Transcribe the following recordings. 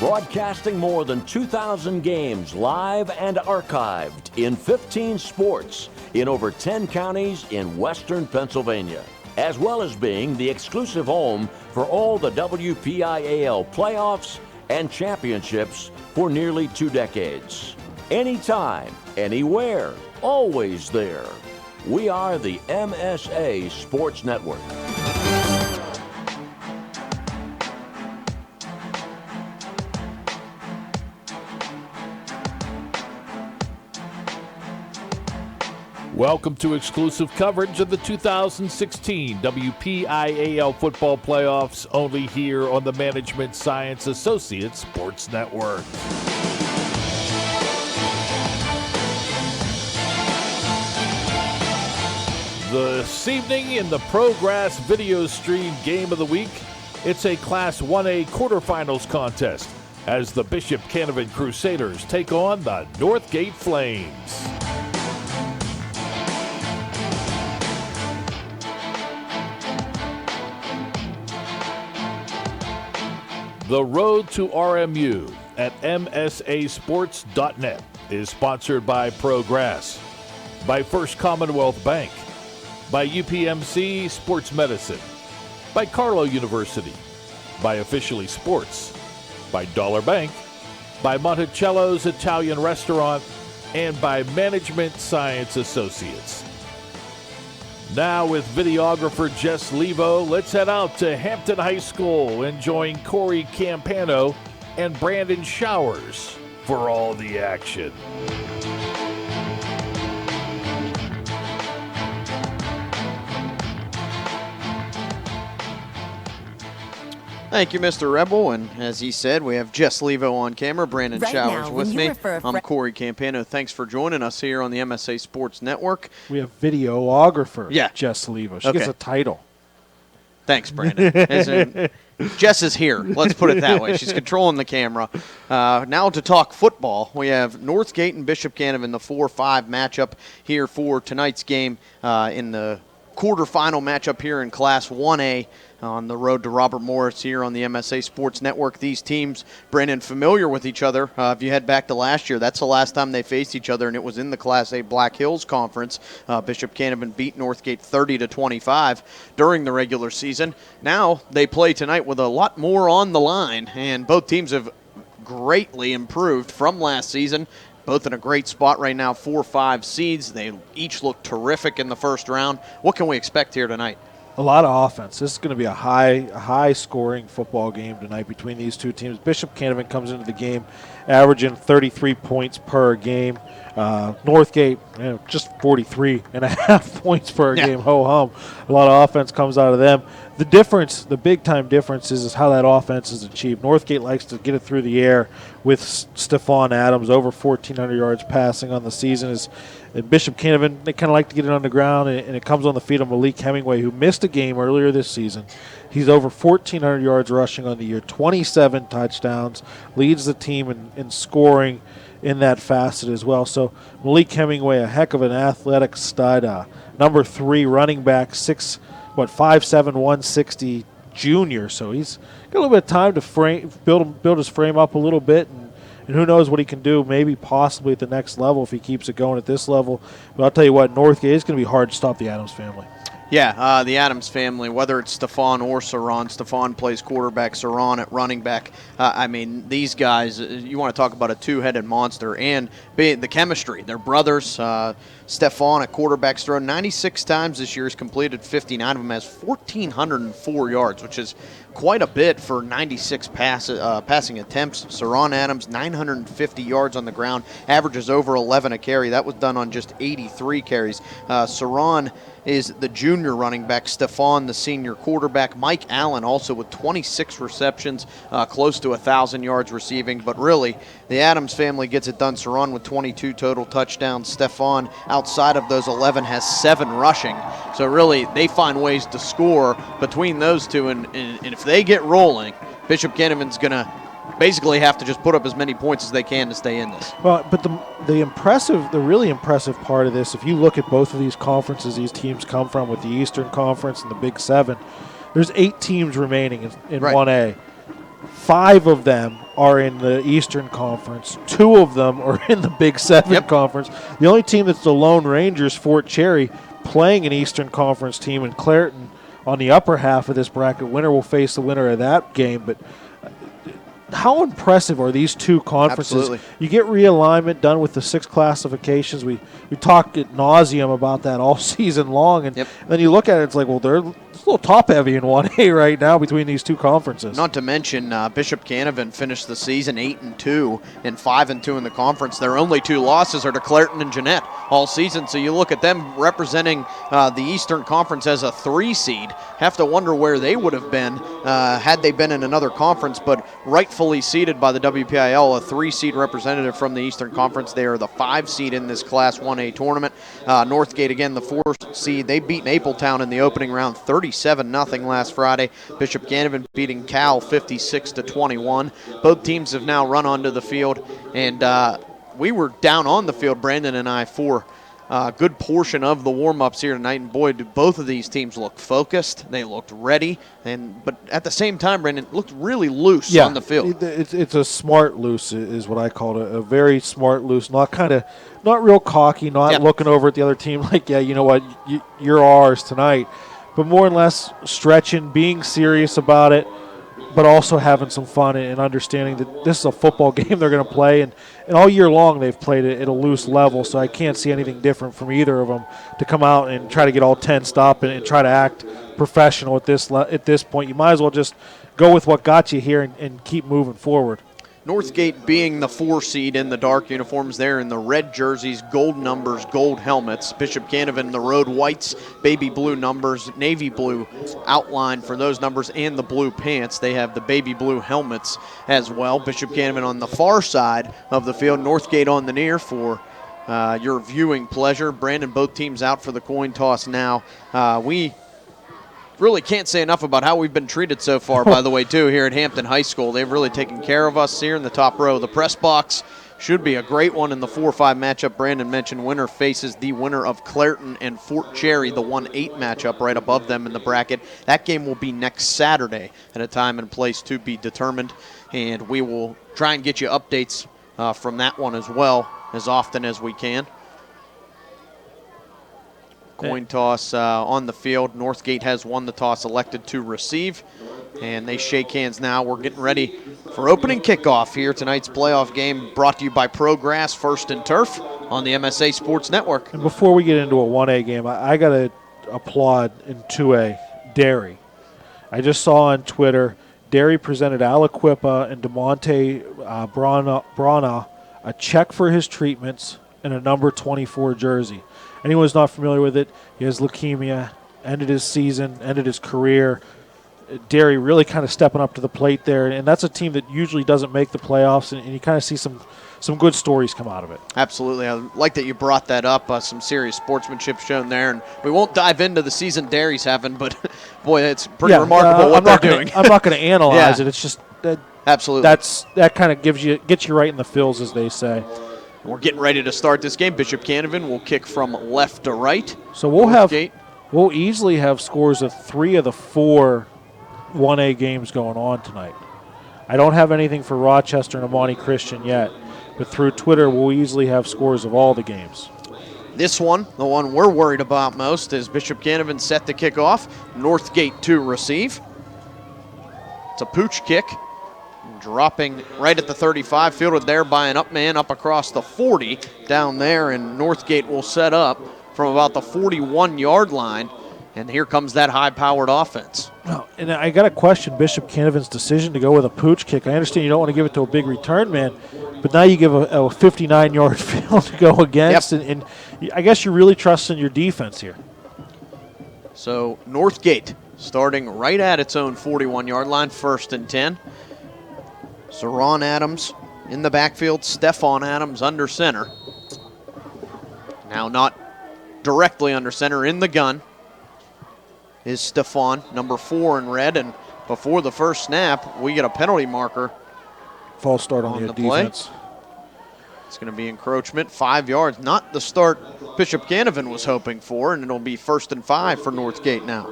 Broadcasting more than 2,000 games live and archived in 15 sports in over 10 counties in western Pennsylvania, as well as being the exclusive home for all the WPIAL playoffs and championships for nearly 2 decades. Anytime, anywhere, always there. We are the MSA Sports Network. Welcome to exclusive coverage of the 2016 WPIAL football playoffs, only here on the Management Science Associates Sports Network. This evening in the Progress Video Stream Game of the Week, it's a Class 1A quarterfinals contest as the Bishop Canevin Crusaders take on the Northgate Flames. The Road to RMU at MSAsports.net is sponsored by Progress, by First Commonwealth Bank, by UPMC Sports Medicine, by Carlow University, by Officially Sports, by Dollar Bank, by Monticello's Italian Restaurant, and by Management Science Associates. Now with videographer Jess Levo, let's head out to Hampton High School and join Cory, Campano, and Brandon Showers for all the action. Thank you, Mr. Rebel. And as he said, we have Jess Levo on camera, Brandon Showers with me. I'm Cory Campano. Thanks for joining us here on the MSA Sports Network. We have videographer Jess Levo. She gets a title. Thanks, Brandon. Jess is here. Let's put it that way. She's controlling the camera. Now to talk football, we have Northgate and Bishop Canevin, the 4-5 matchup here for tonight's game in the quarterfinal matchup here in Class 1A. On the road to Robert Morris here on the MSA Sports Network. These teams, Brandon, familiar with each other. If you head back to last year, that's the last time they faced each other, and it was in the Class A Black Hills Conference. Bishop Canevin beat Northgate 30-25 during the regular season. Now they play tonight with a lot more on the line, and both teams have greatly improved from last season. Both in a great spot right now, 4-5 seeds. They each look terrific in the first round. What can we expect here tonight? A lot of offense. This is going to be a high-scoring football game tonight between these two teams. Bishop Canevin comes into the game averaging 33 points per game. Northgate, just 43.5 points per game. Ho-hum. A lot of offense comes out of them. The difference, the big-time difference is how that offense is achieved. Northgate likes to get it through the air with Stephon Adams, over 1,400 yards passing on the season. And Bishop Canevin, they kind of like to get it on the ground, and it comes on the feet of Malik Hemingway, who missed a game earlier this season. He's over 1,400 yards rushing on the year, 27 touchdowns, leads the team in scoring in that facet as well. So Malik Hemingway, a heck of an athletic stud, number 3 running back, 5'7", 160 junior. So he's got a little bit of time to build his frame up a little bit, and who knows what he can do, maybe possibly at the next level if he keeps it going at this level. But I'll tell you what, Northgate, it's going to be hard to stop the Adams family. Yeah, the Adams family, whether it's Stephon or Saron. Stephon plays quarterback, Saron at running back. These guys, you want to talk about a two-headed monster, and the chemistry. They're brothers. Stephon at quarterback's thrown 96 times this year. He's completed 59 of them, has 1,404 yards, which is quite a bit for 96 passing attempts. Saron Adams, 950 yards on the ground, averages over 11 a carry. That was done on just 83 carries. Saron is the junior running back, Stephon the senior quarterback. Mike Allen also with 26 receptions, close to 1,000 yards receiving. But really, the Adams family gets it done. Saron with 22 total touchdowns. Stephon, outside of those 11, has 7 rushing. So really, they find ways to score between those two. And if they get rolling, Bishop Canevin's going to basically have to just put up as many points as they can to stay in this. Well, but the really impressive part of this, if you look at both of these conferences these teams come from, with the Eastern Conference and the Big Seven, there's 8 teams remaining in 1A. 5 of them are in the Eastern Conference. 2 of them are in the Big Seven Conference. The only team that's the Lone Rangers, Fort Cherry, playing an Eastern Conference team, and Clairton on the upper half of this bracket. Winner will face the winner of that game. But how impressive are these 2 conferences? Absolutely. You get realignment done with the 6 classifications. We talked at nauseum about that all season long. And then you look at it, it's like, well, they're a little top-heavy in 1A right now between these 2 conferences. Not to mention Bishop Canevin finished the season 8-2 and 5-2 in the conference. Their only 2 losses are to Clairton and Jeanette all season. So you look at them representing the Eastern Conference as a 3 seed. Have to wonder where they would have been had they been in another conference, but rightfully seeded by the WPIAL, a 3 seed representative from the Eastern Conference. They are the 5 seed in this Class 1A tournament. Northgate, again, the 4 seed. They beat Mapletown in the opening round 37-0 last Friday. Bishop Canevin beating Cal 56-21. Both teams have now run onto the field, and we were down on the field, Brandon and I, for a good portion of the warm-ups here tonight, and boy, do both of these teams look focused. They looked ready, but at the same time, Brandon, it looked really loose on the field. It's a smart loose is what I call it, a very smart loose, not real cocky, not looking over at the other team like, yeah, you know what, you're ours tonight, but more or less stretching, being serious about it, but also having some fun and understanding that this is a football game they're going to play. And all year long they've played it at a loose level, so I can't see anything different from either of them to come out and try to get all tensed up and try to act professional at this point. You might as well just go with what got you here and keep moving forward. Northgate being the 4 seed in the dark uniforms there in the red jerseys, gold numbers, gold helmets. Bishop Canevin, the road whites, baby blue numbers, navy blue outline for those numbers, and the blue pants. They have the baby blue helmets as well. Bishop Canevin on the far side of the field, Northgate on the near for your viewing pleasure. Brandon, both teams out for the coin toss now. We really can't say enough about how we've been treated so far, by the way, too, here at Hampton High School. They've really taken care of us here in the top row. The press box should be a great one in the 4-5 matchup. Brandon mentioned winner faces the winner of Clairton and Fort Cherry, the 1-8 matchup right above them in the bracket. That game will be next Saturday at a time and place to be determined, and we will try and get you updates from that one as well as often as we can. Coin toss on the field. Northgate has won the toss, elected to receive, and they shake hands now. We're getting ready for opening kickoff here. Tonight's playoff game brought to you by ProGrass First and Turf on the MSA Sports Network. And before we get into a 1A game, I got to applaud in 2A, Derry. I just saw on Twitter, Derry presented Aliquippa and DeMonte Brana a check for his treatments and a number 24 jersey. Anyone who's not familiar with it, he has leukemia, ended his season, ended his career. Derry really kind of stepping up to the plate there, and that's a team that usually doesn't make the playoffs, and you kind of see some good stories come out of it. Absolutely. I like that you brought that up, some serious sportsmanship shown there, and we won't dive into the season Derry's having, but, boy, it's pretty remarkable what they're doing. I'm not going to analyze it. It's just absolutely. That kind of gets you right in the feels, as they say. We're getting ready to start this game. Bishop Canevin will kick from left to right. So we'll easily have scores of 3 of the 4 1A games going on tonight. I don't have anything for Rochester and Amani Christian yet, but through Twitter we'll easily have scores of all the games. This one, the one we're worried about most, is Bishop Canevin set to kick off. Northgate to receive. It's a pooch kick. Dropping right at the 35, fielded there by an up man up across the 40 down there, and Northgate will set up from about the 41-yard line, and here comes that high-powered offense. Oh, and I got to question Bishop Canevin's decision to go with a pooch kick. I understand you don't want to give it to a big return man, but now you give a 59-yard field to go against, and I guess you're really trusting your defense here. So Northgate starting right at its own 41-yard line, 1st and 10. Saron Adams in the backfield, Stefan Adams under center. Now not directly under center, in the gun is Stefan, number 4 in red, and before the first snap, we get a penalty marker. False start on the defense. Play. It's going to be encroachment, 5 yards, not the start Bishop Canevin was hoping for, and it'll be 1st and 5 for Northgate now.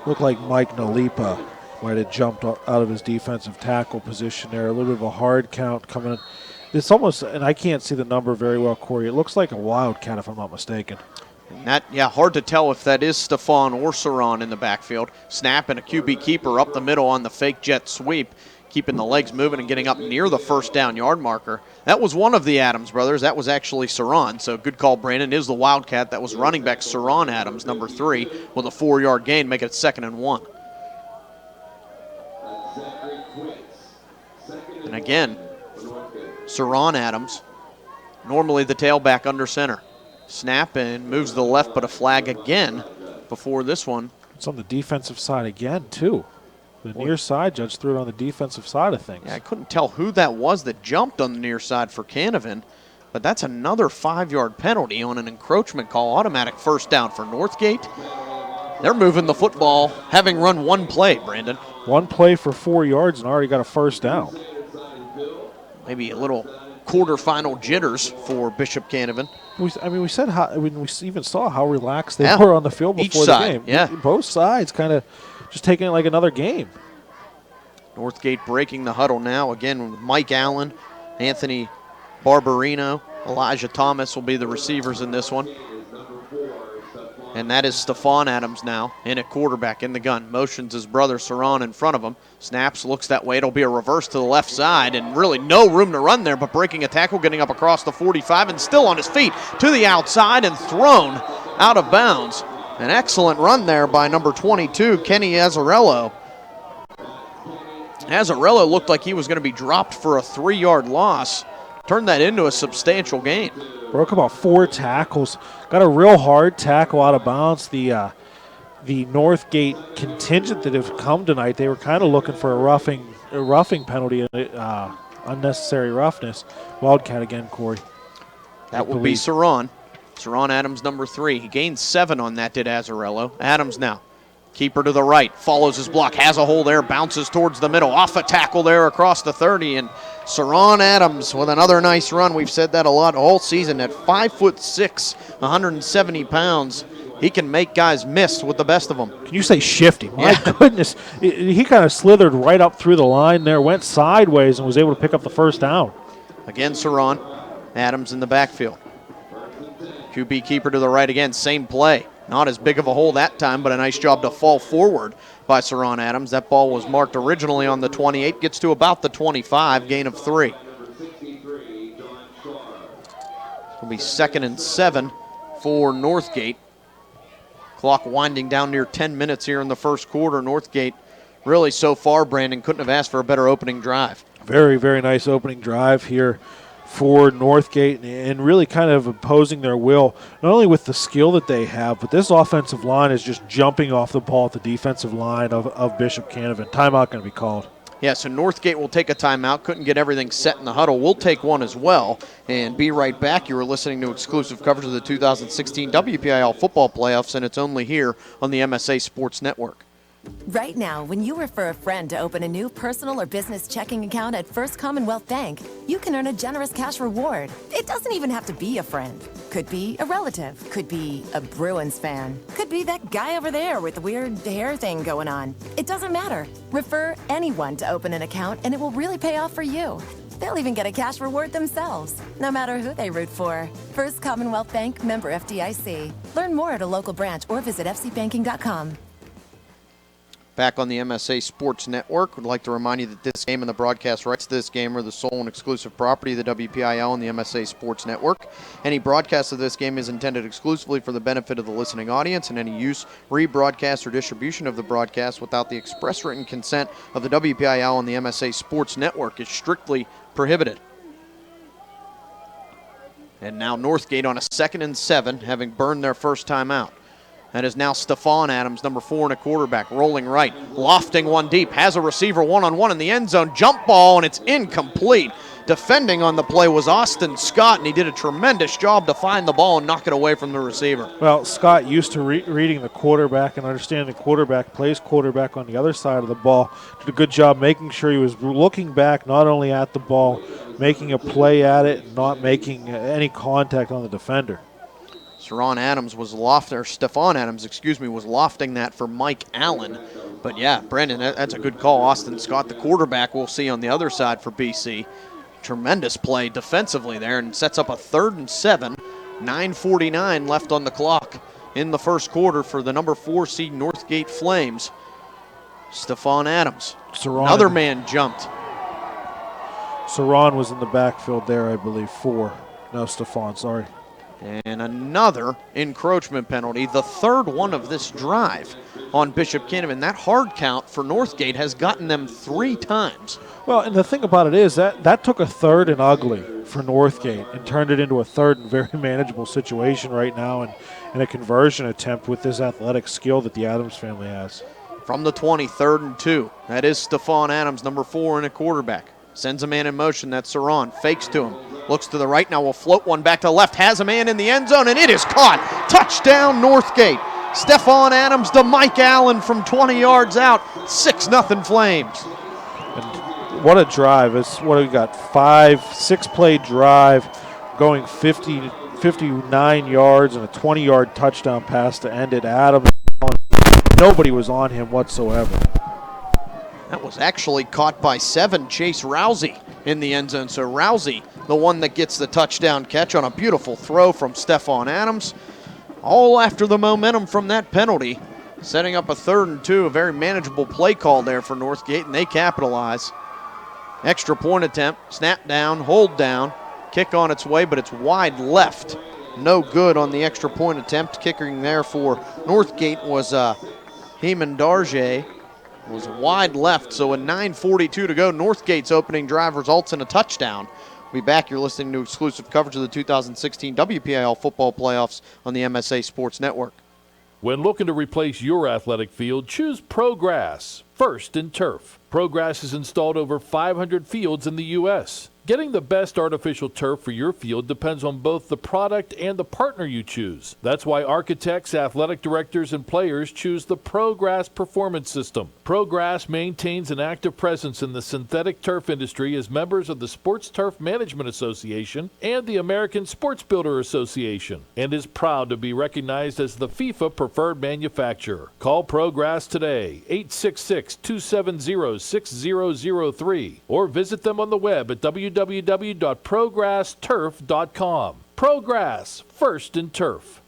Look like Mike Nalipa might have jumped out of his defensive tackle position there. A little bit of a hard count coming in. It's almost, and I can't see the number very well, Corey. It looks like a wildcat if I'm not mistaken. Hard to tell if that is Stefan or Saran in the backfield. Snap and a QB keeper up the middle on the fake jet sweep, keeping the legs moving and getting up near the first down yard marker. That was one of the Adams brothers. That was actually Saran. So good call, Brandon. It is the wildcat. That was running back Saran Adams, number 3, with a 4-yard gain, make it 2nd and 1. And again, Saran Adams, normally the tailback under center. Snap and moves to the left, but a flag again before this one. It's on the defensive side again, too. The near side judge threw it on the defensive side of things. Yeah, I couldn't tell who that was that jumped on the near side for Canevin, but that's another 5-yard penalty on an encroachment call. Automatic first down for Northgate. They're moving the football, having run one play, Brandon. One play for 4 yards and already got a first down. Maybe a little quarterfinal jitters for Bishop Canevin. We said how. We even saw how relaxed they were on the field before the game. Yeah, both sides kind of just taking it like another game. Northgate breaking the huddle now again with Mike Allen, Anthony Barbarino, Elijah Thomas will be the receivers in this one. And that is Stefan Adams now in at quarterback in the gun. Motions his brother Saran in front of him. Snaps, looks that way. It'll be a reverse to the left side and really no room to run there, but breaking a tackle, getting up across the 45 and still on his feet to the outside and thrown out of bounds. An excellent run there by number 22, Kenny Azzarello. Azzarello looked like he was going to be dropped for a 3-yard loss. Turned that into a substantial gain. Broke about 4 tackles. Got a real hard tackle out of bounds. The Northgate contingent that have come tonight, they were kind of looking for a roughing penalty, unnecessary roughness. Wildcat again, Corey. That will be Saran. Saran Adams, number 3. He gained 7 on that, did Azzarello. Adams now. Keeper to the right, follows his block, has a hole there, bounces towards the middle, off a tackle there across the 30, and Saran Adams with another nice run. We've said that a lot all season. At 5'6", 170 pounds, he can make guys miss with the best of them. Can you say shifty? My goodness. He kind of slithered right up through the line there, went sideways, and was able to pick up the first down. Again, Saran. Adams in the backfield. QB keeper to the right again, same play. Not as big of a hole that time, but a nice job to fall forward by Saran Adams. That ball was marked originally on the 28, gets to about the 25, gain of 3. It'll be 2nd and 7 for Northgate. Clock winding down near 10 minutes here in the first quarter. Northgate really so far, Brandon, couldn't have asked for a better opening drive. Very, very nice opening drive here for Northgate and really kind of imposing their will, not only with the skill that they have, but this offensive line is just jumping off the ball at the defensive line of Bishop Canevin. Timeout going to be called. Yeah, so Northgate will take a timeout. Couldn't get everything set in the huddle. We'll take one as well and be right back. You were listening to exclusive coverage of the 2016 WPIAL football playoffs, and it's only here on the MSA Sports Network. Right now, when you refer a friend to open a new personal or business checking account at First Commonwealth Bank, you can earn a generous cash reward. It doesn't even have to be a friend. Could be a relative. Could be a Bruins fan. Could be that guy over there with the weird hair thing going on. It doesn't matter. Refer anyone to open an account and it will really pay off for you. They'll even get a cash reward themselves, no matter who they root for. First Commonwealth Bank, member FDIC. Learn more at a local branch or visit fcbanking.com. Back on the MSA Sports Network, would like to remind you that this game and the broadcast rights to this game are the sole and exclusive property of the WPIAL and the MSA Sports Network. Any broadcast of this game is intended exclusively for the benefit of the listening audience, and any use, rebroadcast, or distribution of the broadcast without the express written consent of the WPIAL and the MSA Sports Network is strictly prohibited. And now Northgate on a 2nd and 7, having burned their first time out. That is now Stefan Adams, number 4 and a quarterback, rolling right, lofting one deep, has a receiver one-on-one in the end zone, jump ball, and it's incomplete. Defending on the play was Austin Scott, and he did a tremendous job to find the ball and knock it away from the receiver. Well, Scott used to reading the quarterback and understanding the quarterback plays quarterback on the other side of the ball. Did a good job making sure he was looking back not only at the ball, making a play at it, and not making any contact on the defender. Stefan Adams, was lofting that for Mike Allen. But yeah, Brendan, that's a good call. Austin Scott, the quarterback, we'll see on the other side for BC. Tremendous play defensively there and sets up a 3rd and 7. 9:49 left on the clock in the first quarter for the number 4 seed Northgate Flames. Stephon Adams. Another man jumped. Saran was in the backfield there, I believe. 4. No, Stephon, sorry. And another encroachment penalty, the 3rd one of this drive on Bishop Canevin. That hard count for Northgate has gotten them 3 times. Well, and the thing about it is that took a 3rd and ugly for Northgate and turned it into a 3rd and very manageable situation right now and a conversion attempt with this athletic skill that the Adams family has. From the 20, 3rd and 2. That is Stephon Adams, number 4 and a quarterback. Sends a man in motion, that's Saran. Fakes to him. Looks to the right, now will float one back to the left. Has a man in the end zone, and it is caught. Touchdown, Northgate. Stephon Adams to Mike Allen from 20 yards out. 6-0 Flames. And what a drive. It's what we got, 6-play drive going 59 yards and a 20-yard touchdown pass to end it. Adams, nobody was on him whatsoever. That was actually caught by 7, Chase Rousey in the end zone. So Rousey, the one that gets the touchdown catch on a beautiful throw from Stephon Adams. All after the momentum from that penalty, setting up a 3rd and 2, a very manageable play call there for Northgate, and they capitalize. Extra point attempt, snap down, hold down, kick on its way, but it's wide left. No good on the extra point attempt. Kicking there for Northgate was Heeman Darje. Was wide left, so a 9:42 to go. Northgate's opening drive results in a touchdown. We'll be back. You're listening to exclusive coverage of the 2016 WPIAL football playoffs on the MSA Sports Network. When looking to replace your athletic field, choose ProGrass, first in turf. ProGrass has installed over 500 fields in the U.S. Getting the best artificial turf for your field depends on both the product and the partner you choose. That's why architects, athletic directors, and players choose the ProGrass Performance System. ProGrass maintains an active presence in the synthetic turf industry as members of the Sports Turf Management Association and the American Sports Builder Association, and is proud to be recognized as the FIFA preferred manufacturer. Call ProGrass today, 866-270-6003, or visit them on the web at www.progressturf.com. ProGrass, first in turf.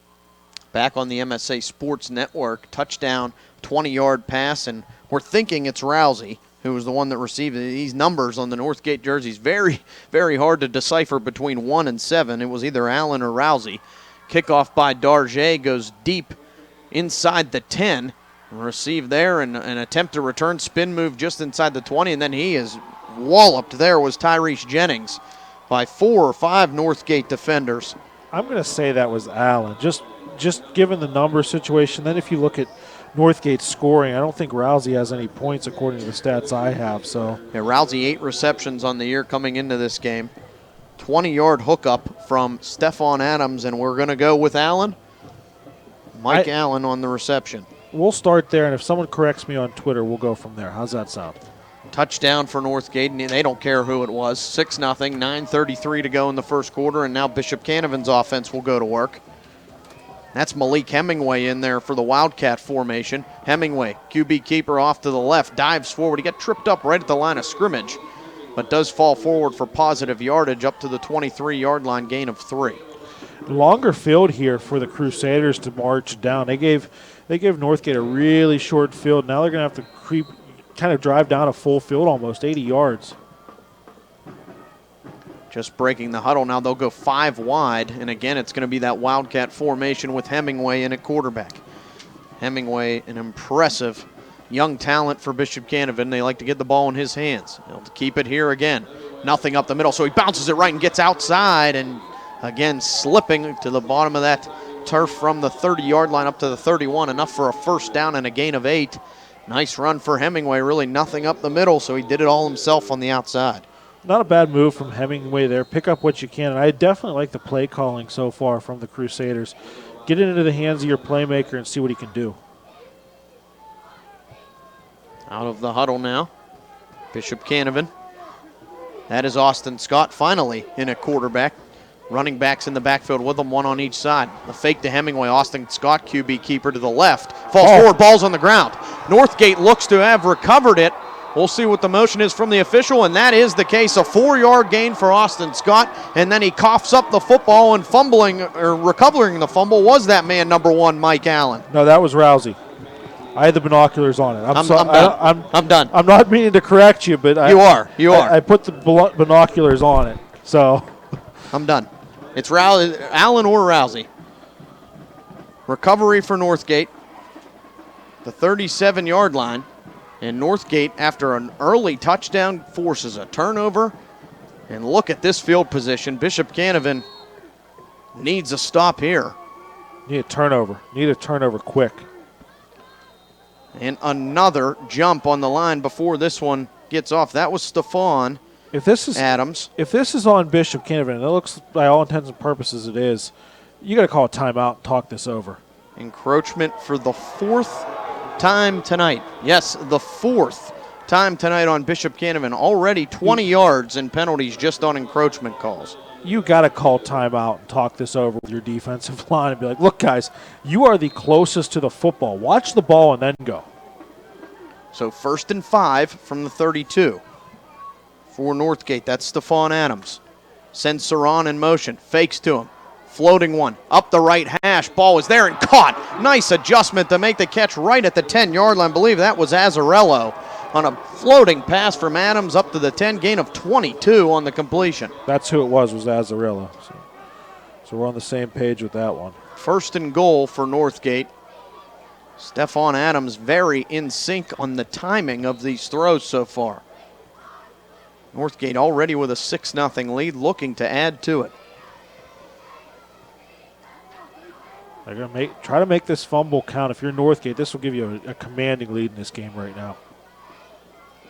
Back on the MSA Sports Network, touchdown, 20-yard pass, and we're thinking it's Rousey who was the one that received it. These numbers on the Northgate jerseys, very, very hard to decipher between 1 and 7. It was either Allen or Rousey. Kickoff by Darje goes deep inside the 10. Received there and an attempt to return, spin move just inside the 20, and then he is walloped. There was Tyrese Jennings by 4 or 5 Northgate defenders. I'm going to say that was Allen. Just given the number situation, then if you look at Northgate's scoring, I don't think Rousey has any points according to the stats I have. So yeah, Rousey 8 receptions on the year coming into this game. 20-yard hookup from Stephon Adams, and we're going to go with Allen. Mike Allen on the reception. We'll start there, and if someone corrects me on Twitter, we'll go from there. How's that sound? Touchdown for Northgate, and they don't care who it was. 6-0, 9:33 to go in the first quarter, and now Bishop Canevin's offense will go to work. That's Malik Hemingway in there for the Wildcat formation. Hemingway, QB keeper off to the left, dives forward. He got tripped up right at the line of scrimmage, but does fall forward for positive yardage up to the 23-yard line, gain of 3. Longer field here for the Crusaders to march down. They gave Northgate a really short field. Now they're going to have to kind of drive down a full field, almost 80 yards. Just breaking the huddle now. They'll go 5 wide, and again, it's going to be that Wildcat formation with Hemingway in at quarterback. Hemingway, an impressive young talent for Bishop Canevin. They like to get the ball in his hands. He'll keep it here again. Nothing up the middle, so he bounces it right and gets outside, and again, slipping to the bottom of that turf from the 30-yard line up to the 31, enough for a first down and a gain of 8. Nice run for Hemingway, really nothing up the middle, so he did it all himself on the outside. Not a bad move from Hemingway there. Pick up what you can, and I definitely like the play calling so far from the Crusaders. Get it into the hands of your playmaker and see what he can do. Out of the huddle now, Bishop Canevin. That is Austin Scott finally in a quarterback. Running backs in the backfield with them, one on each side. The fake to Hemingway. Austin Scott, QB keeper to the left. Falls forward, ball's on the ground. Northgate looks to have recovered it. We'll see what the motion is from the official, and that is the case. A 4-yard gain for Austin Scott, and then he coughs up the football, and fumbling or recovering the fumble was that man number 1, Mike Allen. No, that was Rousey. I had the binoculars on it. I'm done. I'm done. I'm not meaning to correct you, but You are. I put the binoculars on it, so. I'm done. It's Allen or Rousey. Recovery for Northgate. The 37-yard line. And Northgate, after an early touchdown, forces a turnover. And look at this field position. Bishop Canevin needs a stop here. Need a turnover. Need a turnover quick. And another jump on the line before this one gets off. That was Stephon Adams. If this is on Bishop Canevin, and it looks by all intents and purposes it is, you got to call a timeout and talk this over. Encroachment for the 4th time tonight. Yes, the 4th time tonight on Bishop Canevin. Already 20 yards in penalties just on encroachment calls. You got to call timeout and talk this over with your defensive line and be like, look, guys, you are the closest to the football. Watch the ball and then go. So 1st and 5 from the 32 for Northgate. That's Stephon Adams. Sends Saran in motion. Fakes to him. Floating one. Up the right hash. Ball was there and caught. Nice adjustment to make the catch right at the 10-yard line. I believe that was Azzarello on a floating pass from Adams up to the 10. Gain of 22 on the completion. That's who it was Azzarello. So we're on the same page with that one. 1st and goal for Northgate. Stephon Adams very in sync on the timing of these throws so far. Northgate already with a 6-0 lead, looking to add to it. They're going to try to make this fumble count. If you're Northgate, this will give you a commanding lead in this game right now.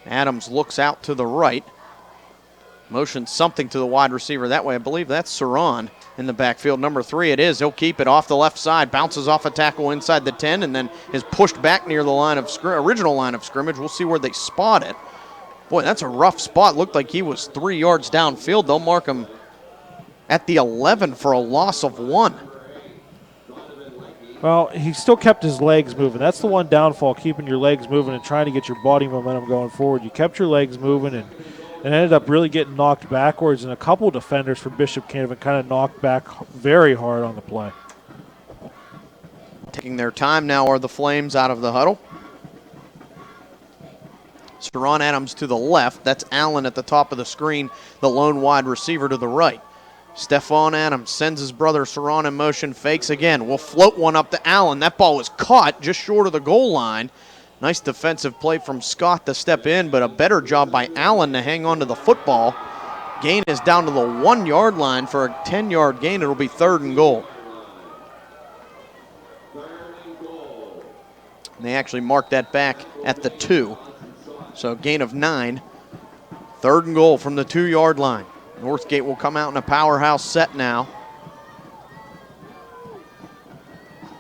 Adams looks out to the right. Motions something to the wide receiver that way. I believe that's Saran in the backfield. Number 3 it is. He'll keep it off the left side. Bounces off a tackle inside the 10 and then is pushed back near the line of original line of scrimmage. We'll see where they spot it. Boy, that's a rough spot. Looked like he was 3 yards downfield. They'll mark him at the 11 for a loss of 1. Well, he still kept his legs moving. That's the one downfall, keeping your legs moving and trying to get your body momentum going forward. You kept your legs moving and ended up really getting knocked backwards, and a couple of defenders for Bishop Canevin kind of knocked back very hard on the play. Taking their time now are the Flames out of the huddle. Saran Adams to the left. That's Allen at the top of the screen, the lone wide receiver to the right. Stephon Adams sends his brother Saran in motion, fakes again. Will float one up to Allen. That ball was caught just short of the goal line. Nice defensive play from Scott to step in, but a better job by Allen to hang on to the football. Gain is down to the 1-yard line for a 10-yard gain. It'll be 3rd and goal. And they actually marked that back at the 2. So gain of 9. 3rd and goal from the 2-yard line. Northgate will come out in a powerhouse set now.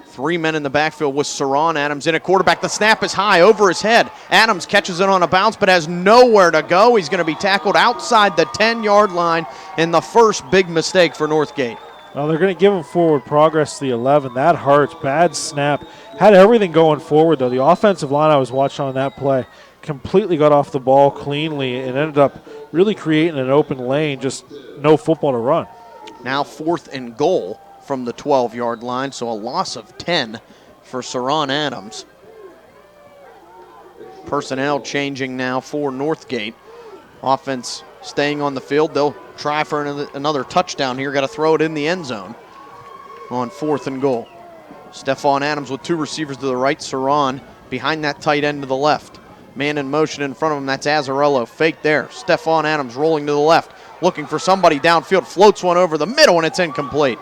3 men in the backfield with Saran Adams in a quarterback. The snap is high over his head. Adams catches it on a bounce but has nowhere to go. He's going to be tackled outside the 10-yard line in the first big mistake for Northgate. Well, they're going to give him forward progress to the 11. That hurts. Bad snap. Had everything going forward, though. The offensive line I was watching on that play completely got off the ball cleanly and ended up really creating an open lane, just no football to run. Now 4th and goal from the 12-yard line, so a loss of 10 for Saran Adams. Personnel changing now for Northgate. Offense staying on the field. They'll try for another touchdown here. Got to throw it in the end zone on 4th and goal. Stephon Adams with 2 receivers to the right. Saran behind that tight end to the left. Man in motion in front of him. That's Azzarello. Fake there. Stephon Adams rolling to the left. Looking for somebody downfield. Floats one over the middle and it's incomplete.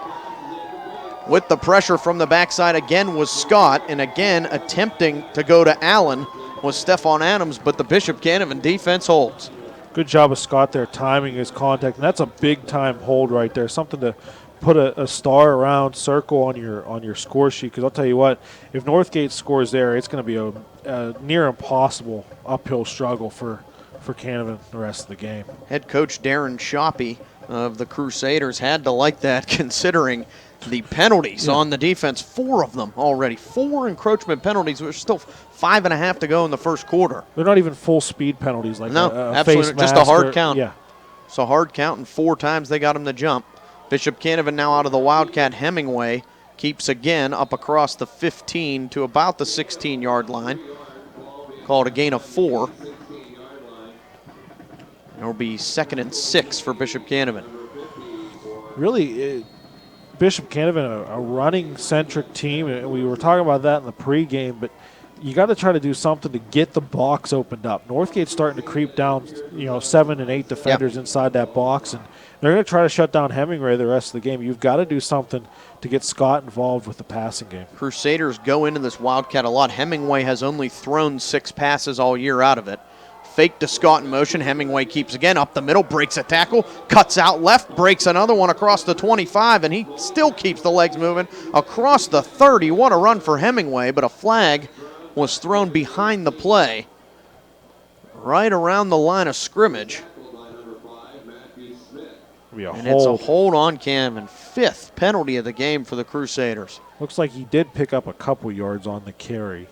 With the pressure from the backside again was Scott, and again attempting to go to Allen was Stephon Adams, but the Bishop Canevin defense holds. Good job of Scott there, timing his contact, and that's a big-time hold right there, something to put a star around circle on your score sheet, because I'll tell you what, if Northgate scores there, it's going to be a near impossible uphill struggle for Canevin the rest of the game. Head coach Darren Shoppy of the Crusaders had to like that, considering the penalties on the defense, 4 of them already. 4 encroachment penalties. There's still 5.5 to go in the first quarter. They're not even full speed penalties like no, a absolutely face just a mask hard count. Yeah. It's a hard count, and 4 times they got him to jump. Bishop Canevin now out of the Wildcat. Hemingway keeps again up across the 15 to about the 16-yard line. Called a gain of 4. It'll be 2nd and 6 for Bishop Canevin. Really, Bishop Canevin, a running-centric team. We were talking about that in the pregame, but you got to try to do something to get the box opened up. Northgate's starting to creep down, 7 and 8 defenders inside that box, and they're going to try to shut down Hemingway the rest of the game. You've got to do something to get Scott involved with the passing game. Crusaders go into this Wildcat a lot. Hemingway has only thrown 6 passes all year out of it. Fake to Scott in motion. Hemingway keeps again up the middle, breaks a tackle, cuts out left, breaks another one across the 25, and he still keeps the legs moving across the 30. What a run for Hemingway, but a flag was thrown behind the play right around the line of scrimmage. It's a hold on Canevin. 5th penalty of the game for the Crusaders. Looks like he did pick up a couple yards on the carry.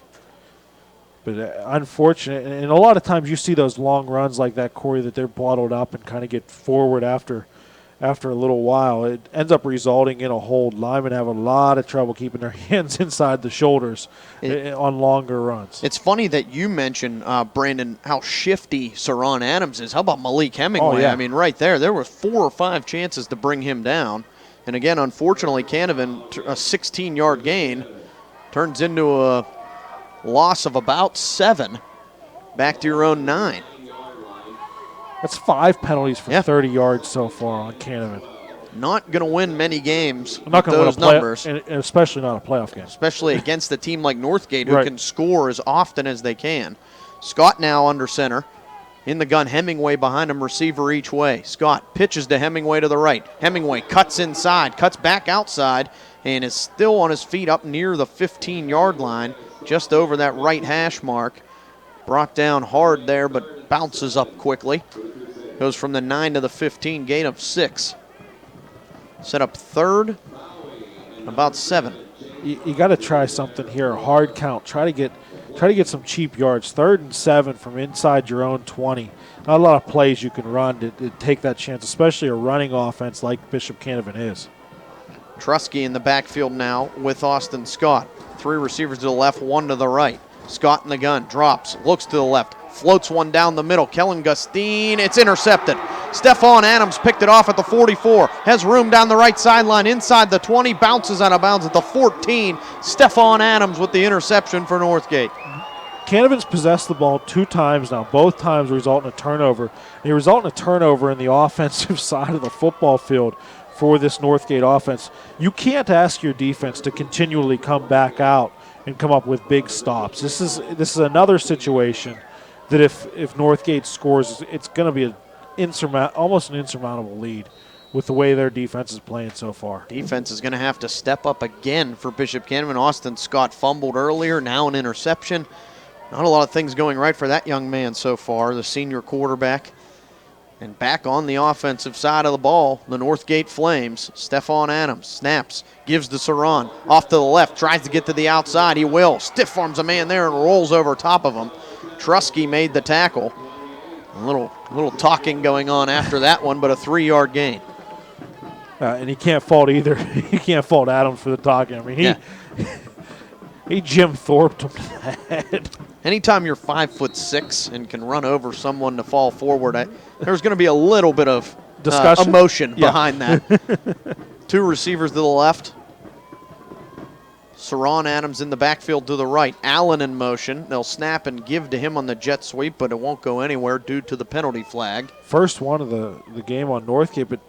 But unfortunate, and a lot of times you see those long runs like that, Cory, that they're bottled up and kind of get forward after a little while. It ends up resulting in a hold. Linemen have a lot of trouble keeping their hands inside the shoulders on longer runs. It's funny that you mentioned, Brandon, how shifty Saron Adams is. How about Malik Hemingway? Oh, yeah. I mean, right there were 4 or 5 chances to bring him down. And again, unfortunately, Canevin, a 16-yard gain, turns into a loss of about 7, back to your own 9. That's 5 penalties for 30 yards so far on Canevin. Not going to win many games I'm not with going those to win numbers. And especially not a playoff game. Especially against a team like Northgate who can score as often as they can. Scott now under center. In the gun, Hemingway behind him, receiver each way. Scott pitches to Hemingway to the right. Hemingway cuts inside, cuts back outside, and is still on his feet up near the 15-yard line, just over that right hash mark. Brought down hard there, but bounces up quickly. Goes from the 9 to the 15, gain of 6. Set up 3rd, about 7. You got to try something here, a hard count. Try to get some cheap yards. 3rd and 7 from inside your own 20. Not a lot of plays you can run to take that chance, especially a running offense like Bishop Canevin is. Trusky in the backfield now with Austin Scott. 3 receivers to the left, 1 to the right. Scott in the gun, drops, looks to the left, floats one down the middle. Kellen Gustine, it's intercepted. Stephon Adams picked it off at the 44, has room down the right sideline inside the 20, bounces out of bounds at the 14. Stephon Adams with the interception for Northgate. Canevin's possessed the ball 2 times now. Both times result in a turnover. They result in a turnover in the offensive side of the football field for this Northgate offense. You can't ask your defense to continually come back out and come up with big stops. This is another situation that if Northgate scores, it's going to be almost an insurmountable lead with the way their defense is playing so far. Defense is going to have to step up again for Bishop Canevin. Austin Scott fumbled earlier, now an interception. Not a lot of things going right for that young man so far, the senior quarterback. And back on the offensive side of the ball, the Northgate Flames. Stephon Adams snaps, gives to Saron. Off to the left, tries to get to the outside. He will. Stiff arms a man there and rolls over top of him. Trusky made the tackle. A little talking going on after that one, but a 3-yard gain. And he can't fault either. He can't fault Adams for the talking. I mean, he Jim Thorped him to the head. Anytime you're 5'6" and can run over someone to fall forward, there's going to be a little bit of emotion behind that. 2 receivers to the left. Saron Adams in the backfield to the right. Allen in motion. They'll snap and give to him on the jet sweep, but it won't go anywhere due to the penalty flag. First one of the game on Northgate, but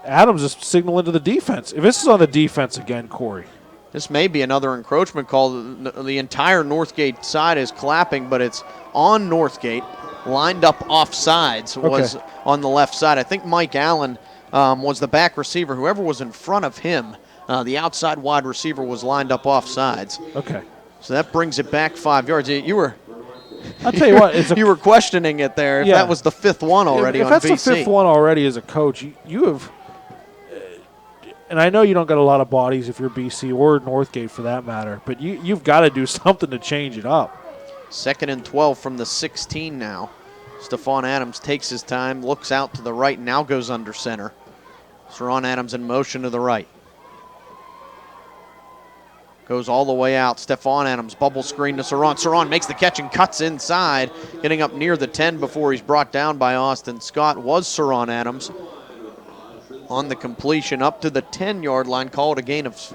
Adams is signaling to the defense. If this is on the defense again, Cory. This may be another encroachment call. The entire Northgate side is clapping, but it's on Northgate, lined up off sides, was on the left side. I think Mike Allen was the back receiver. Whoever was in front of him, the outside wide receiver, was lined up off sides. Okay. So that brings it back 5 yards. I'll tell you what. You were questioning it there. If that was the 5th one already if on that's BC. the 5th one already as a coach, you have and I know you don't got a lot of bodies if you're BC or Northgate for that matter, but you've got to do something to change it up. 2nd and 12 from the 16 now. Stephon Adams takes his time, looks out to the right, now goes under center. Saron Adams in motion to the right. Goes all the way out. Stephon Adams, bubble screen to Saron. Saron makes the catch and cuts inside, getting up near the 10 before he's brought down by Austin Scott. Was Saron Adams on the completion up to the 10-yard line. Call it a gain of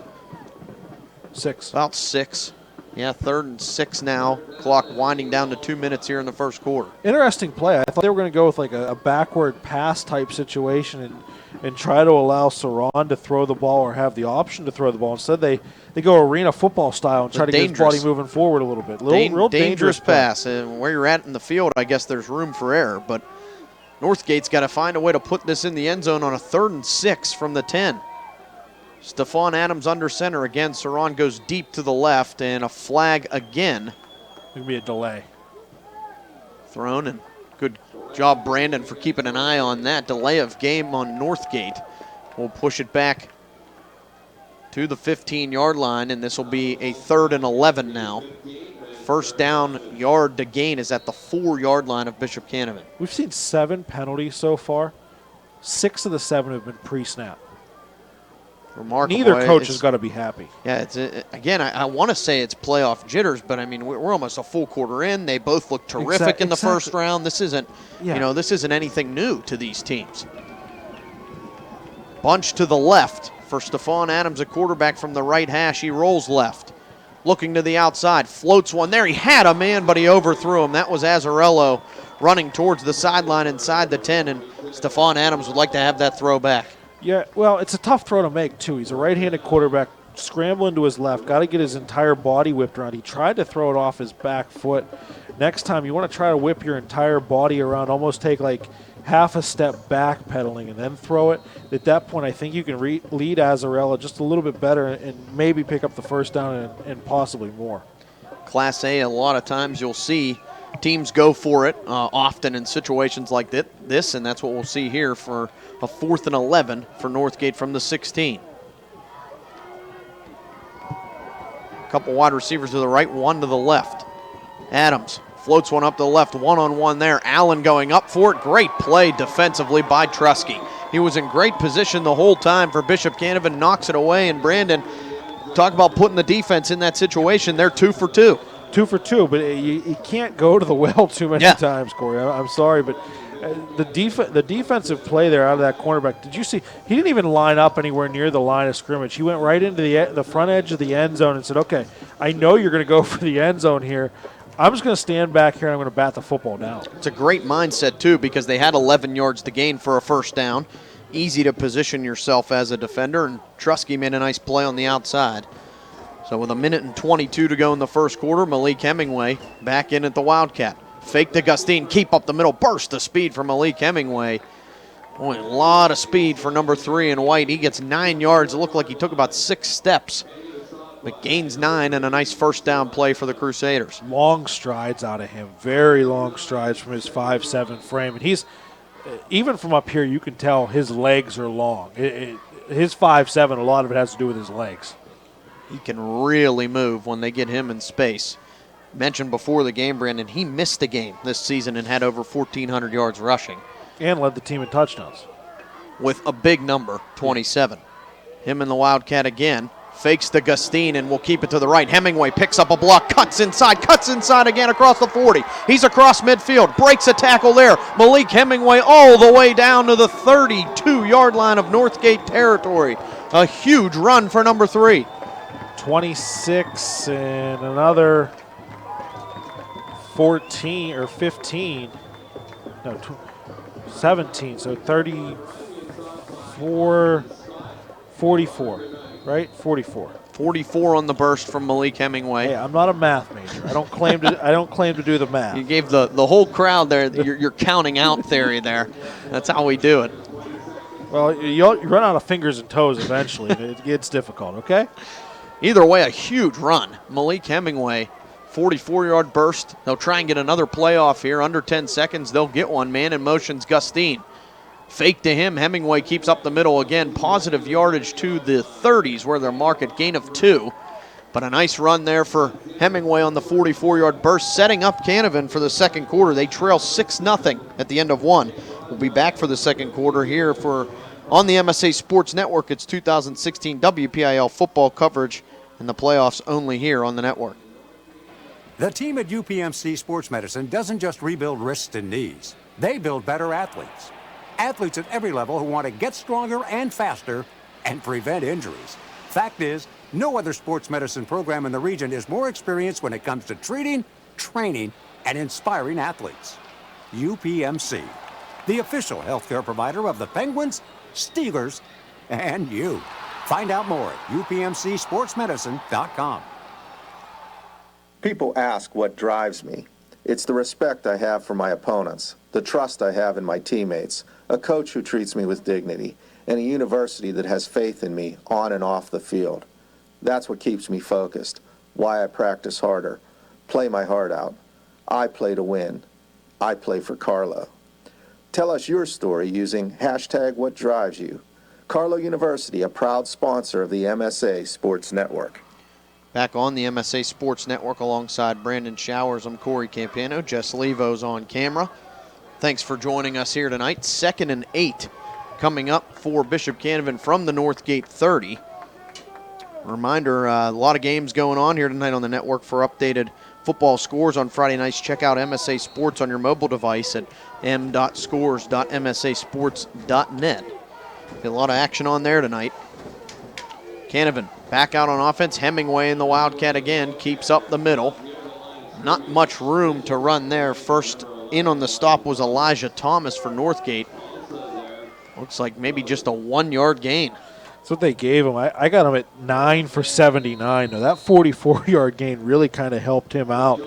6. About 6. Yeah, 3rd and 6 now. Clock winding down to 2 minutes here in the first quarter. Interesting play. I thought they were going to go with like a backward pass type situation and try to allow Saron to throw the ball or have the option to throw the ball. Instead, they go arena football style and try to get his body moving forward a little bit. Real dangerous pass. And where you're at in the field, I guess there's room for error. But Northgate's got to find a way to put this in the end zone on a 3rd and 6 from the 10. Stephon Adams under center again. Saron goes deep to the left, and a flag again. It'll be a delay. Thrown, and good job, Brandon, for keeping an eye on that. Delay of game on Northgate. We'll push it back to the 15-yard line, and this will be a 3rd and 11 now. First down yard to gain is at the 4-yard line of Bishop Canevin. We've seen 7 penalties so far. 6 of the 7 have been pre-snap. Remarkable. Neither coach has got to be happy. Yeah, it's again, I want to say it's playoff jitters, but I mean, we're almost a full quarter in. They both look terrific in the first round. This isn't, this isn't anything new to these teams. Bunch to the left for Stephon Adams, a quarterback from the right hash. He rolls left, looking to the outside, floats one there. He had a man, but he overthrew him. That was Azzarello running towards the sideline inside the 10, and Stephon Adams would like to have that throw back. Yeah, well, it's a tough throw to make, too. He's a right-handed quarterback, scrambling to his left, got to get his entire body whipped around. He tried to throw it off his back foot. Next time, you want to try to whip your entire body around, almost take like half a step back pedaling and then throw it. At that point, I think you can lead Azzarello just a little bit better and maybe pick up the first down and possibly more. Class A, a lot of times you'll see teams go for it often in situations like this, and that's what we'll see here for a 4th and 11 for Northgate from the 16. A couple wide receivers to the right, one to the left. Adams floats one up to the left, one-on-one there. Allen going up for it. Great play defensively by Trusky. He was in great position the whole time for Bishop Canevin, knocks it away, and Brandon, talk about putting the defense in that situation. They're 2 for 2. 2 for 2, but you can't go to the well too many times, Corey. I'm sorry, but the defensive play there out of that cornerback, did you see? He didn't even line up anywhere near the line of scrimmage. He went right into the front edge of the end zone and said, okay, I know you're going to go for the end zone here. I'm just going to stand back here and I'm going to bat the football down. It's a great mindset, too, because they had 11 yards to gain for a first down. Easy to position yourself as a defender, and Trusky made a nice play on the outside. So with 1:22 to go in the first quarter, Malik Hemingway back in at the Wildcat. Fake to Gustine, keep up the middle, burst of speed for Malik Hemingway. Boy, a lot of speed for number 3 in white. He gets 9 yards. It looked like he took about 6 steps, but gains 9 and a nice first down play for the Crusaders. Long strides out of him, very long strides from his 5'7" frame. And he's, even from up here, you can tell his legs are long. His 5'7", a lot of it has to do with his legs. He can really move when they get him in space. Mentioned before the game, Brandon, he missed a game this season and had over 1,400 yards rushing. And led the team in touchdowns. With a big number, 27. Him and the Wildcat again. Fakes to Gustine and will keep it to the right. Hemingway picks up a block, cuts inside again across the 40. He's across midfield, breaks a tackle there. Malik Hemingway all the way down to the 32-yard line of Northgate territory. A huge run for number 3. 26 and another 14 or 15. No, 17. So 34, 44, right? 44. 44 on the burst from Malik Hemingway. Hey, I'm not a math major. I don't claim to do the math. You gave the whole crowd there your counting out theory there. That's how we do it. Well, you run out of fingers and toes eventually. It gets difficult, okay? Either way, a huge run. Malik Hemingway, 44-yard burst. They'll try and get another playoff here. Under 10 seconds, they'll get one. Man in motion's Gustine. Fake to him. Hemingway keeps up the middle again. Positive yardage to the 30s where they're marked at gain of 2. But a nice run there for Hemingway on the 44-yard burst, setting up Canevin for the second quarter. They trail 6-0 at the end of 1. We'll be back for the second quarter here on the MSA Sports Network. It's 2016 WPIAL football coverage and the playoffs only here on the network. The team at UPMC Sports Medicine doesn't just rebuild wrists and knees. They build better athletes. Athletes at every level who want to get stronger and faster and prevent injuries. Fact is, no other sports medicine program in the region is more experienced when it comes to treating, training, and inspiring athletes. UPMC, the official healthcare provider of the Penguins, Steelers, and you. Find out more at upmcsportsmedicine.com. People ask what drives me. It's the respect I have for my opponents, the trust I have in my teammates, a coach who treats me with dignity, and a university that has faith in me on and off the field. That's what keeps me focused, why I practice harder, play my heart out. I play to win. I play for Carlo. Tell us your story using #WhatDrivesYou. Carlo University, a proud sponsor of the MSA Sports Network. Back on the MSA Sports Network alongside Brandon Showers, I'm Cory Campano. Jess Levo's on camera. Thanks for joining us here tonight. 2nd and 8 coming up for Bishop Canevin from the Northgate 30. Reminder, a lot of games going on here tonight on the network. For updated football scores on Friday nights, check out MSA Sports on your mobile device at m.scores.msasports.net. A lot of action on there tonight. Canevin back out on offense. Hemingway in the Wildcat again, keeps up the middle. Not much room to run there. First in on the stop was Elijah Thomas for Northgate. Looks like maybe just a 1-yard gain. That's what they gave him. I got him at 9 for 79. Now, that 44-yard gain really kind of helped him out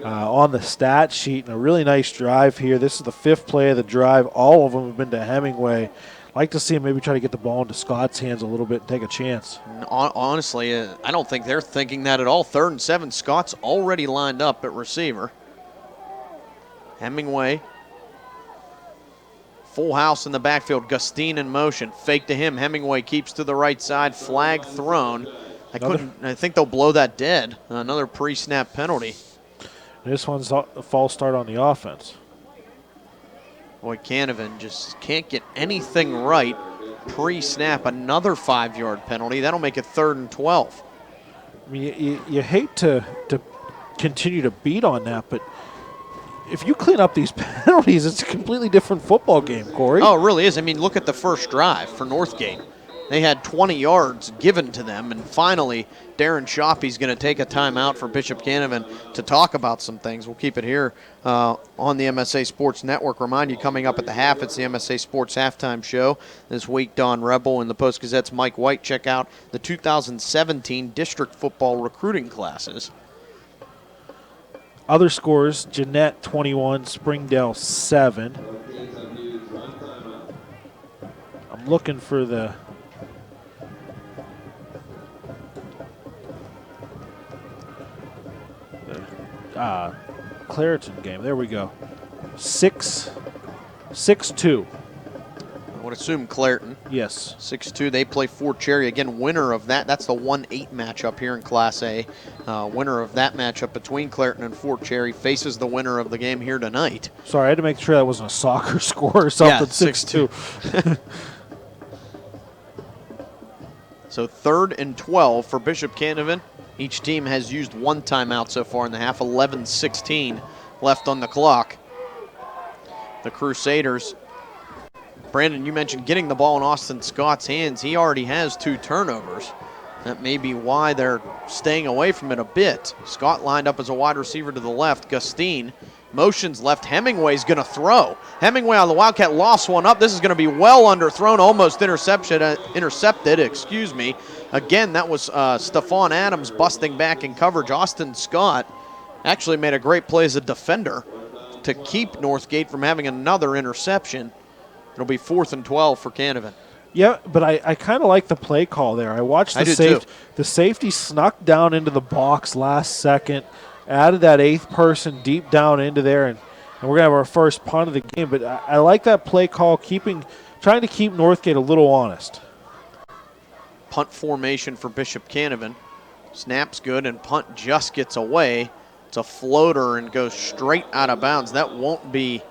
on the stat sheet. And a really nice drive here. This is the 5th play of the drive. All of them have been to Hemingway. Like to see him maybe try to get the ball into Scott's hands a little bit and take a chance. Honestly, I don't think they're thinking that at all. 3rd and 7, Scott's already lined up at receiver. Hemingway, full house in the backfield. Gustine in motion, fake to him. Hemingway keeps to the right side, flag thrown. I think they'll blow that dead. Another pre-snap penalty. This one's a false start on the offense. Boy, Canevin just can't get anything right. Pre-snap, another 5-yard penalty. That'll make it 3rd and 12. I mean, you hate to continue to beat on that, but if you clean up these penalties, it's a completely different football game, Cory. Oh, it really is. I mean, look at the first drive for Northgate. They had 20 yards given to them, and finally Darren Shoppy's going to take a timeout for Bishop Canevin to talk about some things. We'll keep it here on the MSA Sports Network. Remind you, coming up at the half, it's the MSA Sports Halftime Show. This week, Don Rebel and the Post-Gazette's Mike White check out the 2017 district football recruiting classes. Other scores, Jeanette 21, Springdale 7. I'm looking for the Clareton game. There we go. 6-2. I would assume Clareton. Yes. 6-2. They play Fort Cherry. Again, winner of that. That's the 1-8 matchup here in Class A. Winner of that matchup between Clareton and Fort Cherry faces the winner of the game here tonight. Sorry, I had to make sure that wasn't a soccer score or something. Yeah, 6-2. So 3rd and 12 for Bishop Canevin. Each team has used 1 timeout so far in the half. 11:16 left on the clock. The Crusaders. Brandon, you mentioned getting the ball in Austin Scott's hands. He already has 2 turnovers. That may be why they're staying away from it a bit. Scott lined up as a wide receiver to the left. Gustine motions left. Hemingway's going to throw. Hemingway on the Wildcat lost one up. This is going to be well underthrown, almost intercepted. Again, that was Stephon Adams busting back in coverage. Austin Scott actually made a great play as a defender to keep Northgate from having another interception. It'll be 4th and 12 for Canevin. Yeah, but I kind of like the play call there. I watched the safety snuck down into the box last second, added that 8th person deep down into there, and we're going to have our first punt of the game. But I like that play call, trying to keep Northgate a little honest. Punt formation for Bishop Canevin. Snap's good, and punt just gets away. It's a floater and goes straight out of bounds. That won't be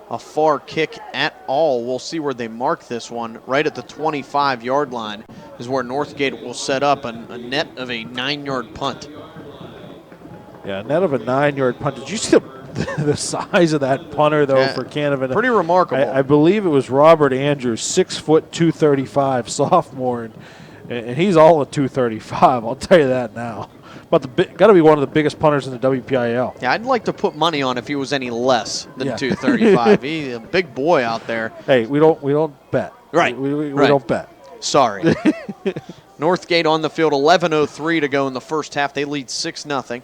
a far kick at all. We'll see where they mark this one. Right at the 25-yard line is where Northgate will set up a net of a 9-yard punt. Yeah, net of a 9-yard punt. Did you see the size of that punter, though, for Canevin? Pretty remarkable. I believe it was Robert Andrews, 6 foot 235, sophomore, and he's all at 235. I'll tell you that now. But got to be one of the biggest punters in the WPIAL. Yeah, I'd like to put money on if he was any less than 235. He's a big boy out there. Hey, we don't bet. Right. We right. don't bet. Sorry. Northgate on the field, 11:03 to go in the first half. They lead 6-0.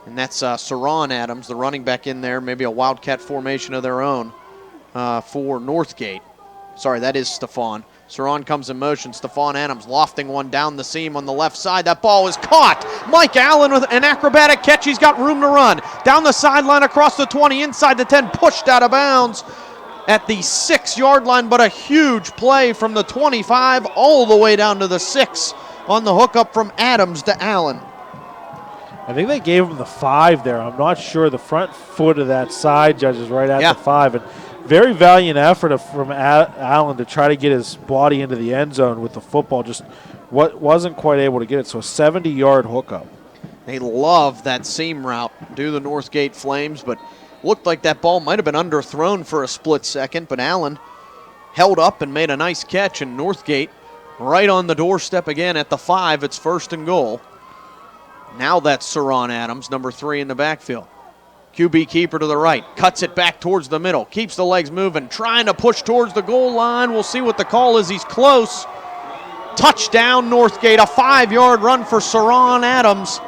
And that's Saron Adams, the running back in there, maybe a Wildcat formation of their own for Northgate. Sorry, that is Stephon. Saron comes in motion. Stephon Adams lofting one down the seam on the left side. That ball is caught. Mike Allen with an acrobatic catch. He's got room to run. Down the sideline across the 20, inside the 10, pushed out of bounds at the 6-yard line, but a huge play from the 25 all the way down to the 6 on the hookup from Adams to Allen. I think they gave him the 5 there. I'm not sure. The front foot of that side judge is right at the 5. And very valiant effort from Allen to try to get his body into the end zone with the football. Just wasn't quite able to get it. So a 70-yard hookup. They love that seam route, do the Northgate Flames, but looked like that ball might have been underthrown for a split second, but Allen held up and made a nice catch, and Northgate right on the doorstep again at the 5. It's 1st and goal. Now that's Saron Adams, number 3 in the backfield. QB keeper to the right, cuts it back towards the middle, keeps the legs moving, trying to push towards the goal line. We'll see what the call is. He's close. Touchdown, Northgate, a 5-yard run for Saron Adams.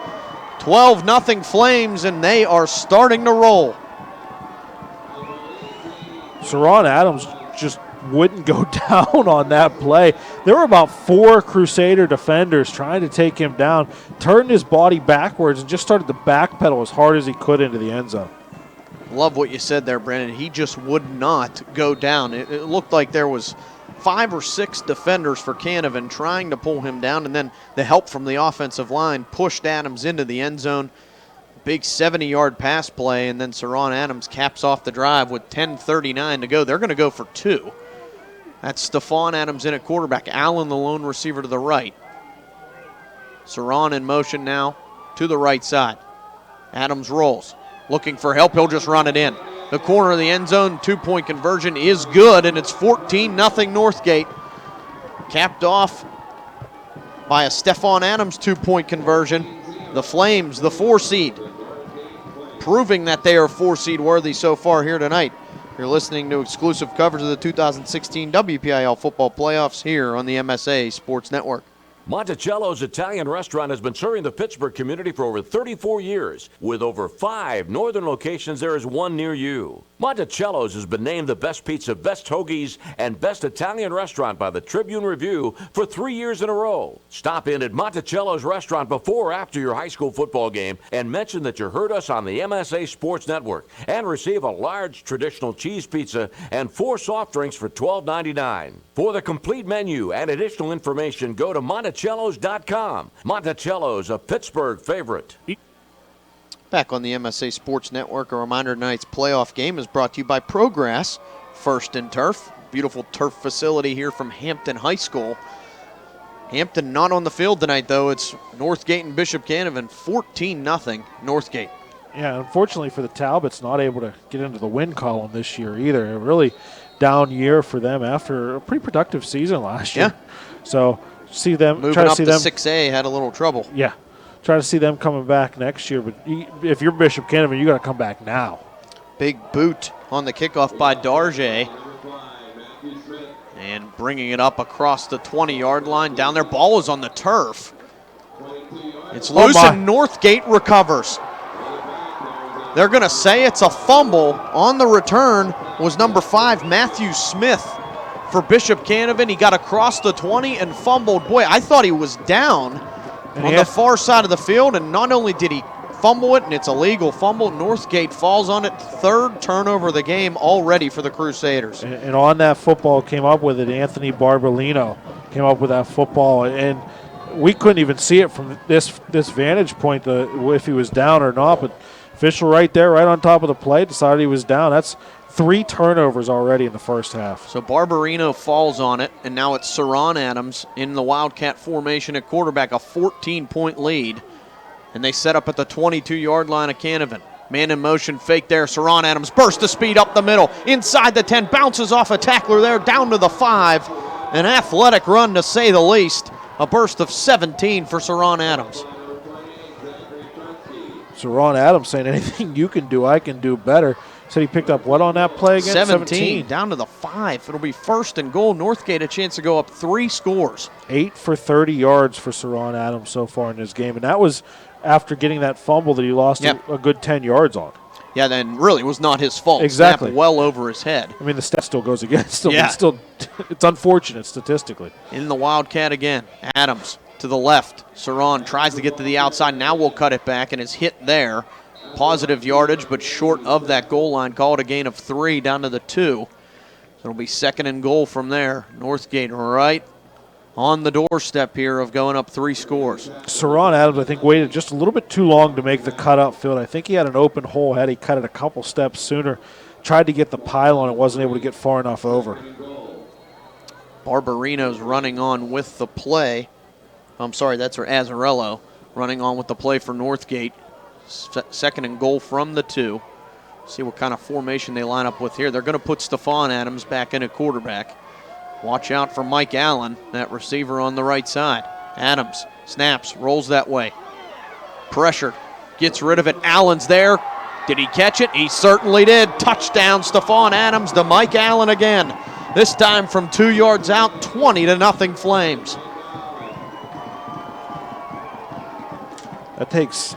12-0 Flames, and they are starting to roll. Saron Adams just wouldn't go down on that play. There were about 4 Crusader defenders trying to take him down, turned his body backwards and just started to backpedal as hard as he could into the end zone. Love what you said there, Brandon. He just would not go down. It looked like there was 5 or 6 defenders for Canevin trying to pull him down, and then the help from the offensive line pushed Adams into the end zone. Big 70-yard pass play, and then Saron Adams caps off the drive with 10:39 to go. They're going to go for 2. That's Stephon Adams in at quarterback. Allen, the lone receiver, to the right. Saron in motion now to the right side. Adams rolls, looking for help. He'll just run it in. The corner of the end zone, 2-point conversion is good, and it's 14-0 Northgate. Capped off by a Stephon Adams 2-point conversion. The Flames, the 4 seed, proving that they are 4 seed worthy so far here tonight. You're listening to exclusive coverage of the 2016 WPIAL football playoffs here on the MSA Sports Network. Monticello's Italian restaurant has been serving the Pittsburgh community for over 34 years. With over 5 northern locations, there is one near you. Monticello's has been named the best pizza, best hoagies, and best Italian restaurant by the Tribune Review for 3 years in a row. Stop in at Monticello's restaurant before or after your high school football game and mention that you heard us on the MSA Sports Network and receive a large traditional cheese pizza and 4 soft drinks for $12.99. For the complete menu and additional information, go to Monticello's.com. Monticello's, a Pittsburgh favorite. Back on the MSA Sports Network, a reminder tonight's playoff game is brought to you by Progress, First and Turf. Beautiful turf facility here from Hampton High School. Hampton not on the field tonight, though. It's Northgate and Bishop Canevin, 14-0 Northgate. Yeah, unfortunately for the Talbots, not able to get into the win column this year either. A really down year for them after a pretty productive season last year. Yeah. So see them moving try to up see to them 6A had a little trouble. Yeah. Try to see them coming back next year, but if you're Bishop Canevin, you got to come back now. Big boot on the kickoff by Darje. And bringing it up across the 20-yard line. Down there, ball is on the turf. It's loose and Northgate recovers. They're going to say it's a fumble. On the return was number 5, Matthew Smith for Bishop Canevin. He got across the 20 and fumbled. Boy, I thought he was down on the far side of the field, and not only did he fumble it, and it's a legal fumble. Northgate falls on it. Third turnover of the game already for the Crusaders. And on that football came up with it, Anthony Barbolino came up with that football. And we couldn't even see it from this vantage point, if he was down or not. But official right there, right on top of the play, decided he was down. That's 3 turnovers already in the first half. So Barbarino falls on it, and now it's Saran Adams in the Wildcat formation at quarterback, a 14-point lead. And they set up at the 22-yard line of Canevin. Man in motion, fake there. Saran Adams burst of speed up the middle. Inside the 10, bounces off a tackler there, down to the 5. An athletic run, to say the least. A burst of 17 for Saran Adams. Saran Adams saying, anything you can do, I can do better. Said he picked up what on that play again? 17, down to the 5. It'll be first and goal. Northgate a chance to go up 3 scores. 8 for 30 yards for Saran Adams so far in this game. And that was after getting that fumble that he lost a good 10 yards on. Yeah, then really was not his fault. Exactly. Snapped well over his head. I mean, the stat still goes against him. Yeah. It's unfortunate statistically. In the Wildcat again. Adams to the left. Saran tries to get to the outside. Now we'll cut it back and is hit there. Positive yardage, but short of that goal line. Call it a gain of 3 down to the 2. So it'll be second and goal from there. Northgate right on the doorstep here of going up 3 scores. Saran Adams, I think, waited just a little bit too long to make the cut upfield. I think he had an open hole. Had he cut it a couple steps sooner, tried to get the pylon, and wasn't able to get far enough over. Barbarino's running on with the play. I'm sorry, that's Azzarello running on with the play for Northgate. Second and goal from the 2. See what kind of formation they line up with here. They're going to put Stephon Adams back in at quarterback. Watch out for Mike Allen, that receiver on the right side. Adams snaps, rolls that way. Pressured, gets rid of it. Allen's there. Did he catch it? He certainly did. Touchdown, Stephon Adams to Mike Allen again. This time from 2 yards out, 20-0 Flames. That takes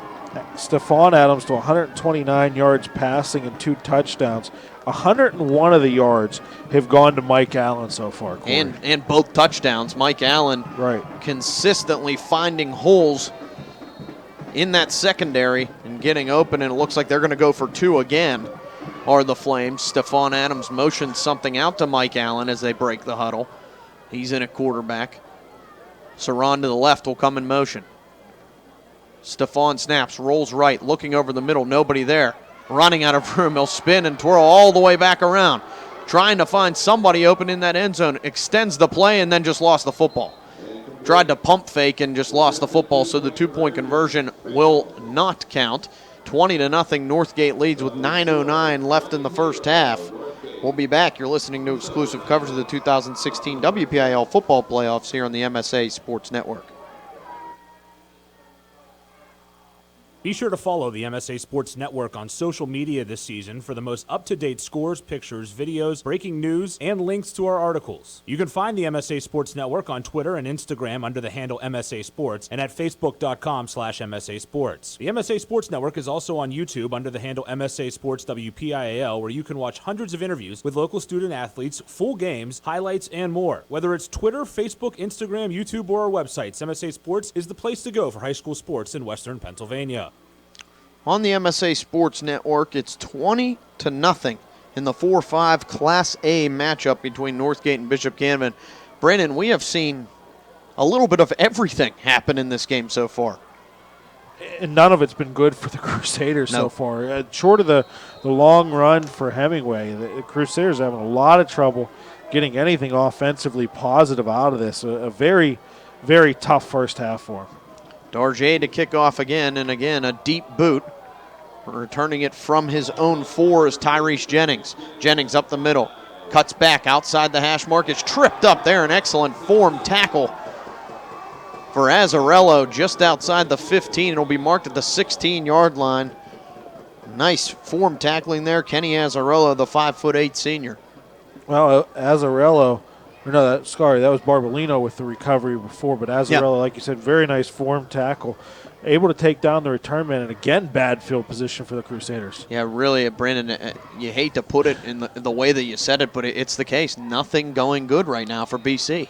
Stephon Adams to 129 yards passing and 2 touchdowns. 101 of the yards have gone to Mike Allen so far, Cory. And both touchdowns. Mike Allen consistently finding holes in that secondary and getting open, and it looks like they're going to go for 2 again, are the Flames. Stephon Adams motions something out to Mike Allen as they break the huddle. He's in at quarterback. Saran to the left will come in motion. Stephon snaps, rolls right, looking over the middle, nobody there. Running out of room, he'll spin and twirl all the way back around. Trying to find somebody open in that end zone. Extends the play and then just lost the football. Tried to pump fake and just lost the football, so the 2-point conversion will not count. 20-0, Northgate leads with 9:09 left in the first half. We'll be back. You're listening to exclusive coverage of the 2016 WPIAL football playoffs here on the MSA Sports Network. Be sure to follow the MSA Sports Network on social media this season for the most up-to-date scores, pictures, videos, breaking news, and links to our articles. You can find the MSA Sports Network on Twitter and Instagram under the handle MSA Sports and at facebook.com/MSA Sports. The MSA Sports Network is also on YouTube under the handle MSA Sports WPIAL, where you can watch hundreds of interviews with local student athletes, full games, highlights, and more. Whether it's Twitter, Facebook, Instagram, YouTube, or our websites, MSA Sports is the place to go for high school sports in Western Pennsylvania. On the MSA Sports Network, it's 20-0 in the 4-5 Class A matchup between Northgate and Bishop Canevin. Brandon, we have seen a little bit of everything happen in this game so far. And none of it's been good for the Crusaders so far. Short of the long run for Hemingway, the Crusaders are having a lot of trouble getting anything offensively positive out of this. A very, very tough first half for them. Darjay to kick off again, and again a deep boot. Returning it from his own 4 is Tyrese Jennings. Jennings up the middle, cuts back outside the hash mark. It's tripped up there, an excellent form tackle for Azzarello just outside the 15. It'll be marked at the 16-yard line. Nice form tackling there. Kenny Azzarello, the 5'8" senior. Well, Azzarello, that was Barbolino with the recovery before, but Azzarello, like you said, very nice form tackle. Able to take down the return man, and again, bad field position for the Crusaders. Yeah, really, Brandon, you hate to put it in the way that you said it, but it's the case. Nothing going good right now for BC.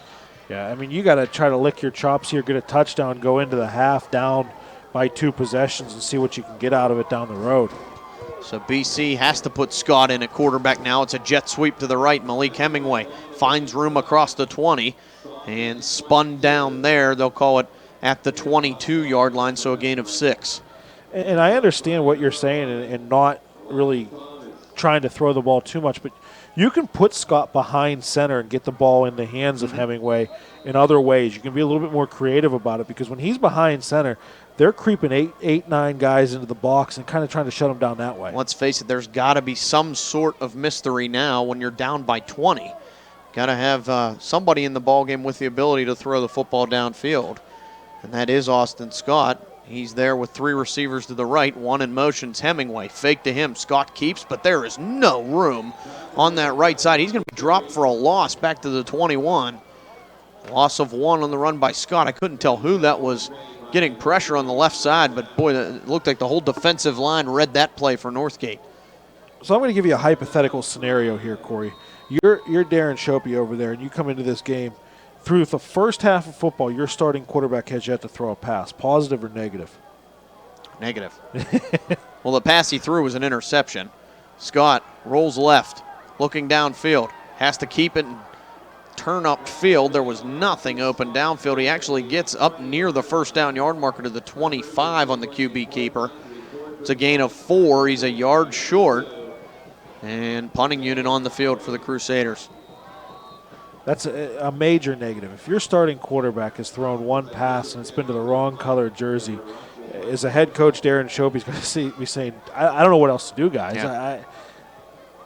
Yeah, I mean, you got to try to lick your chops here, get a touchdown, go into the half down by 2 possessions and see what you can get out of it down the road. So BC has to put Scott in at quarterback now. It's a jet sweep to the right. Malik Hemingway finds room across the 20 and spun down there. They'll call it at the 22-yard line, so a gain of 6. And I understand what you're saying and not really trying to throw the ball too much, but you can put Scott behind center and get the ball in the hands of Hemingway in other ways. You can be a little bit more creative about it because when he's behind center, they're creeping 9 guys into the box and kind of trying to shut them down that way. Let's face it, there's got to be some sort of mystery now when you're down by 20. Got to have somebody in the ballgame with the ability to throw the football downfield, and that is Austin Scott. He's there with 3 receivers to the right, 1 in motion's Hemingway. Fake to him, Scott keeps, but there is no room on that right side. He's going to be dropped for a loss back to the 21. Loss of 1 on the run by Scott. I couldn't tell who that was getting pressure on the left side, but boy, it looked like the whole defensive line read that play for Northgate. So I'm going to give you a hypothetical scenario here, Corey. You're Darren Shopey over there, and you come into this game. Through the first half of football, your starting quarterback has yet to throw a pass. Positive or negative? Negative. Well, the pass he threw was an interception. Scott rolls left, looking downfield. Has to keep it and turn upfield. There was nothing open downfield. He actually gets up near the first down yard marker to the 25 on the QB keeper. It's a gain of 4. He's a yard short. And punting unit on the field for the Crusaders. That's a major negative. If your starting quarterback has thrown 1 pass and it's been to the wrong color jersey, as a head coach, Darren Shopey's going to be saying, I don't know what else to do, guys. Yeah.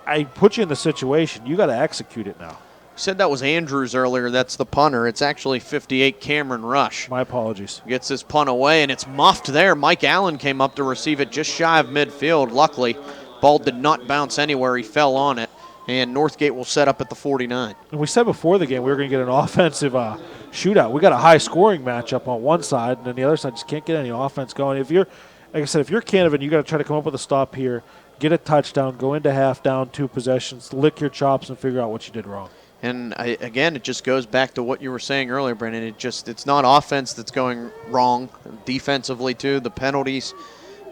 I put you in the situation. You got to execute it now. Said that was Andrews earlier. That's the punter. It's actually 58 Cameron Rush. My apologies. Gets his punt away, and it's muffed there. Mike Allen came up to receive it just shy of midfield. Luckily, ball did not bounce anywhere. He fell on it. And Northgate will set up at the 49. And we said before the game we were going to get an offensive shootout. We got a high-scoring matchup on one side, and then the other side just can't get any offense going. If you're, like I said, if you're Canevin, you got to try to come up with a stop here, get a touchdown, go into half down 2 possessions, lick your chops, and figure out what you did wrong. And again, it just goes back to what you were saying earlier, Brandon. It's not offense that's going wrong. Defensively, too, the penalties,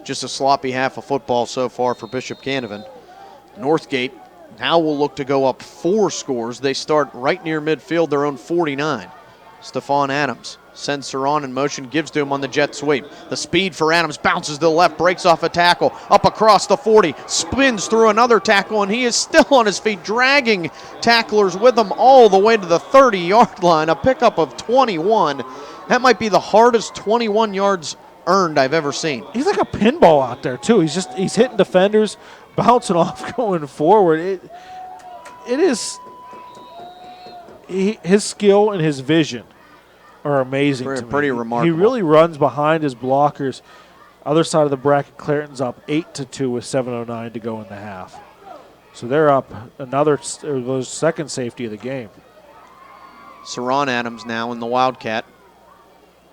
just a sloppy half of football so far for Bishop Canevin. Northgate now will look to go up 4 scores. They start right near midfield, their own 49. Stephon Adams sends Saran in motion, gives to him on the jet sweep. The speed for Adams bounces to the left, breaks off a tackle, up across the 40, spins through another tackle, and he is still on his feet, dragging tacklers with him all the way to the 30-yard line, a pickup of 21. That might be the hardest 21 yards earned I've ever seen. He's like a pinball out there, too. He's hitting defenders, bouncing off, going forward. It is his skill and his vision are amazing to me. Pretty remarkable. He really runs behind his blockers. Other side of the bracket, Clareton's up 8-2 with 7:09 to go in the half. So they're up another second safety of the game. Saran Adams now in the Wildcat.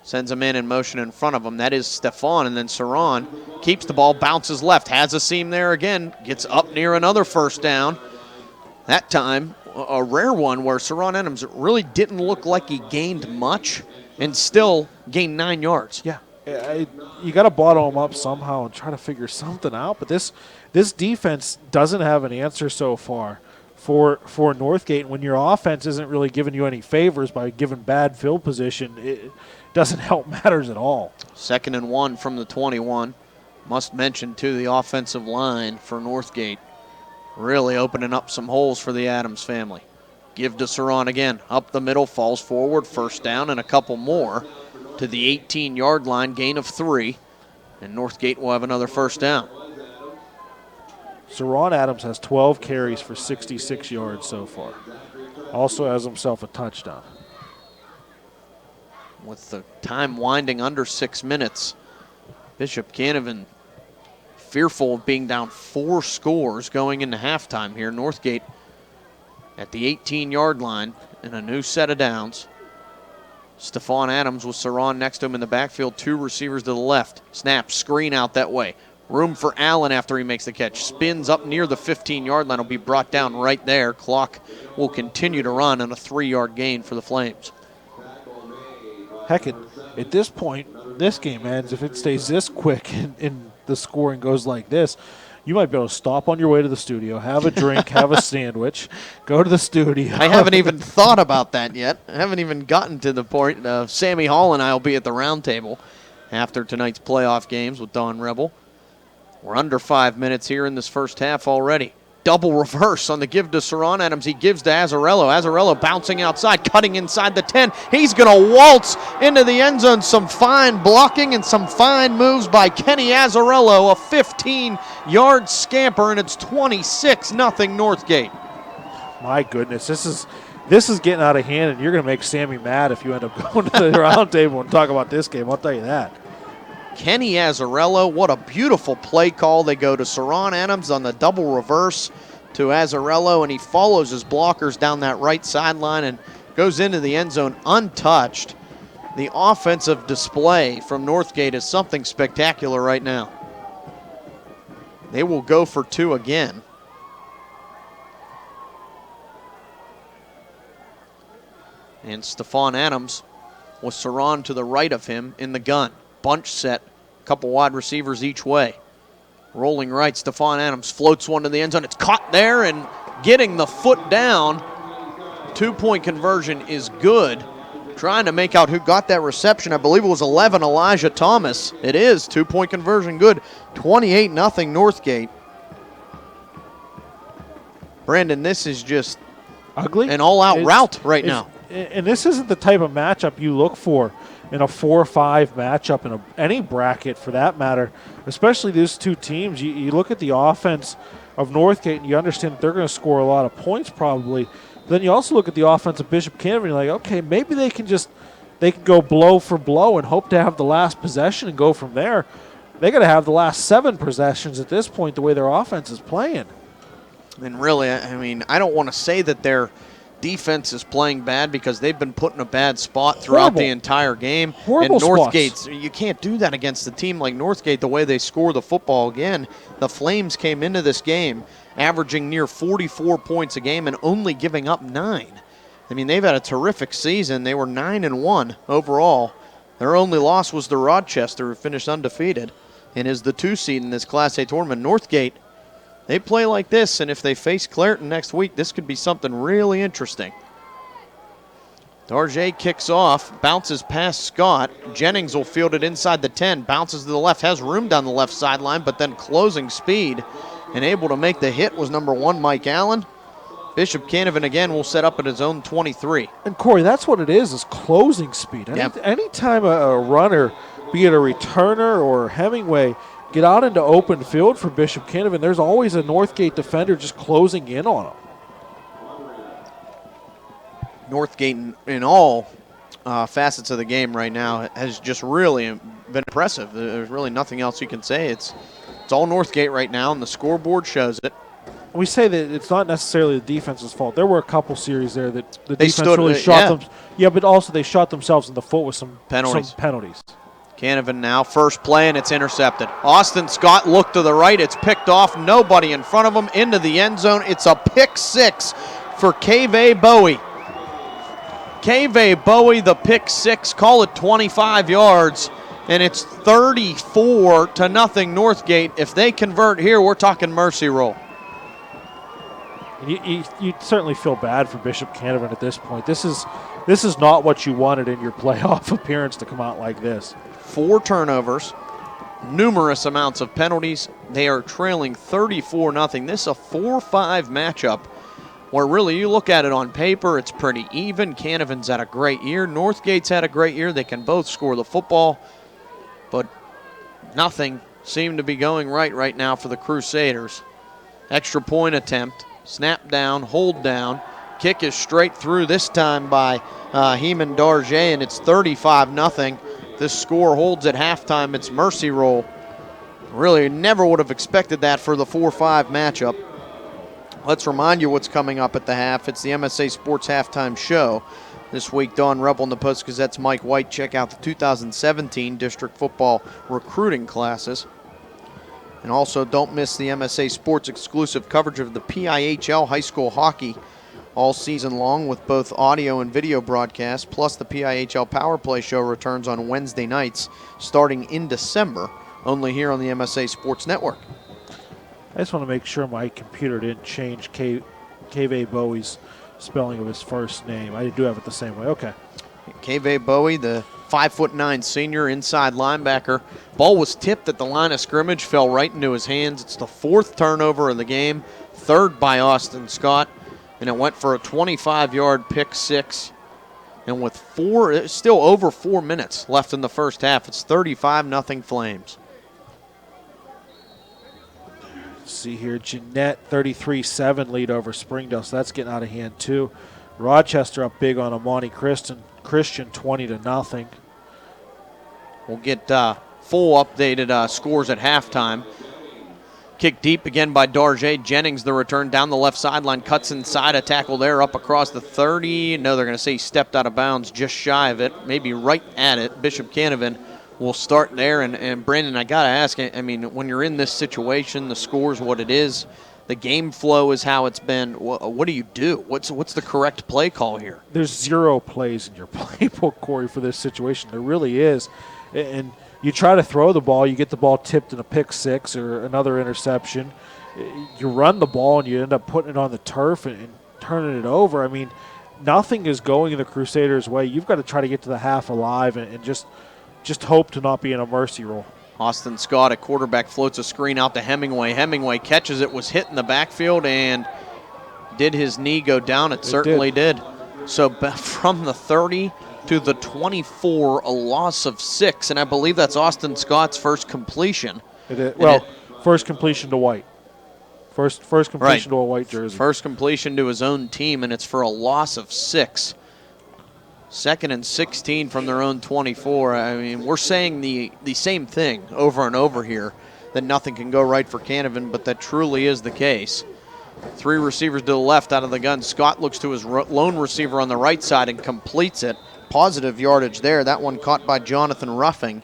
Sends him in motion in front of him. That is Stephon, and then Saran keeps the ball, bounces left, has a seam there again, gets up near another first down. That time, a rare one where Saran Adams really didn't look like he gained much and still gained 9 yards. Yeah, you got to bottle him up somehow and try to figure something out. But this defense doesn't have an answer so far for Northgate. When your offense isn't really giving you any favors by giving bad field position, it doesn't help matters at all. 2nd and 1 from the 21. Must mention, too, the offensive line for Northgate. Really opening up some holes for the Adams family. Give to Saran again. Up the middle, falls forward, first down, and a couple more to the 18-yard line, gain of 3. And Northgate will have another first down. Saran Adams has 12 carries for 66 yards so far. Also has himself a touchdown. With the time winding under 6 minutes, Bishop Canevin fearful of being down 4 scores going into halftime here. Northgate at the 18-yard line in a new set of downs. Stephon Adams with Saran next to him in the backfield. 2 receivers to the left. Snap, screen out that way. Room for Allen after he makes the catch. Spins up near the 15-yard line. Will be brought down right there. Clock will continue to run on a 3-yard gain for the Flames. Heck, at this point, this game ends, if it stays this quick and the scoring goes like this, you might be able to stop on your way to the studio, have a drink, have a sandwich, go to the studio. I haven't even thought about that yet. I haven't even gotten to the point. Sammy Hall and I will be at the round table after tonight's playoff games with Don Rebel. We're under 5 minutes here in this first half already. Double reverse on the give to Saran Adams. He gives to Azzarello. Azzarello bouncing outside, cutting inside the 10. He's going to waltz into the end zone. Some fine blocking and some fine moves by Kenny Azzarello. A 15-yard scamper, and it's 26-0 Northgate. My goodness, this is getting out of hand, and you're going to make Sammy mad if you end up going to the round table and talk about this game. I'll tell you that. Kenny Azzarello, what a beautiful play call. They go to Saran Adams on the double reverse to Azzarello, and he follows his blockers down that right sideline and goes into the end zone untouched. The offensive display from Northgate is something spectacular right now. They will go for 2 again. And Stephon Adams with Saran to the right of him in the gun. Bunch set, couple wide receivers each way. Rolling right, Stephon Adams floats one to the end zone. It's caught there and getting the foot down. 2-point conversion is good. Trying to make out who got that reception. I believe it was 11, Elijah Thomas. It is, 2-point conversion good. 28-0 Northgate. Brandon, this is just ugly, an all-out route right now. And this isn't the type of matchup you look for in a 4-5 matchup in any bracket for that matter, especially these two teams. You look at the offense of Northgate and you understand that they're going to score a lot of points probably. But then you also look at the offense of Bishop Canevin and you're like, okay, maybe they can go blow for blow and hope to have the last possession and go from there. They got to have the last 7 possessions at this point the way their offense is playing. And really, I mean, I don't want to say that their defense is playing bad because they've been put in a bad spot throughout the entire game. Horrible and Northgate, spots. You can't do that against a team like Northgate the way they score the football. Again, the Flames came into this game averaging near 44 points a game and only giving up 9. I mean, they've had a terrific season. They were 9-1 overall. Their only loss was to Rochester, who finished undefeated and is the 2 seed in this Class A tournament. Northgate, they play like this, and if they face Clairton next week, this could be something really interesting. Darjay kicks off, bounces past Scott. Jennings will field it inside the 10, bounces to the left, has room down the left sideline, but then closing speed and able to make the hit was number 1, Mike Allen. Bishop Canevin again will set up at his own 23. And Cory, that's what it is closing speed. Anytime a runner, be it a returner or Hemingway, get out into open field for Bishop Canevin, there's always a Northgate defender just closing in on him. Northgate in all facets of the game right now has just really been impressive. There's really nothing else you can say. It's all Northgate right now, and the scoreboard shows it. We say that it's not necessarily the defense's fault. There were a couple series there that the defense really shot them. Yeah, but also they shot themselves in the foot with some penalties. Canevin now, first play, and it's intercepted. Austin Scott looked to the right. It's picked off. Nobody in front of him into the end zone. It's a pick 6 for Cave Bowie. Cave Bowie, the pick 6, call it 25 yards, and it's 34-0 Northgate. If they convert here, we're talking mercy roll. You certainly feel bad for Bishop Canevin at this point. This is not what you wanted in your playoff appearance to come out like this. 4 turnovers, numerous amounts of penalties. They are trailing 34-0. This is a 4-5 matchup where really you look at it on paper, it's pretty even. Canevin's had a great year. Northgate's had a great year. They can both score the football, but nothing seemed to be going right now for the Crusaders. Extra point attempt, snap down, hold down. Kick is straight through this time by Heeman Darjay, and it's 35-0. This score holds at halftime. It's mercy roll. Really never would have expected that for the 4-5 matchup. Let's remind you what's coming up at the half. It's the MSA Sports Halftime Show. This week, Don Rebel and the Post-Gazette's Mike White check out the 2017 district football recruiting classes. And also don't miss the MSA Sports exclusive coverage of the PIHL High School Hockey all season long with both audio and video broadcasts, plus the PIHL Power Play Show returns on Wednesday nights starting in December, only here on the MSA Sports Network. I just want to make sure my computer didn't change Kave Bowie's spelling of his first name. I do have it the same way. Okay. Kave Bowie, the 5'9" senior inside linebacker. Ball was tipped at the line of scrimmage, fell right into his hands. It's the 4th turnover of the game, 3rd by Austin Scott, and it went for a 25-yard pick six. And with still over 4 minutes left in the first half, it's 35-0 Flames. See here, Jeanette 33-7 lead over Springdale, so that's getting out of hand too. Rochester up big on Amani Christian 20-0. We'll get full updated scores at halftime. Kick deep again by Darjay Jennings. The return down the left sideline, cuts inside, a tackle there up across the 30. No, they're going to say he stepped out of bounds just shy of it, maybe right at it. Bishop Canevin will start there. And Brandon, I got to ask, I mean, when you're in this situation, the score's what it is. The game flow is how it's been. What do you do? What's the correct play call here? There's 0 plays in your playbook, Corey, for this situation. There really is. And you try to throw the ball, you get the ball tipped in a pick six or another interception. You run the ball and you end up putting it on the turf and turning it over. I mean, nothing is going in the Crusaders' way. You've got to try to get to the half alive and just hope to not be in a mercy roll. Austin Scott, a quarterback, floats a screen out to Hemingway. Hemingway catches it, was hit in the backfield, and did his knee go down? It certainly did. So from the 30 to the 24, a loss of 6, and I believe that's Austin Scott's first completion. It is. Well, first completion to White. First completion to a white jersey. First completion to his own team, and it's for a loss of 6. 2nd and 16 from their own 24. I mean, we're saying the same thing over and over here, that nothing can go right for Canevin, but that truly is the case. 3 receivers to the left out of the gun. Scott looks to his lone receiver on the right side and completes it. Positive yardage there. That one caught by Jonathan Ruffing.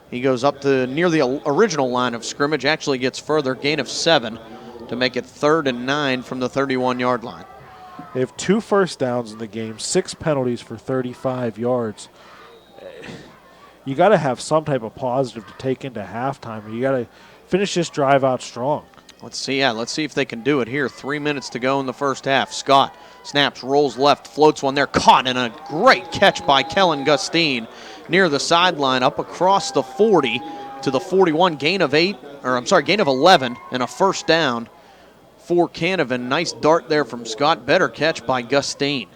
He goes up to near the original line of scrimmage, actually gets further, gain of 7 to make it 3rd and 9 from the 31-yard line. They have 2 first downs in the game, 6 penalties for 35 yards. You got to have some type of positive to take into halftime. You got to finish this drive out strong. Let's see if they can do it here. 3 minutes to go in the first half. Scott snaps, rolls left, floats one there, caught, and a great catch by Kellen Gustine near the sideline, up across the 40 to the 41. Gain of 11, and a first down for Canevin. Nice dart there from Scott. Better catch by Gustine.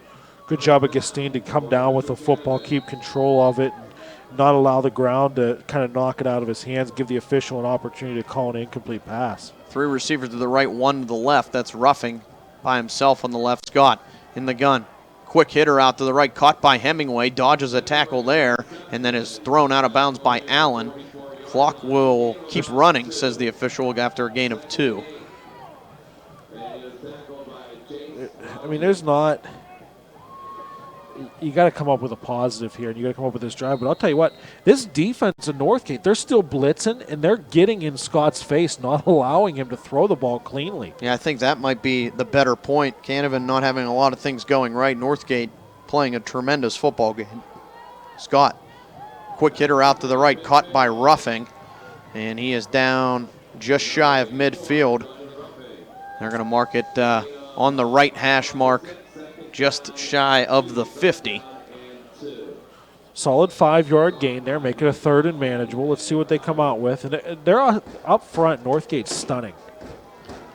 Good job of Gustine to come down with the football, keep control of it, and not allow the ground to kind of knock it out of his hands, give the official an opportunity to call an incomplete pass. 3 receivers to the right, 1 to the left. That's Ruffing by himself on the left. Scott in the gun. Quick hitter out to the right, caught by Hemingway, dodges a tackle there, and then is thrown out of bounds by Allen. Clock will keep running, says the official, after a gain of 2. I mean, there's not – you got to come up with a positive here, and you got to come up with this drive. But I'll tell you what, this defense in Northgate, they're still blitzing, and they're getting in Scott's face, not allowing him to throw the ball cleanly. Yeah, I think that might be the better point. Canevin not having a lot of things going right. Northgate playing a tremendous football game. Scott, quick hitter out to the right, caught by Ruffing, and he is down just shy of midfield. They're going to mark it on the right hash mark, just shy of the 50. Solid 5-yard gain there, make it a 3rd and manageable. Let's see what they come out with. And they're up front. Northgate's stunning.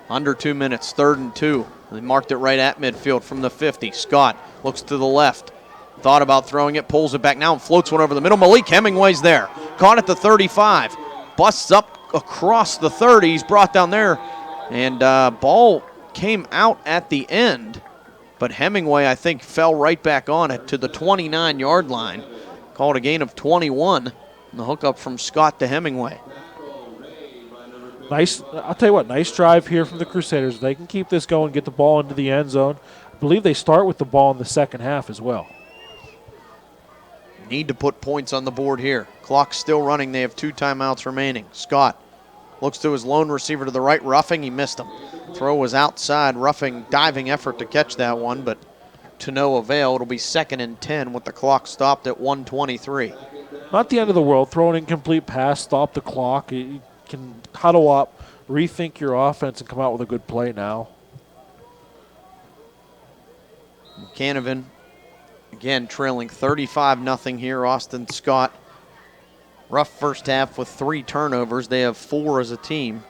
Under 2 minutes, 3rd and 2. They marked it right at midfield from the 50. Scott looks to the left. Thought about throwing it, pulls it back now and floats one over the middle. Malik Hemingway's there. Caught at the 35. Busts up across the 30. He's brought down there. And ball came out at the end. But Hemingway, I think, fell right back on it to the 29-yard line. Called a gain of 21. And the hookup from Scott to Hemingway. Nice. I'll tell you what, nice drive here from the Crusaders. If they can keep this going, get the ball into the end zone. I believe they start with the ball in the second half as well. Need to put points on the board here. Clock's still running. They have 2 timeouts remaining. Scott looks to his lone receiver to the right, Ruffing. He missed him. Throw was outside, roughing, diving effort to catch that one, but to no avail. It'll be 2nd and 10 with the clock stopped at 1:23. Not the end of the world. Throw an incomplete pass, stop the clock. You can huddle up, rethink your offense, and come out with a good play now. Canevin, again, trailing 35-0 here. Austin Scott, rough first half with 3 turnovers. They have 4 as a team.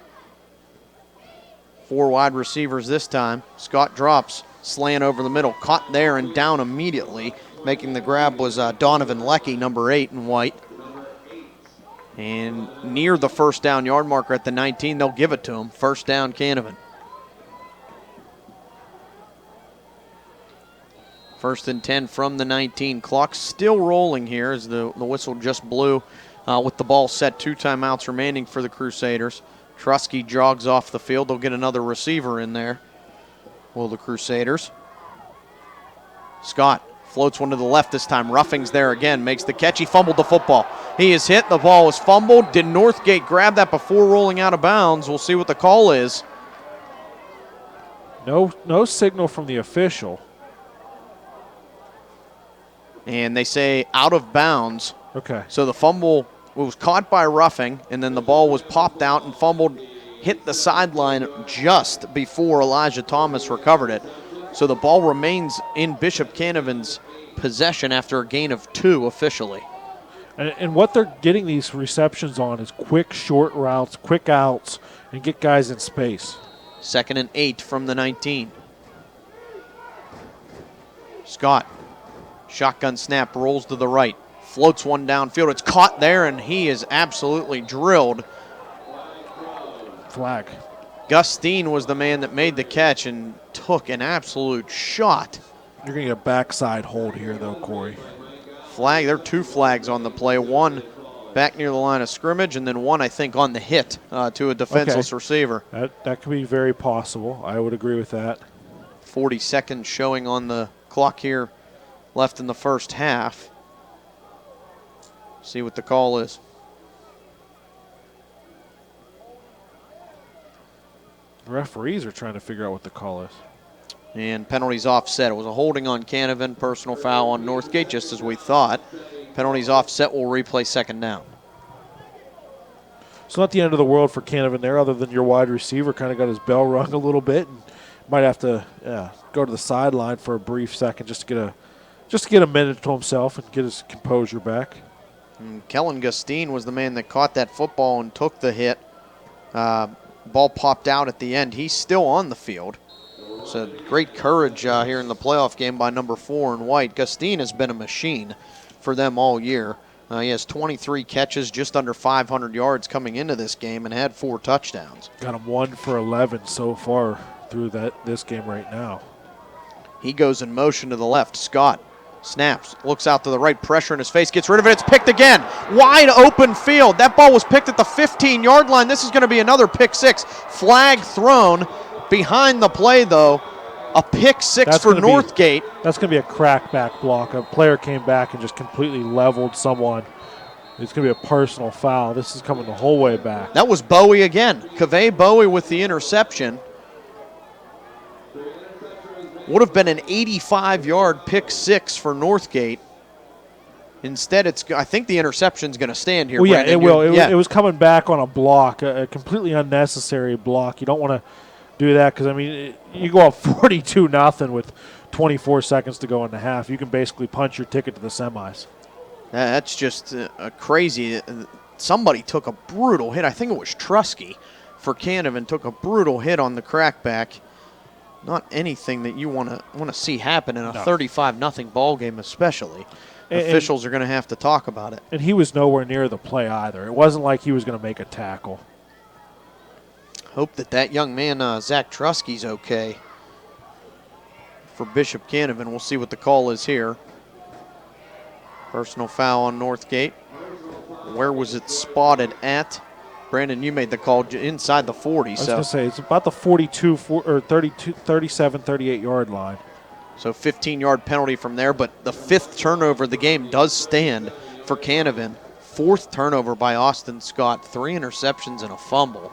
4 wide receivers this time. Scott drops, slant over the middle, caught there and down immediately. Making the grab was Donovan Leckie, number 8 in white. And near the first down yard marker at the 19, they'll give it to him. First down, Canevin. 1st and 10 from the 19. Clock still rolling here as the whistle just blew with the ball set. 2 timeouts remaining for the Crusaders. Trusky jogs off the field. They'll get another receiver in there. Will the Crusaders. Scott floats one to the left this time. Ruffing's there again. Makes the catch. He fumbled the football. He is hit. The ball was fumbled. Did Northgate grab that before rolling out of bounds? We'll see what the call is. No signal from the official. And they say out of bounds. Okay. So the fumble was caught by Ruffing, and then the ball was popped out and fumbled, hit the sideline just before Elijah Thomas recovered it. So the ball remains in Bishop Canevin's possession after a gain of 2 officially. And what they're getting these receptions on is quick, short routes, quick outs, and get guys in space. 2nd and 8 from the 19. Scott, shotgun snap, rolls to the right, floats one downfield. It's caught there, and he is absolutely drilled. Flag. Gustine was the man that made the catch and took an absolute shot. You're going to get a backside hold here, though, Cory. Flag, there are 2 flags on the play. One back near the line of scrimmage, and then one, I think, on the hit to a defenseless receiver. That could be very possible. I would agree with that. 40 seconds showing on the clock here left in the first half. See what the call is. The referees are trying to figure out what the call is. And penalties offset. It was a holding on Canevin, personal foul on Northgate, just as we thought. Penalties offset will replay 2nd down. It's not the end of the world for Canevin there, other than your wide receiver kind of got his bell rung a little bit and might have to go to the sideline for a brief second just to get a minute to himself and get his composure back. And Kellen Gustine was the man that caught that football and took the hit. Ball popped out at the end. He's still on the field. So great courage here in the playoff game by number 4 in white. Gustine has been a machine for them all year. He has 23 catches, just under 500 yards coming into this game, and had 4 touchdowns. Got him 1 for 11 so far through this game right now. He goes in motion to the left. Scott snaps, looks out to the right, pressure in his face, gets rid of it. It's picked again. Wide open field. That ball was picked at the 15-yard line. This is going to be another pick 6. Flag thrown. Behind the play, though, a pick 6 for Northgate. That's going to be a crackback block. A player came back and just completely leveled someone. It's going to be a personal foul. This is coming the whole way back. That was Bowie again. Kaveh Bowie with the interception. Would have been an 85-yard pick 6 for Northgate. Instead, I think the interception's going to stand here. Well, yeah, Brandon. it will. It was coming back on a block, a completely unnecessary block. You don't want to do that because, I mean, you go up 42-0 with 24 seconds to go in the half. You can basically punch your ticket to the semis. That's just crazy. Somebody took a brutal hit. I think it was Trusky for Canevin. Took a brutal hit on the crackback. Not anything that you want to see happen in a 35-0 ball game, especially. Officials are going to have to talk about it. And he was nowhere near the play either. It wasn't like he was going to make a tackle. Hope that young man, Zach Trusky's okay. For Bishop Canevin, we'll see what the call is here. Personal foul on Northgate. Where was it spotted at? Brandon, you made the call inside the 40. I was going to say, it's about the 42 or 32, 37, 38-yard line. So 15-yard penalty from there, but the 5th turnover of the game does stand for Canevin. 4th turnover by Austin Scott. 3 interceptions and a fumble.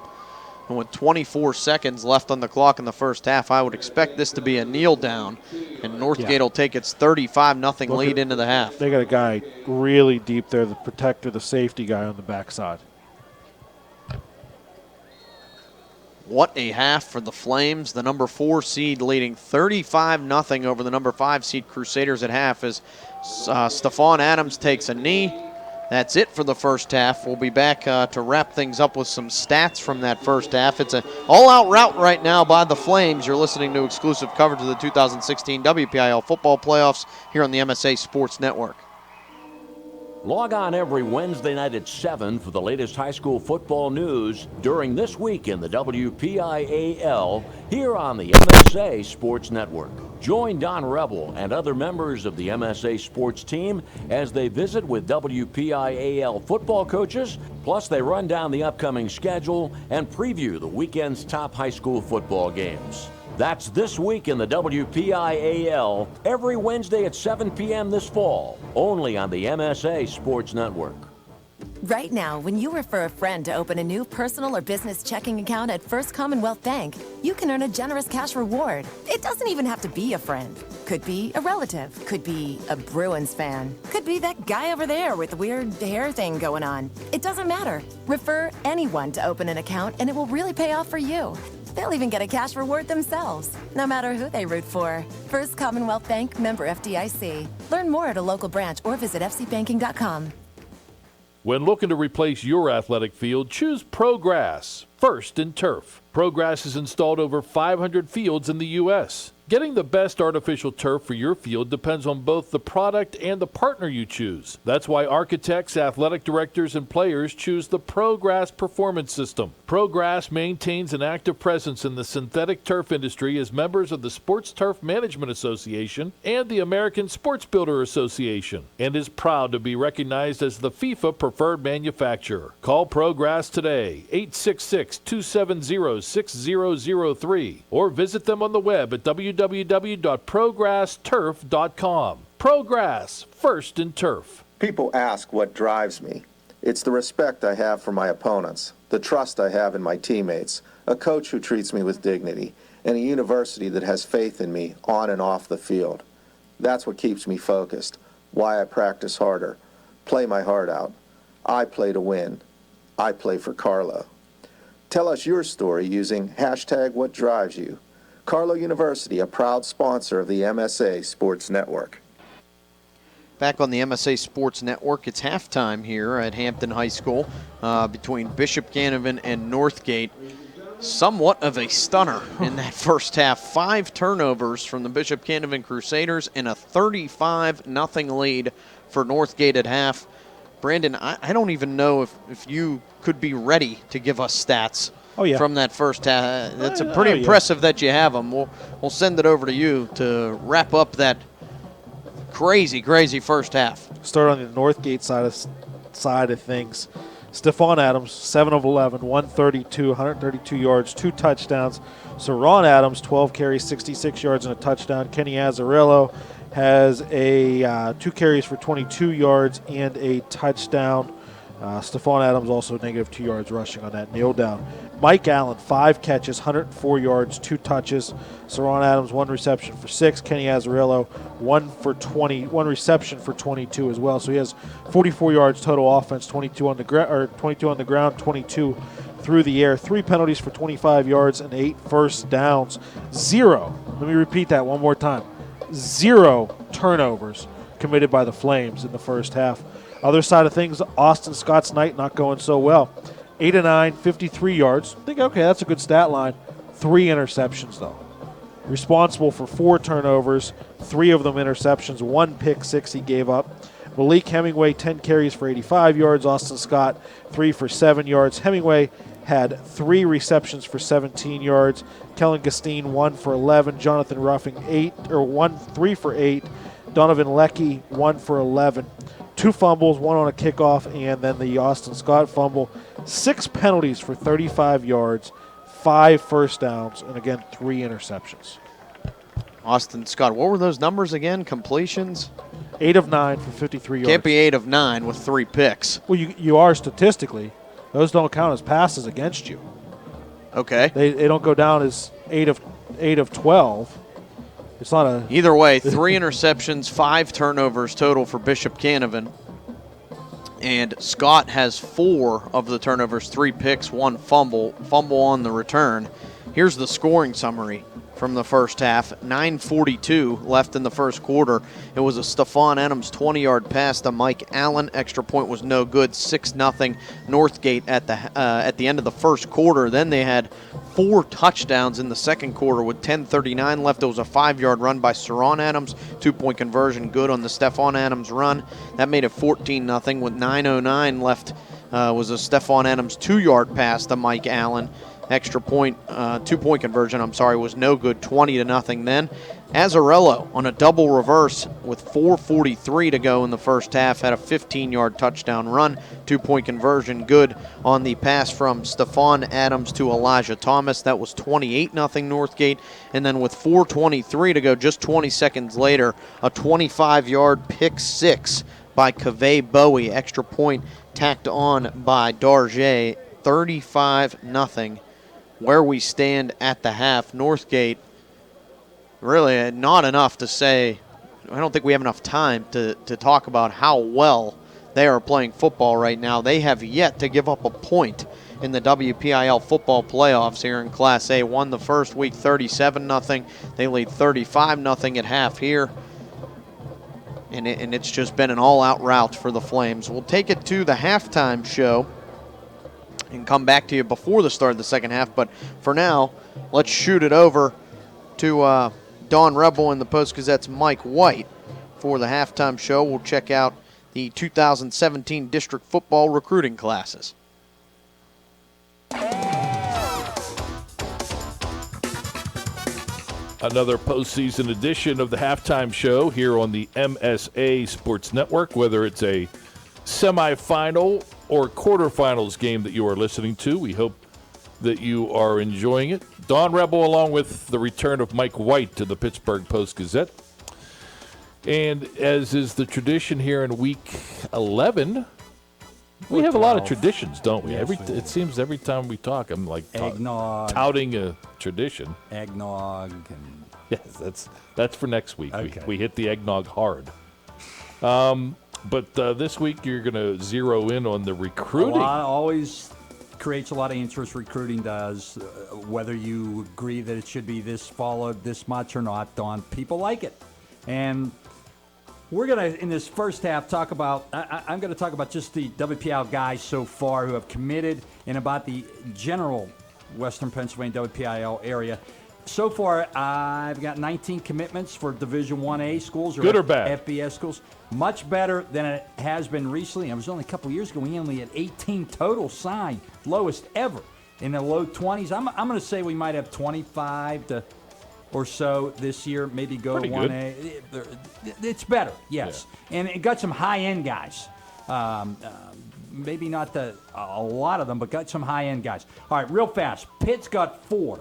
And with 24 seconds left on the clock in the first half, I would expect this to be a kneel down, and Northgate will take its 35-0 lead into the half. They got a guy really deep there, the protector, the safety guy on the backside. What a half for the Flames. The number 4 seed leading 35-0 over the number 5 seed Crusaders at half as Stephon Adams takes a knee. That's it for the first half. We'll be back to wrap things up with some stats from that first half. It's an all-out rout right now by the Flames. You're listening to exclusive coverage of the 2016 WPIAL football playoffs here on the MSA Sports Network. Log on every Wednesday night at 7 for the latest high school football news during this week in the WPIAL here on the MSA Sports Network. Join Don Rebel and other members of the MSA Sports team as they visit with WPIAL football coaches, plus they run down the upcoming schedule and preview the weekend's top high school football games. That's this week in the WPIAL, every Wednesday at 7 p.m. this fall, only on the MSA Sports Network. Right now, when you refer a friend to open a new personal or business checking account at First Commonwealth Bank, you can earn a generous cash reward. It doesn't even have to be a friend. Could be a relative. Could be a Bruins fan. Could be that guy over there with the weird hair thing going on. It doesn't matter. Refer anyone to open an account and it will really pay off for you. They'll even get a cash reward themselves, no matter who they root for. First Commonwealth Bank, member FDIC. Learn more at a local branch or visit fcbanking.com. When looking to replace your athletic field, choose ProGrass, first in turf. ProGrass has installed over 500 fields in the U.S. Getting the best artificial turf for your field depends on both the product and the partner you choose. That's why architects, athletic directors, and players choose the ProGrass Performance System. ProGrass maintains an active presence in the synthetic turf industry as members of the Sports Turf Management Association and the American Sports Builder Association, and is proud to be recognized as the FIFA preferred manufacturer. Call ProGrass today, 866-270-6003, or visit them on the web at www.progressturf.com. ProGrass, first in turf. People ask what drives me. It's the respect I have for my opponents, the trust I have in my teammates, a coach who treats me with dignity, and a university that has faith in me on and off the field. That's what keeps me focused, why I practice harder, play my heart out. I play to win. I play for Carlo. Tell us your story using #WhatDrivesYou. Carlo University, a proud sponsor of the MSA Sports Network. Back on the MSA Sports Network, it's halftime here at Hampton High School between Bishop Canevin and Northgate. Somewhat of a stunner in that first half. 5 turnovers from the Bishop Canevin Crusaders and a 35-0 lead for Northgate at half. Brandon, I don't even know if you could be ready to give us stats from that first half. It's pretty impressive that you have them. We'll send it over to you to wrap up that crazy first half. Start on the Northgate side of things. Stephon Adams, 7 of 11, 132 yards, 2 touchdowns. Ron Adams, 12 carries, 66 yards and a touchdown. Kenny Azzarillo has 2 carries for 22 yards and a touchdown. Stephon Adams also -2 yards rushing on that kneel down. Mike Allen, 5 catches, 104 yards, 2 touches. Ron Adams, 1 reception for 6. Kenny Azzarillo, 1 reception for 22 as well. So he has 44 yards total offense, 22 on the ground, 22 through the air. 3 penalties for 25 yards and 8 first downs. 0. Let me repeat that one more time. 0 turnovers committed by the Flames in the first half. Other side of things, Austin Scott's night not going so well. 8 of 9, 53 yards. I think, okay, that's a good stat line. 3 interceptions, though. Responsible for 4 turnovers, 3 of them interceptions, 1 pick 6 he gave up. Malik Hemingway, 10 carries for 85 yards. Austin Scott, 3 for 7 yards. Hemingway had 3 receptions for 17 yards. Kellen Gustine, 1 for 11. Jonathan Ruffing, 3 for 8. Donovan Leckie, 1 for 11. 2 fumbles, 1 on a kickoff, and then the Austin Scott fumble. 6 penalties for 35 yards, 5 first downs, and again, 3 interceptions. Austin Scott, what were those numbers again? Completions? 8 of 9 for 53 yards. Can't be 8 of 9 with 3 picks. Well, you are statistically. Those don't count as passes against you. Okay. They don't go down as 8 of 12. It's not a Either way, 3 interceptions, 5 turnovers total for Bishop Canevin. And Scott has 4 of the turnovers, 3 picks, 1 fumble on the return. Here's the scoring summary from the first half. 9:42 left in the first quarter. It was a Stephon Adams 20-yard pass to Mike Allen. Extra point was no good. 6-0 Northgate at the end of the first quarter. Then they had 4 touchdowns in the second quarter with 10:39 left. It was a 5-yard run by Saron Adams. 2-point conversion good on the Stephon Adams run. That made it 14-0 with 9:09 left. Was a Stephon Adams 2-yard pass to Mike Allen. Extra point, 2-point conversion, was no good, 20-0 then. Azarello on a double reverse with 4:43 to go in the first half had a 15-yard touchdown run. 2-point conversion good on the pass from Stephon Adams to Elijah Thomas. That was 28-0 Northgate. And then with 4:23 to go, just 20 seconds later, a 25-yard pick six by Kaveh Bowie. Extra point tacked on by Darjay. 35-0. Where we stand at the half, Northgate, really not enough to say. I don't think we have enough time to talk about how well they are playing football right now. They have yet to give up a point in the WPIAL football playoffs here in Class A. Won the first week 37-0. They lead 35-0 at half here. And it's just been an all-out rout for the Flames. We'll take it to the halftime show and come back to you before the start of the second half. But for now, let's shoot it over to Don Rebel and the Post-Gazette's Mike White for the halftime show. We'll check out the 2017 district football recruiting classes. Another postseason edition of the halftime show here on the MSA Sports Network, whether it's a semifinal or quarterfinals game that you are listening to. We hope that you are enjoying it. Don Rebel along with the return of Mike White to the Pittsburgh Post-Gazette. And as is the tradition here in week 11, we have a lot of traditions, don't we? Yes, It seems every time we talk, I'm like eggnog, touting a tradition. Eggnog. And yes, that's for next week. Okay. We hit the eggnog hard. But this week you're going to zero in on the recruiting. Always creates a lot of interest, recruiting does. Whether you agree that it should be this followed this much or not, Don, people like it. And we're going to, in this first half, talk about, I'm going to talk about just the WPIAL guys so far who have committed and about the general Western Pennsylvania WPIAL area. So far, I've got 19 commitments for Division 1A schools. Good or bad? FBS schools. Much better than it has been recently. It was only a couple years ago. We only had 18 total signed, lowest ever in the low 20s. I'm going to say we might have 25 or so this year, maybe go Pretty 1A. It's better, yes. Yeah. And it got some high-end guys. Maybe not a lot of them, but got some high-end guys. All right, real fast. Pitt's got 4.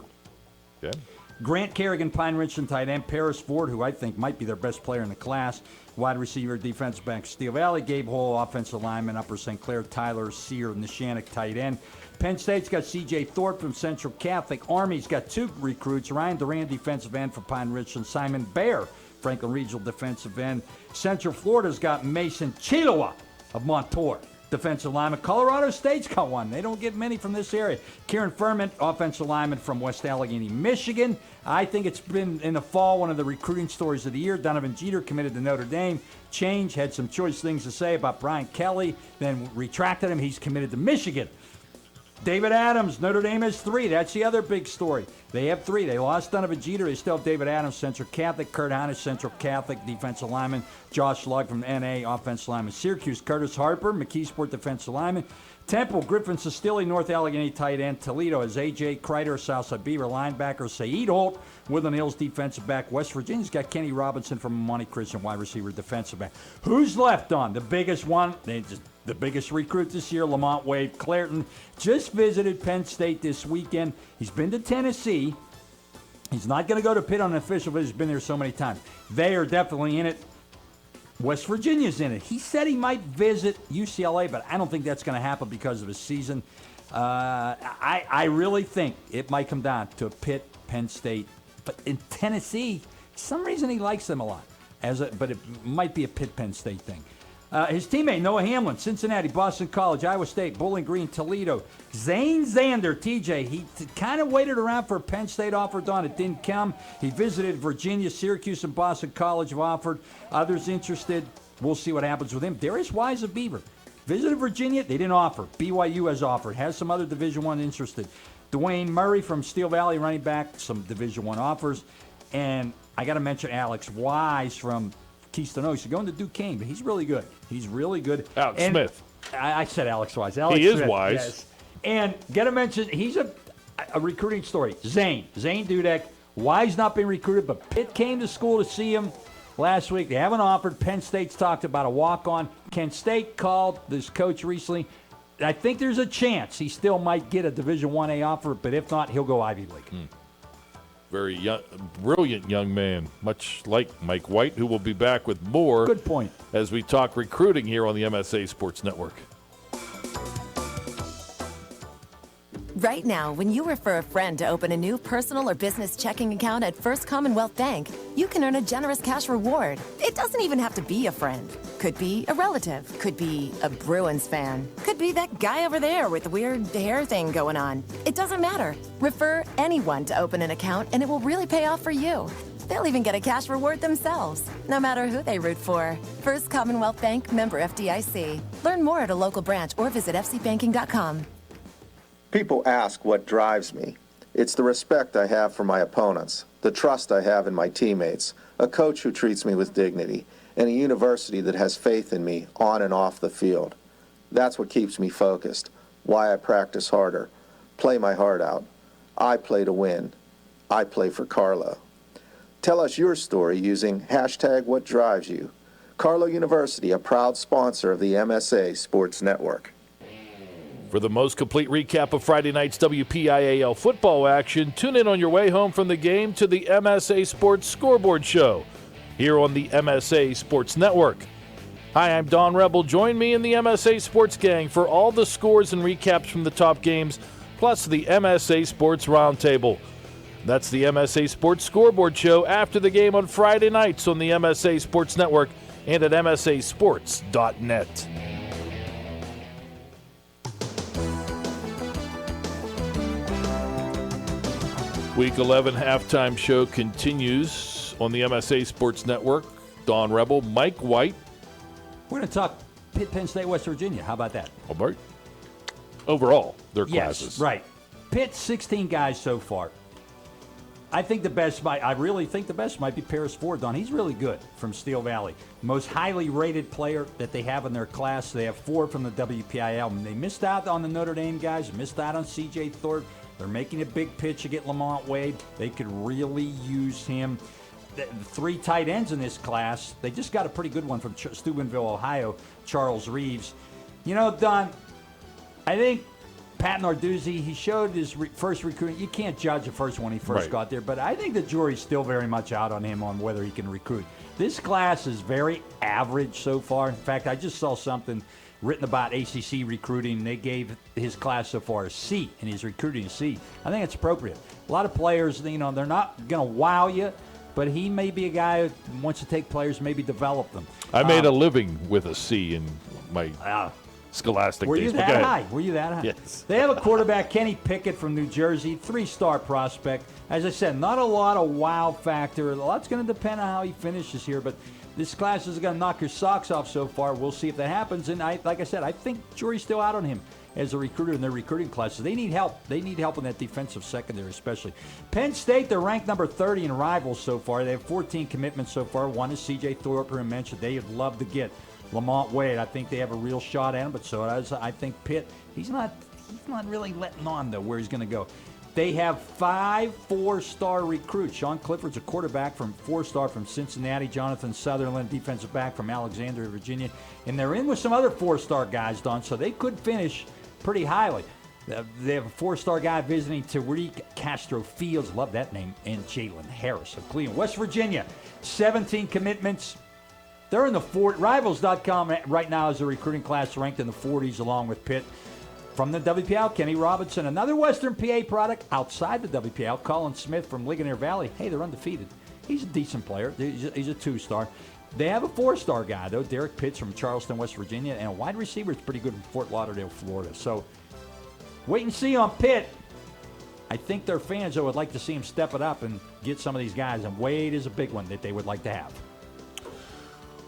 Okay. Grant Kerrigan, Pine Richland tight end. Paris Ford, who I think might be their best player in the class. Wide receiver, defensive back, Steel Valley. Gabe Hall, offensive lineman, Upper St. Clair. Tyler Sear, Neshannock tight end. Penn State's got C.J. Thorpe from Central Catholic. Army's got 2 recruits. Ryan Duran, defensive end for Pine Richland. Simon Baer, Franklin Regional defensive end. Central Florida's got Mason Chilowa of Montour, defensive lineman. Colorado State's got one. They don't get many from this area. Kieran Furman, offensive lineman from West Allegheny, Michigan. I think it's been, in the fall, one of the recruiting stories of the year. Donovan Jeter committed to Notre Dame. Change, had some choice things to say about Brian Kelly, then retracted him. He's committed to Michigan. David Adams, Notre Dame has 3. That's the other big story. They have 3. They lost Donovan Jeter. They still have David Adams, Central Catholic. Kurt Hannes, Central Catholic, defensive lineman. Josh Lugg from NA, offensive lineman. Syracuse, Curtis Harper, McKeesport, defensive lineman. Temple, Griffin Sestilli, North Allegheny tight end. Toledo has A.J. Kreider, Southside Beaver linebacker. Saeed Holt, Woodland Hills defensive back. West Virginia's got Kenny Robinson from Monte Christian, wide receiver, defensive back. Who's left on? The biggest one, the biggest recruit this year, Lamont Wade Clairton, just visited Penn State this weekend. He's been to Tennessee. He's not going to go to Pitt on an official visit. He's been there so many times. They are definitely in it. West Virginia's in it. He said he might visit UCLA, but I don't think that's going to happen because of his season. I really think it might come down to Pitt, Penn State. But in Tennessee, for some reason he likes them a lot. But it might be a Pitt-Penn State thing. His teammate, Noah Hamlin, Cincinnati, Boston College, Iowa State, Bowling Green, Toledo. Zane Zander, TJ, he kind of waited around for a Penn State offer, Don. It didn't come. He visited Virginia, Syracuse, and Boston College have offered. Others interested. We'll see what happens with him. Darius Wise of Beaver. Visited Virginia. They didn't offer. BYU has offered. Has some other Division I interested. Dwayne Murray from Steel Valley, running back, some Division I offers. And I got to mention Alex Wise from Keystone Oaks. He's going to Duquesne, but he's really good. He's really good. Alex Smith. I said Alex Wise. Alex he is Smith, wise. Yes. And got to mention, he's a recruiting story. Zane Dudek. Wise not being recruited, but Pitt came to school to see him last week. They haven't offered. Penn State's talked about a walk-on. Kent State called this coach recently. I think there's a chance he still might get a Division 1A offer, but if not, he'll go Ivy League. Very young, brilliant young man, much like Mike White, who will be back with more. Good point. As we talk recruiting here on the MSA Sports Network. Right now, when you refer a friend to open a new personal or business checking account at First Commonwealth Bank, you can earn a generous cash reward. It doesn't even have to be a friend. Could be a relative. Could be a Bruins fan. Could be that guy over there with the weird hair thing going on. It doesn't matter. Refer anyone to open an account, and it will really pay off for you. They'll even get a cash reward themselves, no matter who they root for. First Commonwealth Bank, member FDIC. Learn more at a local branch or visit fcbanking.com. People ask what drives me. It's the respect I have for my opponents, the trust I have in my teammates, a coach who treats me with dignity, and a university that has faith in me on and off the field. That's what keeps me focused, why I practice harder, play my heart out. I play to win. I play for Carlo. Tell us your story using #WhatDrivesYou. Carlo University, a proud sponsor of the MSA Sports Network. For the most complete recap of Friday night's WPIAL football action, tune in on your way home from the game to the MSA Sports Scoreboard Show here on the MSA Sports Network. Hi, I'm Don Rebel. Join me in the MSA Sports Gang for all the scores and recaps from the top games, plus the MSA Sports Roundtable. That's the MSA Sports Scoreboard Show after the game on Friday nights on the MSA Sports Network and at msasports.net. Week 11 halftime show continues on the MSA Sports Network. Don Rebel, Mike White. We're going to talk Pitt, Penn State, West Virginia. How about that? All right. Overall, their classes. Yes, right. Pitt, 16 guys so far. I really think the best might be Paris Ford, Don. He's really good from Steel Valley. Most highly rated player that they have in their class. They have 4 from the WPIAL. And they missed out on the Notre Dame guys, missed out on C.J. Thorpe. They're making a big pitch to get Lamont Wade. They could really use him. The 3 tight ends in this class, they just got a pretty good one from Steubenville, Ohio, Charles Reeves. You know, Don, I think Pat Narduzzi, he showed his first recruiting. You can't judge the first one he first got there, but I think the jury's still very much out on him on whether he can recruit. This class is very average so far. In fact, I just saw something written about ACC recruiting. They gave his class so far a C, and he's recruiting a C. I think it's appropriate. A lot of players, they're not going to wow you, but he may be a guy who wants to take players, maybe develop them. I made a living with a C in my scholastic days. Were you that high? Were you that high? Yes. They have a quarterback, Kenny Pickett from New Jersey, 3-star prospect. As I said, not a lot of wow factor. A lot's going to depend on how he finishes here, but this class is going to knock your socks off so far. We'll see if that happens. And like I said, I think jury's still out on him as a recruiter in their recruiting classes. They need help. They need help in that defensive secondary especially. Penn State, they're ranked number 30 in rivals so far. They have 14 commitments so far. One is C.J. Thorpe, who I mentioned. They would love to get Lamont Wade. I think they have a real shot at him, but so does I think Pitt. He's not really letting on, though, where he's going to go. They have 5 4-star recruits. Sean Clifford's a quarterback from 4-star from Cincinnati. Jonathan Sutherland, defensive back from Alexandria, Virginia. And they're in with some other 4-star guys, Don, so they could finish pretty highly. They have a 4-star guy visiting Tariq Castro Fields. Love that name. And Jalen Harris of Cleveland. West Virginia, 17 commitments. They're in the Rivals.com right now is a recruiting class ranked in the 40s along with Pitt. From the WPIAL, Kenny Robinson, another Western PA product outside the WPIAL. Colin Smith from Ligonier Valley. Hey, they're undefeated. He's a decent player. He's a 2-star. They have a 4-star guy, though, Derek Pitts from Charleston, West Virginia, and a wide receiver that's pretty good from Fort Lauderdale, Florida. So wait and see on Pitt. I think their fans, though, would like to see him step it up and get some of these guys, and Wade is a big one that they would like to have.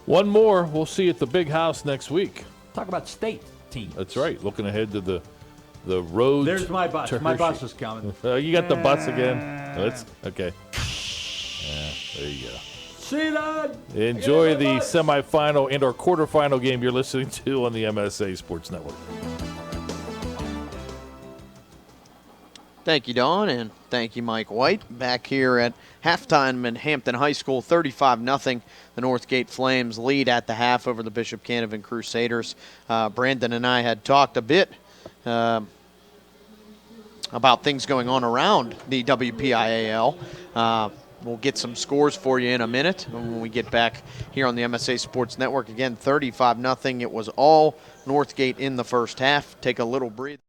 One more. We'll see at the big house next week. Talk about state teams. That's right. Looking ahead to the road. There's my bus. My bus is coming. You got the bus again. Okay. Yeah, there you go. See you, Dad. Enjoy the semifinal and/or quarterfinal game you're listening to on the MSA Sports Network. Thank you, Don, and thank you, Mike White. Back here at halftime in Hampton High School, 35-0. The Northgate Flames lead at the half over the Bishop Canevin Crusaders. Brandon and I had talked a bit about things going on around the WPIAL. We'll get some scores for you in a minute when we get back here on the MSA Sports Network. Again, 35-0. It was all Northgate in the first half. Take a little breather.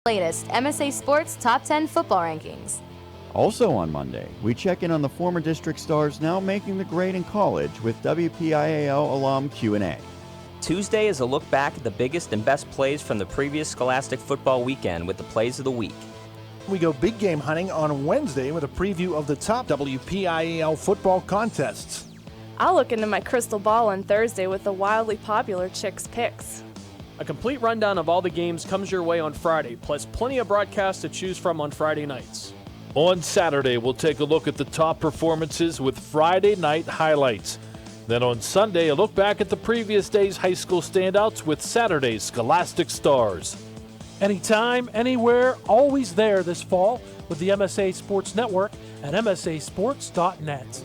Latest MSA Sports Top 10 football rankings. Also on Monday, we check in on the former district stars now making the grade in college with WPIAL alum Q&A. Tuesday is a look back at the biggest and best plays from the previous Scholastic football weekend with the plays of the week. We go big game hunting on Wednesday with a preview of the top WPIAL football contests. I'll look into my crystal ball on Thursday with the wildly popular Chicks Picks. A complete rundown of all the games comes your way on Friday, plus plenty of broadcasts to choose from on Friday nights. On Saturday, we'll take a look at the top performances with Friday night highlights. Then on Sunday, a look back at the previous day's high school standouts with Saturday's Scholastic Stars. Anytime, anywhere, always there this fall with the MSA Sports Network at msasports.net.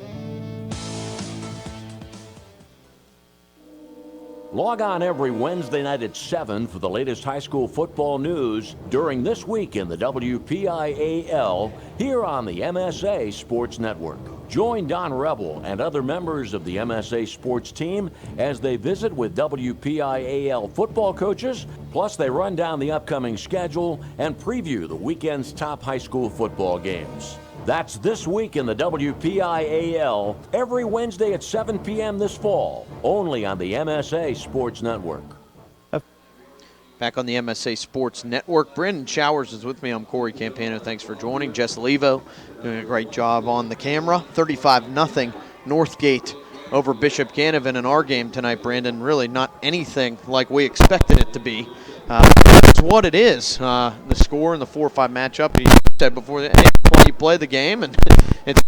Log on every Wednesday night at 7 for the latest high school football news during this week in the WPIAL here on the MSA Sports Network. Join Don Rebel and other members of the MSA Sports team as they visit with WPIAL football coaches, plus they run down the upcoming schedule and preview the weekend's top high school football games. That's this week in the WPIAL, every Wednesday at 7 p.m. this fall, only on the MSA Sports Network. Back on the MSA Sports Network, Brendan Showers is with me. I'm Cory Campano. Thanks for joining. Jess Levo doing a great job on the camera. 35-0 Northgate over Bishop Canevin in our game tonight, Brandon. Really not anything like we expected it to be. That's what it is. The score in the 4-5 matchup, you said before, you play the game, and it's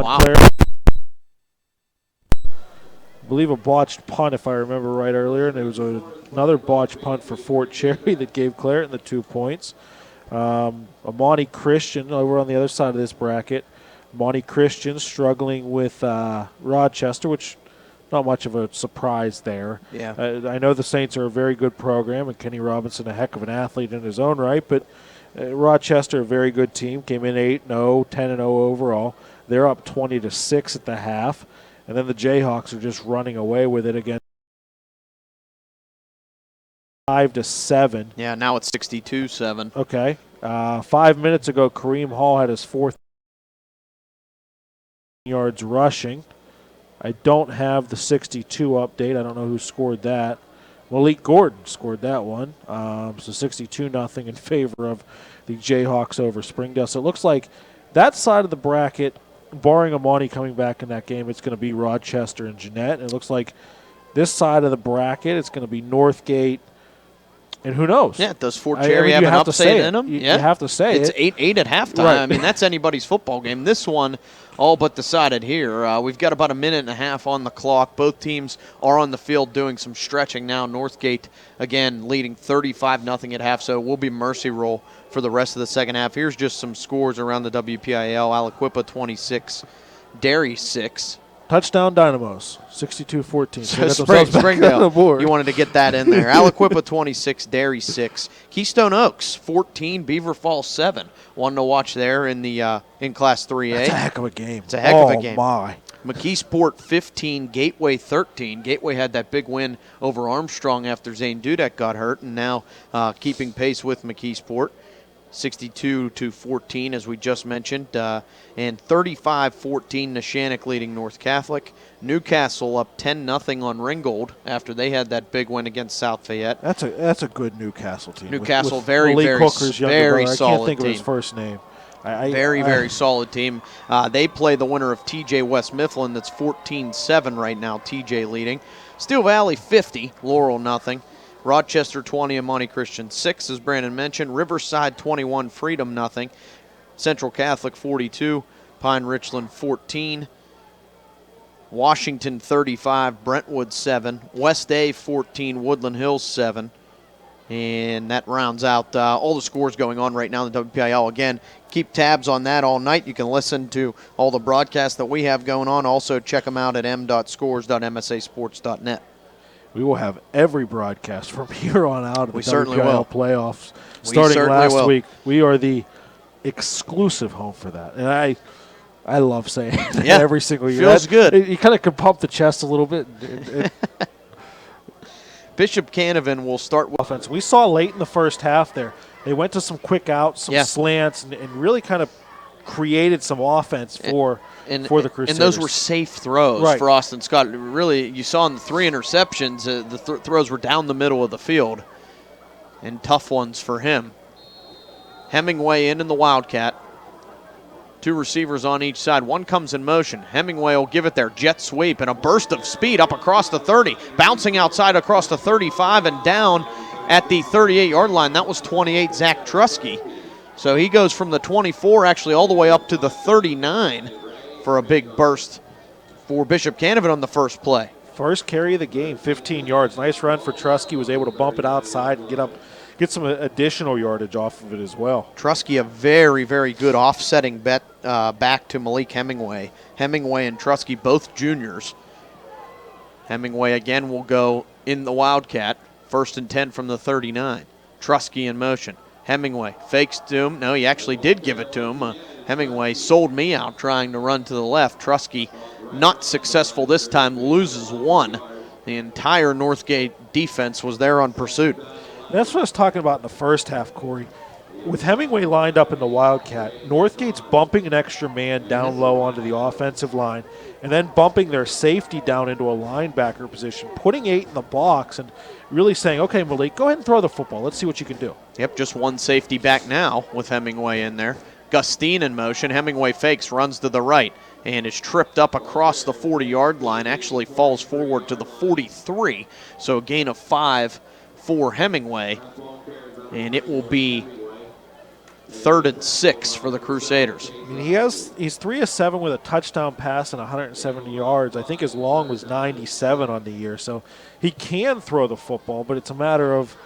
Montclair. I believe a botched punt, if I remember right earlier, and it was another botched punt for Fort Cherry that gave Clareton the 2 points. Amani Christian over on the other side of this bracket. Amani Christian struggling with Rochester, which not much of a surprise there. Yeah. I know the Saints are a very good program, and Kenny Robinson a heck of an athlete in his own right, but Rochester, a very good team, came in 8-0, 10-0 overall. They're up 20-6 at the half. And then the Jayhawks are just running away with it again. 5-7. Yeah, now it's 62-7. Okay. 5 minutes ago, Kareem Hall had his 4th yards rushing. I don't have the 62 update. I don't know who scored that. Malik Gordon scored that one. So 62-0 in favor of the Jayhawks over Springdale. So it looks like that side of the bracket, barring Amani coming back in that game, it's going to be Rochester and Jeanette. And it looks like this side of the bracket, it's going to be Northgate, and who knows? Yeah, does Fort Cherry have an upset in them? You have to say it's it. It's 8-8 at halftime. Right. I mean, that's anybody's football game. This one, all but decided here. We've got about a minute and a half on the clock. Both teams are on the field doing some stretching now. Northgate, again, leading 35-0 at half, so it will be mercy roll for the rest of the second half. Here's just some scores around the WPIAL. Aliquippa 26, Derry 6. Touchdown Dynamos, 62-14. So Springdale, you wanted to get that in there. Aliquippa 26, Derry 6. Keystone Oaks 14, Beaver Falls 7. One to watch there in the in Class 3A. That's a heck of a game. It's a heck of a game. Oh, my. McKeesport 15, Gateway 13. Gateway had that big win over Armstrong after Zane Dudek got hurt, and now keeping pace with McKeesport. 62-14, as we just mentioned, and 35-14, Neshannock leading North Catholic. Newcastle up 10-0 on Ringgold after they had that big win against South Fayette. That's a good Newcastle team. Newcastle, with very, Malik very, Hooker's very brother. solid I can't think team. of his first name. Very solid team. They play the winner of TJ West Mifflin. That's 14-7 right now, TJ leading. Steel Valley 50, Laurel nothing. Rochester 20, Amani Christian 6, as Brandon mentioned. Riverside 21, Freedom nothing. Central Catholic 42, Pine Richland 14. Washington 35, Brentwood 7. West A 14, Woodland Hills 7. And that rounds out all the scores going on right now in the WPIAL. Again, keep tabs on that all night. You can listen to all the broadcasts that we have going on. Also, check them out at m.scores.msasports.net. We will have every broadcast from here on out of the WPIAL playoffs starting last week. We are the exclusive home for that. And I love saying it every single year. Feels good. You kind of can pump the chest a little bit. Bishop Canevin will start with offense. We saw late in the first half there. They went to some quick outs, some slants, and really kind of created some offense for the Crusaders. And those were safe throws for Austin Scott. Really, you saw in the 3 interceptions, the throws were down the middle of the field, and tough ones for him. Hemingway in the Wildcat. 2 receivers on each side. One comes in motion. Hemingway will give it their jet sweep and a burst of speed up across the 30, bouncing outside across the 35 and down at the 38-yard line. That was 28, Zach Trusky. So he goes from the 24 actually all the way up to the 39 for a big burst for Bishop Canevin on the first play. First carry of the game, 15 yards. Nice run for Trusky. Was able to bump it outside and get some additional yardage off of it as well. Trusky, a very, very good offsetting bet back to Malik Hemingway. Hemingway and Trusky, both juniors. Hemingway again will go in the Wildcat. 1st and 10 from the 39. Trusky in motion. Hemingway fakes to him. No, he actually did give it to him. Hemingway sold me out trying to run to the left. Trusky not successful this time, loses 1. The entire Northgate defense was there on pursuit. That's what I was talking about in the first half, Corey. With Hemingway lined up in the Wildcat, Northgate's bumping an extra man down low onto the offensive line and then bumping their safety down into a linebacker position, putting 8 in the box and really saying, okay, Malik, go ahead and throw the football. Let's see what you can do. Yep, just 1 safety back now with Hemingway in there. Gustine in motion. Hemingway fakes, runs to the right, and is tripped up across the 40-yard line, actually falls forward to the 43. So a gain of 5 for Hemingway, and it will be 3rd and 6 for the Crusaders. I mean, he's 3 of 7 with a touchdown pass and 170 yards. I think his long was 97 on the year, so he can throw the football, but it's a matter of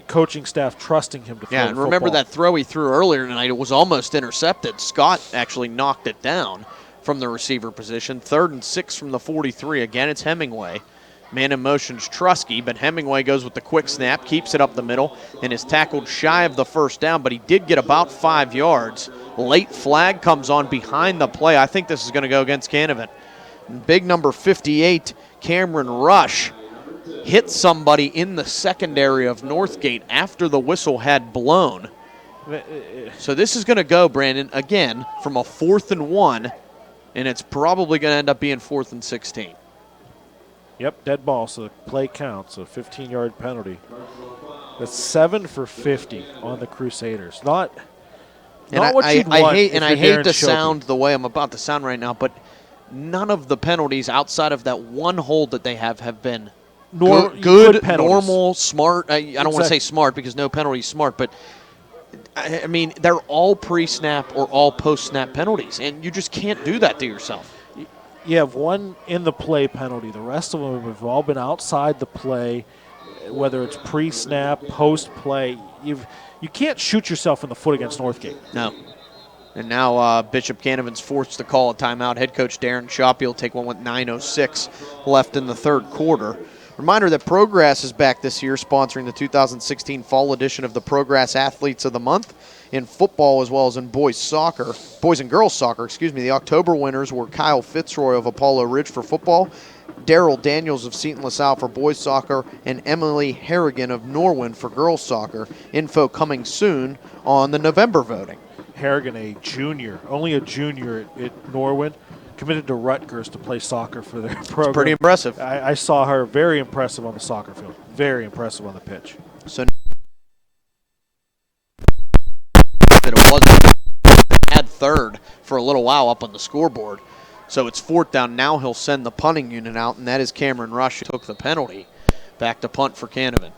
coaching staff trusting him to throw the Yeah, and remember football. that throw he threw earlier tonight, it was almost intercepted. Scott actually knocked it down from the receiver position. 3rd and 6 from the 43. Again, it's Hemingway. Man in motion's Trusky, but Hemingway goes with the quick snap, keeps it up the middle, and is tackled shy of the first down, but he did get about 5 yards. Late flag comes on behind the play. I think this is going to go against Canevin. Big number 58, Cameron Rush, hit somebody in the secondary of Northgate after the whistle had blown. So this is going to go, Brandon, again, from a 4th and 1, and it's probably going to end up being 4th and 16. Yep, dead ball, so the play counts, a 15-yard penalty. That's 7 for 50 on the Crusaders. Not what you'd want. I hate to sound the way I'm about to sound right now, but none of the penalties outside of that one hold that they have been good normal, smart. I don't want to say smart because no penalty is smart, but I mean, they're all pre-snap or all post-snap penalties, and you just can't do that to yourself. You have one in the play penalty. The rest of them have all been outside the play, whether it's pre-snap, post-play. You can't shoot yourself in the foot against Northgate. No. And now Bishop Canevin's forced to call a timeout. Head coach Darren Shoppy will take one with 9:06 left in the 3rd quarter. Reminder that Progress is back this year, sponsoring the 2016 fall edition of the Progress Athletes of the Month in football as well as in boys and girls soccer. The October winners were Kyle Fitzroy of Apollo Ridge for football, Daryl Daniels of Seton LaSalle for boys soccer, and Emily Harrigan of Norwin for girls soccer. Info coming soon on the November voting. Harrigan, a junior, only a junior at Norwin, committed to Rutgers to play soccer for their program. It's pretty impressive. I saw her very impressive on the soccer field, very impressive on the pitch. So that it wasn't had 3rd for a little while up on the scoreboard. So it's 4th down. Now he'll send the punting unit out, and that is Cameron Rush who took the penalty. Back to punt for Canevin.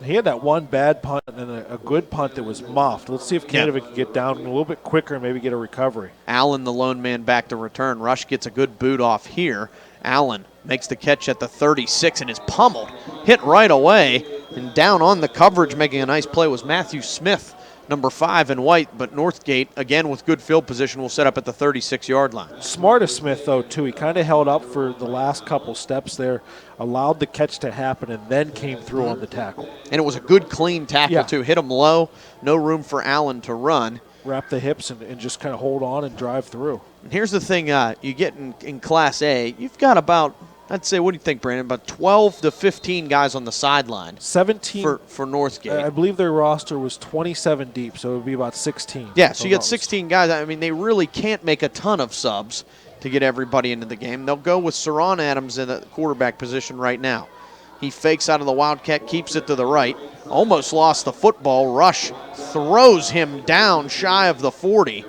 He had that one bad punt and then a good punt that was muffed. Let's see if Canevin can get down a little bit quicker and maybe get a recovery. Allen, the lone man, back to return. Rush gets a good boot off here. Allen makes the catch at the 36 and is pummeled. Hit right away, and down on the coverage making a nice play was Matthew Smith, number 5 in white, but Northgate, again with good field position, will set up at the 36-yard line. Smart of Smith, though, too. He kind of held up for the last couple steps there, allowed the catch to happen, and then came through on the tackle. And it was a good, clean tackle, too. Hit him low, no room for Allen to run. Wrap the hips and just kind of hold on and drive through. And here's the thing you get in Class A, you've got about, I'd say, what do you think, Brandon? About 12 to 15 guys on the sideline. 17 for Northgate. I believe their roster was 27 deep, so it would be about 16. Yeah, so you got 16 guys. I mean, they really can't make a ton of subs to get everybody into the game. They'll go with Saron Adams in the quarterback position right now. He fakes out of the Wildcat, keeps it to the right. Almost lost the football. Rush throws him down shy of the 40.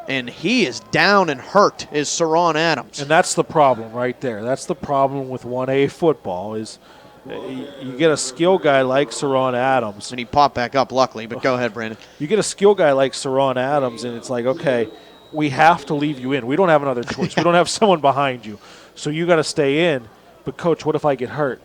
And he is down and hurt, is Saron Adams. And that's the problem right there. That's the problem with 1A football is you get a skill guy like Saron Adams. And he popped back up, luckily, but go ahead, Brandon. You get a skill guy like Saron Adams, and it's like, okay, we have to leave you in. We don't have another choice. We don't have someone behind you. So you got to stay in. But, Coach, what if I get hurt?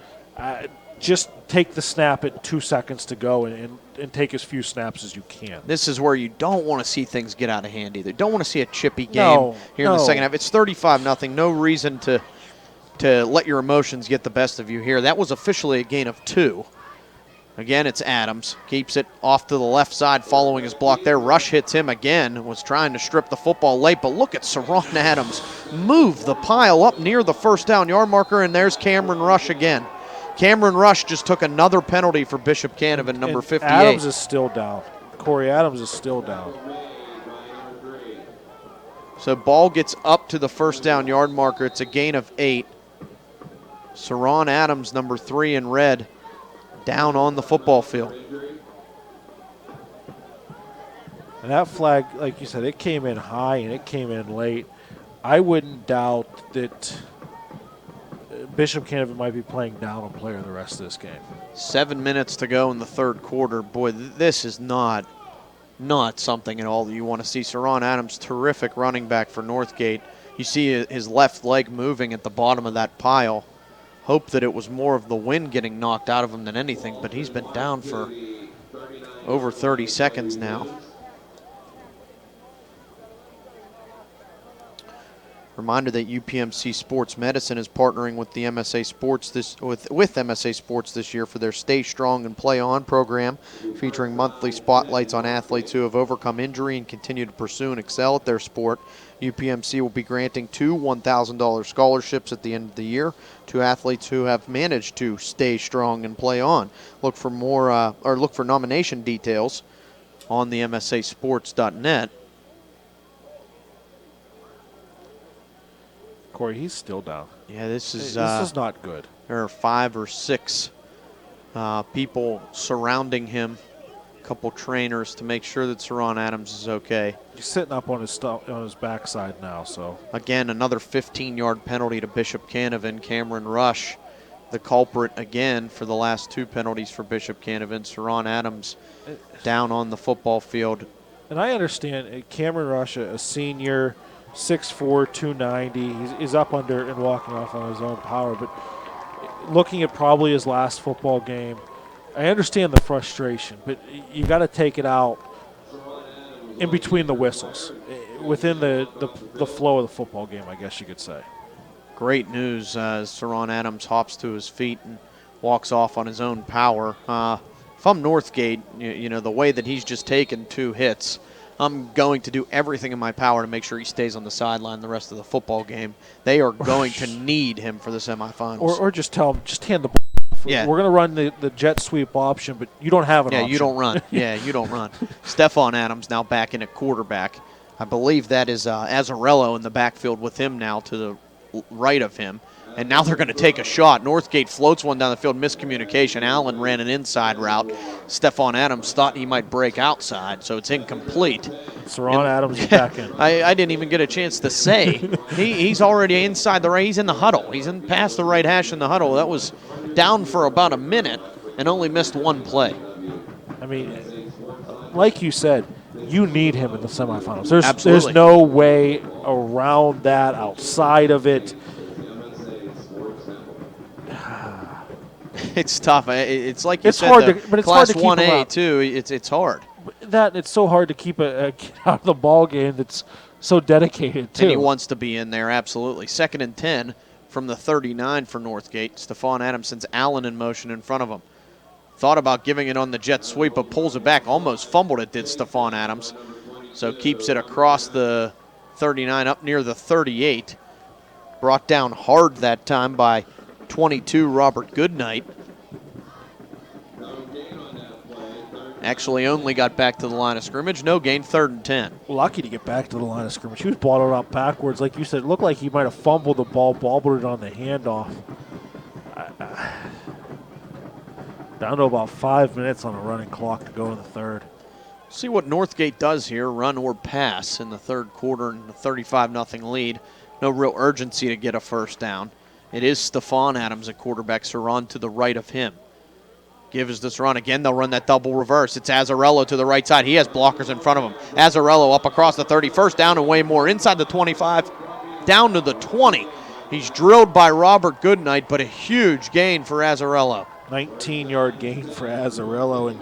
Just take the snap at 2 seconds to go and take as few snaps as you can. This is where you don't want to see things get out of hand either. Don't want to see a chippy game here in the second half. It's 35-0. No reason to let your emotions get the best of you here. That was officially a gain of 2. Again, it's Adams. Keeps it off to the left side following his block there. Rush hits him again. Was trying to strip the football late, but look at Saron Adams move the pile up near the first down yard marker, and there's Cameron Rush again. Cameron Rush just took another penalty for Bishop Canevin, number 58. Adams is still down. Corey Adams is still down. So ball gets up to the first down yard marker. It's a gain of 8. Saron Adams, number 3 in red, down on the football field. And that flag, like you said, it came in high and it came in late. I wouldn't doubt that Bishop Canevin might be playing down a player the rest of this game. 7 minutes to go in the third quarter. Boy, this is not something at all that you want to see. Saron Adams, terrific running back for Northgate. You see his left leg moving at the bottom of that pile. Hope that it was more of the wind getting knocked out of him than anything, but he's been down for over 30 seconds now. Reminder that UPMC Sports Medicine is partnering with the MSA Sports with MSA Sports this year for their Stay Strong and Play On program, featuring monthly spotlights on athletes who have overcome injury and continue to pursue and excel at their sport. UPMC will be granting 2 $1,000 scholarships at the end of the year to athletes who have managed to stay strong and play on. Look for more look for nomination details on the MSAsports.net. Cory, he's still down. Yeah, this is not good. There are 5 or 6 people surrounding him, a couple trainers to make sure that Saron Adams is okay. He's sitting up on his backside now. So again, another 15-yard penalty to Bishop Canevin. Cameron Rush, the culprit again for the last 2 penalties for Bishop Canevin. Saron Adams down on the football field. And I understand Cameron Rush, a senior, 6'4", 290. He's up under and walking off on his own power. But looking at probably his last football game, I understand the frustration, but you got to take it out in between the whistles, within the flow of the football game, I guess you could say. Great news as Saron Adams hops to his feet and walks off on his own power. If I'm Northgate, you know, the way that he's just taken 2 hits, I'm going to do everything in my power to make sure he stays on the sideline the rest of the football game. They are going to need him for the semifinals. Or just tell him, just hand the ball. Yeah. We're going to run the jet sweep option, but you don't have an option. Yeah, you don't run. Yeah, you don't run. Stephon Adams now back in at quarterback. I believe that is Azzarello in the backfield with him now to the right of him. And now they're going to take a shot. Northgate floats one down the field, miscommunication. Allen ran an inside route. Stephon Adams thought he might break outside, so it's incomplete. Saron Adams is back in. I didn't even get a chance to say. He's already inside the right. He's in the huddle. He's in past the right hash in the huddle. That was down for about a minute and only missed 1 play. I mean, like you said, you need him in the semifinals. Absolutely. There's no way around that, outside of it. It's tough. It's like you it's said, hard to, but it's Class hard to keep 1A too. It's hard. It's so hard to keep a kid out of the ball game that's so dedicated too. And he wants to be in there, absolutely. 2nd and 10 from the 39 for Northgate. Stephon Adams sends Allen in motion in front of him. Thought about giving it on the jet sweep, but pulls it back. Almost fumbled it, did Stephon Adams. So keeps it across the 39 up near the 38. Brought down hard that time by 22 Robert Goodnight. Actually only got back to the line of scrimmage. No gain, 3rd and 10. Lucky to get back to the line of scrimmage. He was balled out backwards. Like you said, it looked like he might have fumbled the ball, bobbled it on the handoff. Down to about 5 minutes on a running clock to go in the 3rd. See what Northgate does here, run or pass in the 3rd quarter in the 35-0 lead. No real urgency to get a first down. It is Stephon Adams at quarterback, Saron to the right of him. Gives this run again. They'll run that double reverse. It's Azzarello to the right side. He has blockers in front of him. Azzarello up across the 31st, down and way more. Inside the 25, down to the 20. He's drilled by Robert Goodnight, but a huge gain for Azzarello. 19-yard gain for Azzarello. And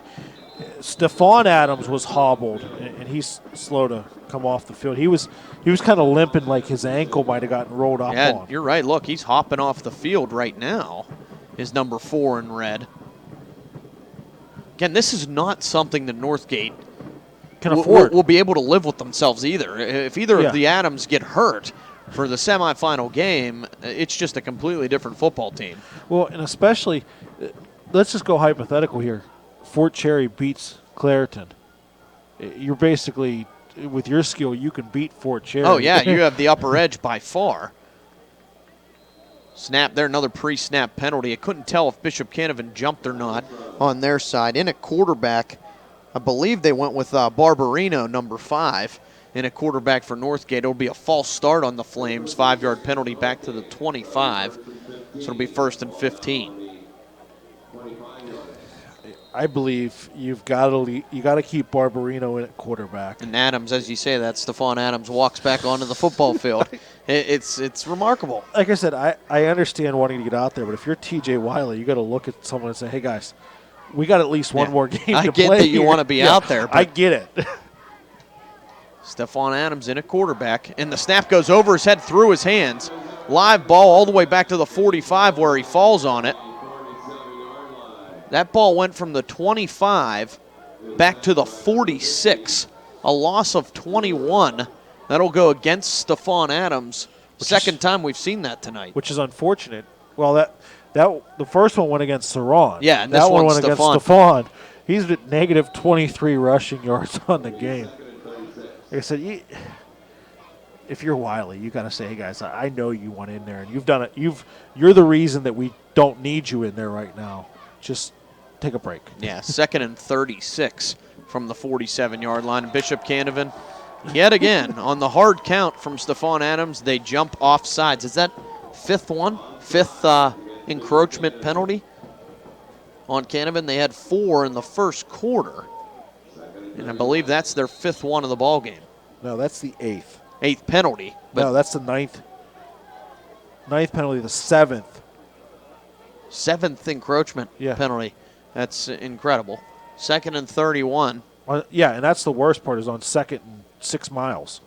Stephon Adams was hobbled, and he's slow to come off the field. He was kind of limping, like his ankle might have gotten rolled up on. You're right. Look, he's hopping off the field right now. His number 4 in red. Again, this is not something that Northgate can afford. Will be able to live with themselves either. If either of the Adams get hurt for the semifinal game, it's just a completely different football team. Well, and especially, let's just go hypothetical here. Fort Cherry beats Clairton. You're basically, with your skill, you can beat Fort Cherry. Oh, yeah, you have the upper edge by far. Snap there, another pre-snap penalty. I couldn't tell if Bishop Canevin jumped or not on their side. In at quarterback, I believe they went with Barbarino, number 5, in a quarterback for Northgate. It'll be a false start on the Flames. 5-yard penalty back to the 25. So it'll be 1st and 15. I believe you got to keep Barbarino in at quarterback. And Adams, as you say that, Stephon Adams walks back onto the football field. It's remarkable. Like I said, I understand wanting to get out there, but if you're TJ Wiley, you got to look at someone and say, "Hey guys, we got at least one more game to play." I get that you here. want to be out there. But I get it. Stephon Adams in at quarterback, and the snap goes over his head, through his hands. Live ball all the way back to the 45 where he falls on it. That ball went from the 25 back to the 46. A loss of 21. That'll go against Stephon Adams. Second time we've seen that tonight. Which is unfortunate. Well, that the first one went against Saran. Yeah, and that this one one's went against Stephon. Stephon. He's at negative 23 rushing yards on the game. Like I said, if you're Wiley, you got to say, "Hey guys, I know you want in there, and you've done it. You're the reason that we don't need you in there right now. Just take a break." Yeah, 2nd and 36 from the 47-yard line. Bishop Canevin, yet again, on the hard count from Stephon Adams, they jump off sides. Is that fifth encroachment penalty on Canevin? They had 4 in the first quarter, and I believe that's their 5th one of the ball game. No, that's the 8th. 8th penalty. No, that's the 9th. 9th penalty, the 7th. 7th encroachment penalty. That's incredible. 2nd and 31. Yeah, and that's the worst part, is on 2nd and 6 miles.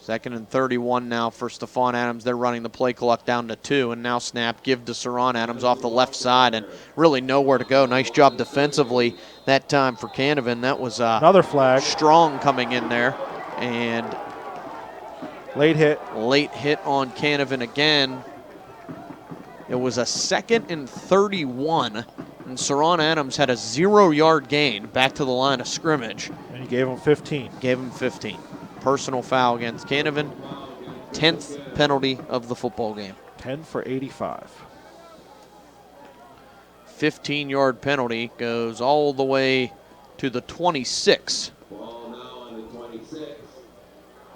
2nd and 31 now for Stephon Adams. They're running the play clock down to 2, and now snap, give to Saran Adams off the left side, and really nowhere to go. Nice job defensively that time for Canevin. That was another flag. Strong coming in there, and late hit on Canevin again. It was a 2nd and 31, and Saran Adams had a 0-yard gain back to the line of scrimmage. And he gave him 15. Gave him 15. Personal foul against Canevin. 10th penalty of the football game. 10 for 85. 15-yard penalty goes all the way to the 26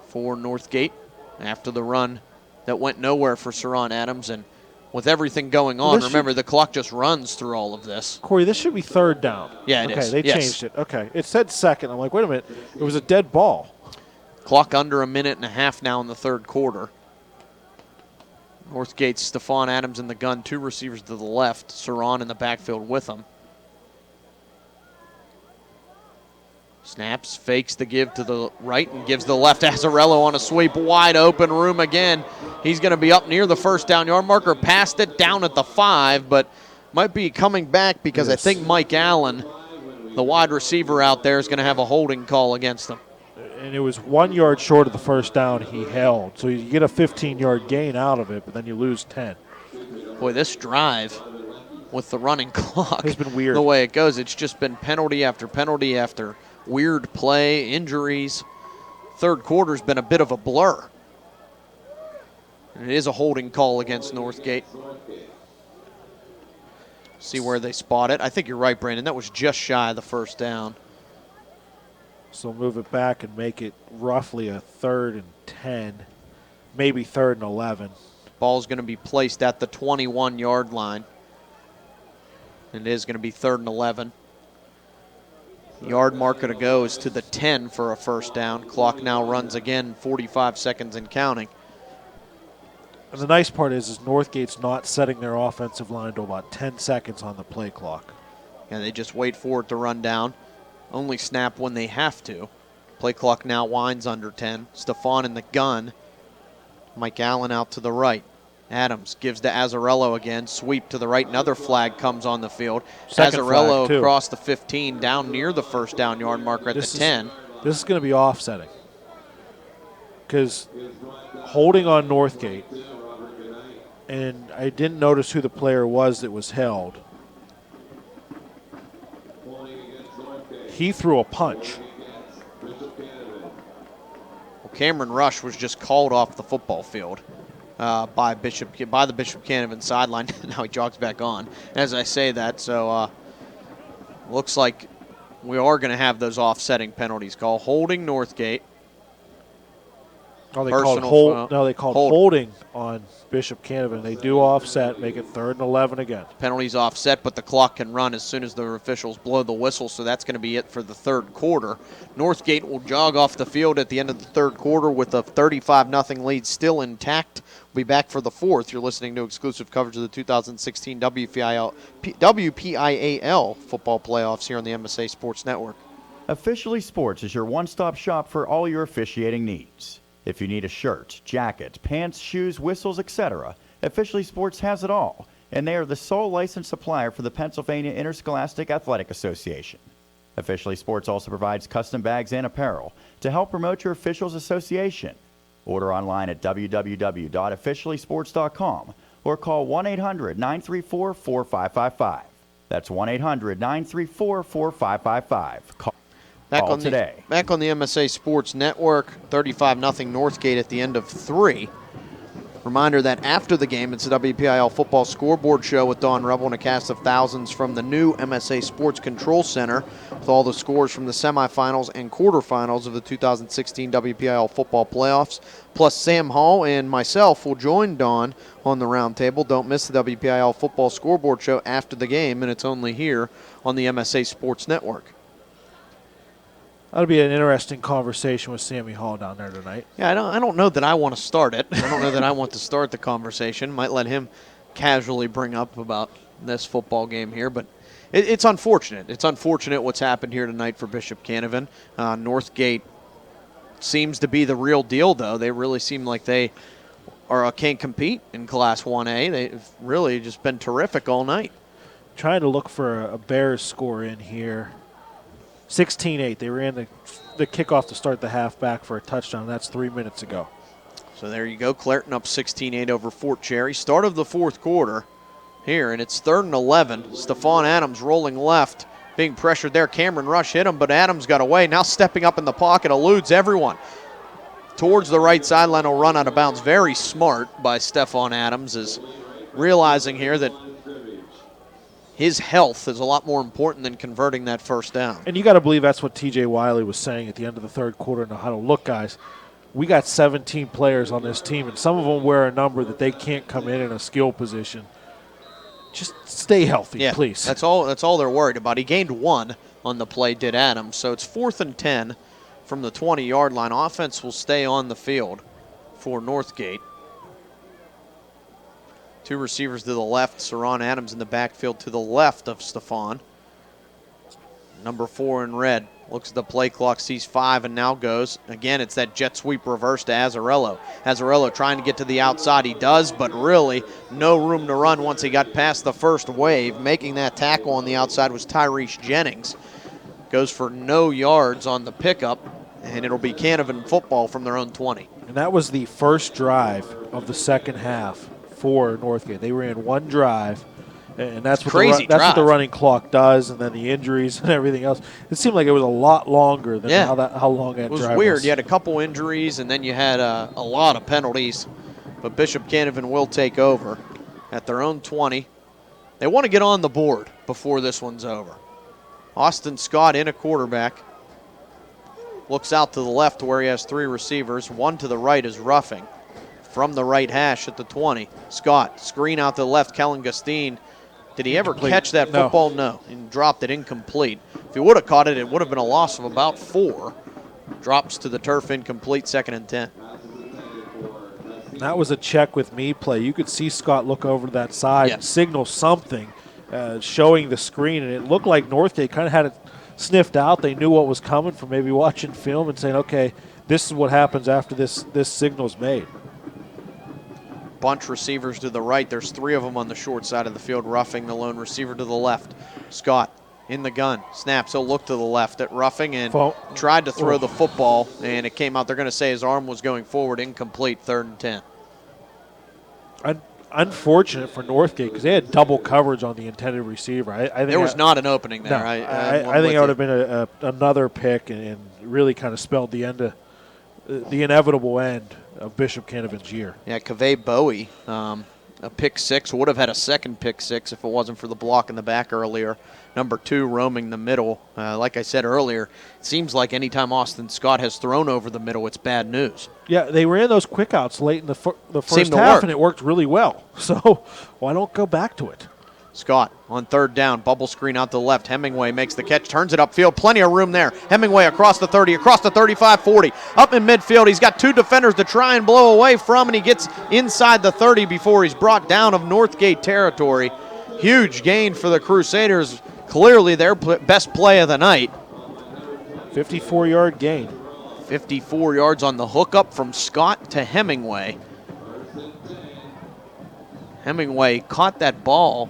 for Northgate after the run that went nowhere for Saran Adams. And with everything going on, remember, the clock just runs through all of this. Corey, this should be 3rd down. Yeah, it is. is. Okay, they changed it. Okay, it said 2nd. I'm like, wait a minute. It was a dead ball. Clock under a minute and a half now in the 3rd quarter. Northgate's Stephon Adams in the gun, 2 receivers to the left, Saran in the backfield with him. Snaps, fakes the give to the right and gives the left. Azzarello on a sweep, wide open room again. He's going to be up near the 1st down yard marker, passed it down at the 5, but might be coming back because I think Mike Allen, the wide receiver out there, is going to have a holding call against him. And it was 1 yard short of the 1st down he held. So you get a 15-yard gain out of it, but then you lose 10. Boy, this drive with the running clock has been weird. The way it goes, it's just been penalty after weird play, injuries. 3rd quarter's been a bit of a blur. And it is a holding call against Northgate. See where they spot it. I think you're right, Brandon. That was just shy of the 1st down. So move it back and make it roughly a 3rd and 10, maybe 3rd and 11. Ball's going to be placed at the 21-yard line. And it is going to be 3rd and 11. Yard marker to go is to the 10 for a 1st down. Clock now runs again, 45 seconds and counting. And the nice part is Northgate's not setting their offensive line to about 10 seconds on the play clock. And they just wait for it to run down. Only snap when they have to. Play clock now winds under 10. Stephon in the gun. Mike Allen out to the right. Adams gives to Azzarello again. Sweep to the right. Another flag comes on the field. Azzarello across the 15, down near the 1st down yard marker at the 10. This is going to be offsetting. Because holding on Northgate, and I didn't notice who the player was that was held. He threw a punch. Well, Cameron Rush was just called off the football field by the Bishop Canevin sideline. Now he jogs back on as I say that. So looks like we are going to have those offsetting penalties called. Holding Northgate. Oh, they personal called they called holding on Bishop Canevin. They do offset, make it 3rd and 11 again. Penalties offset, but the clock can run as soon as the officials blow the whistle, so that's going to be it for the third quarter. Northgate will jog off the field at the end of the third quarter with a 35-0 lead still intact. We'll be back for the fourth. You're listening to exclusive coverage of the 2016 WPIAL football playoffs here on the MSA Sports Network. Officially Sports is your one-stop shop for all your officiating needs. If you need a shirt, jacket, pants, shoes, whistles, etc., Officially Sports has it all, and they are the sole licensed supplier for the Pennsylvania Interscholastic Athletic Association. Officially Sports also provides custom bags and apparel to help promote your officials association. Order online at www.officiallysports.com or call 1-800-934-4555. That's 1-800-934-4555. Call today. Back on the MSA Sports Network, 35-0 Northgate at the end of 3. Reminder that after the game, it's the WPIAL Football Scoreboard Show with Dawn Rebel and a cast of thousands from the new MSA Sports Control Center with all the scores from the semifinals and quarterfinals of the 2016 WPIAL football playoffs. Plus, Sam Hall and myself will join Dawn on the roundtable. Don't miss the WPIAL Football Scoreboard Show after the game, and it's only here on the MSA Sports Network. That'll be an interesting conversation with Sammy Hall down there tonight. Yeah, I don't know that I want to start it. I don't know that I want to start the conversation. Might let him casually bring up about this football game here, but it's unfortunate. It's unfortunate what's happened here tonight for Bishop Canevin. Northgate seems to be the real deal, though. They really seem like they can't compete in Class 1A. They've really just been terrific all night. Trying to look for a Bears score in here. 16-8. They ran the kickoff to start the half back for a touchdown. That's 3 minutes ago. So there you go. Clairton up 16-8 over Fort Cherry. Start of the fourth quarter here, and it's 3rd and 11. Stephon Adams rolling left, being pressured there. Cameron Rush hit him, but Adams got away. Now stepping up in the pocket, eludes everyone. Towards the right sideline, will run out of bounds. Very smart by Stephon Adams, is realizing here that his health is a lot more important than converting that first down. And you got to believe that's what T.J. Wiley was saying at the end of the third quarter in the huddle. Look, guys, we got 17 players on this team, and some of them wear a number that they can't come in a skill position. Just stay healthy, please. That's all they're worried about. He gained 1 on the play, did Adams. So it's 4th and 10 from the 20-yard line. Offense will stay on the field for Northgate. 2 receivers to the left. Saron Adams in the backfield to the left of Stephon. Number 4 in red. Looks at the play clock, sees 5, and now goes. Again, it's that jet sweep reverse to Azzarello. Azzarello trying to get to the outside. He does, but really no room to run once he got past the first wave. Making that tackle on the outside was Tyrese Jennings. Goes for no yards on the pickup, and it'll be Canevin football from their own 20. And that was the first drive of the second half for Northgate. They ran one drive, and that's what the running clock does, and then the injuries and everything else. It seemed like it was a lot longer than how long that drive was. It was weird. You had a couple injuries, and then you had a lot of penalties. But Bishop Canevin will take over at their own 20. They want to get on the board before this one's over. Austin Scott in a quarterback. Looks out to the left where he has 3 receivers. 1 to the right is Ruffing. From the right hash at the 20. Scott, screen out to the left. Kellen Gustine. Did he ever catch that football? No. And dropped it incomplete. If he would have caught it, it would have been a loss of about 4. Drops to the turf incomplete, 2nd and 10. That was a check with me play. You could see Scott look over to that side and signal something, showing the screen, and it looked like Northgate kind of had it sniffed out. They knew what was coming from maybe watching film and saying, okay, this is what happens after this signal's made. Bunch receivers to the right. There's 3 of them on the short side of the field. Ruffing, the lone receiver to the left. Scott in the gun. Snaps. He'll look to the left at Ruffing and tried to throw the football, and it came out. They're going to say his arm was going forward. Incomplete, 3rd and 10. Unfortunate for Northgate because they had double coverage on the intended receiver. I think there was not an opening there. No, I think it would have been another pick and really kind of spelled the end of the inevitable end of Bishop Canevin's year. Yeah, Kaveh Bowie a pick six, would have had a second pick six if it wasn't for the block in the back earlier. Number 2 roaming the middle. Like I said earlier, it seems like anytime Austin Scott has thrown over the middle, it's bad news. Yeah, they ran those quick outs late in the first half, and it worked really well. So why don't go back to it? Scott on third down, bubble screen out to the left. Hemingway makes the catch, turns it upfield. Plenty of room there. Hemingway across the 30, across the 35, 40. Up in midfield, he's got 2 defenders to try and blow away from, and he gets inside the 30 before he's brought down of Northgate territory. Huge gain for the Crusaders. Clearly their best play of the night. 54-yard gain. 54 yards on the hookup from Scott to Hemingway. Hemingway caught that ball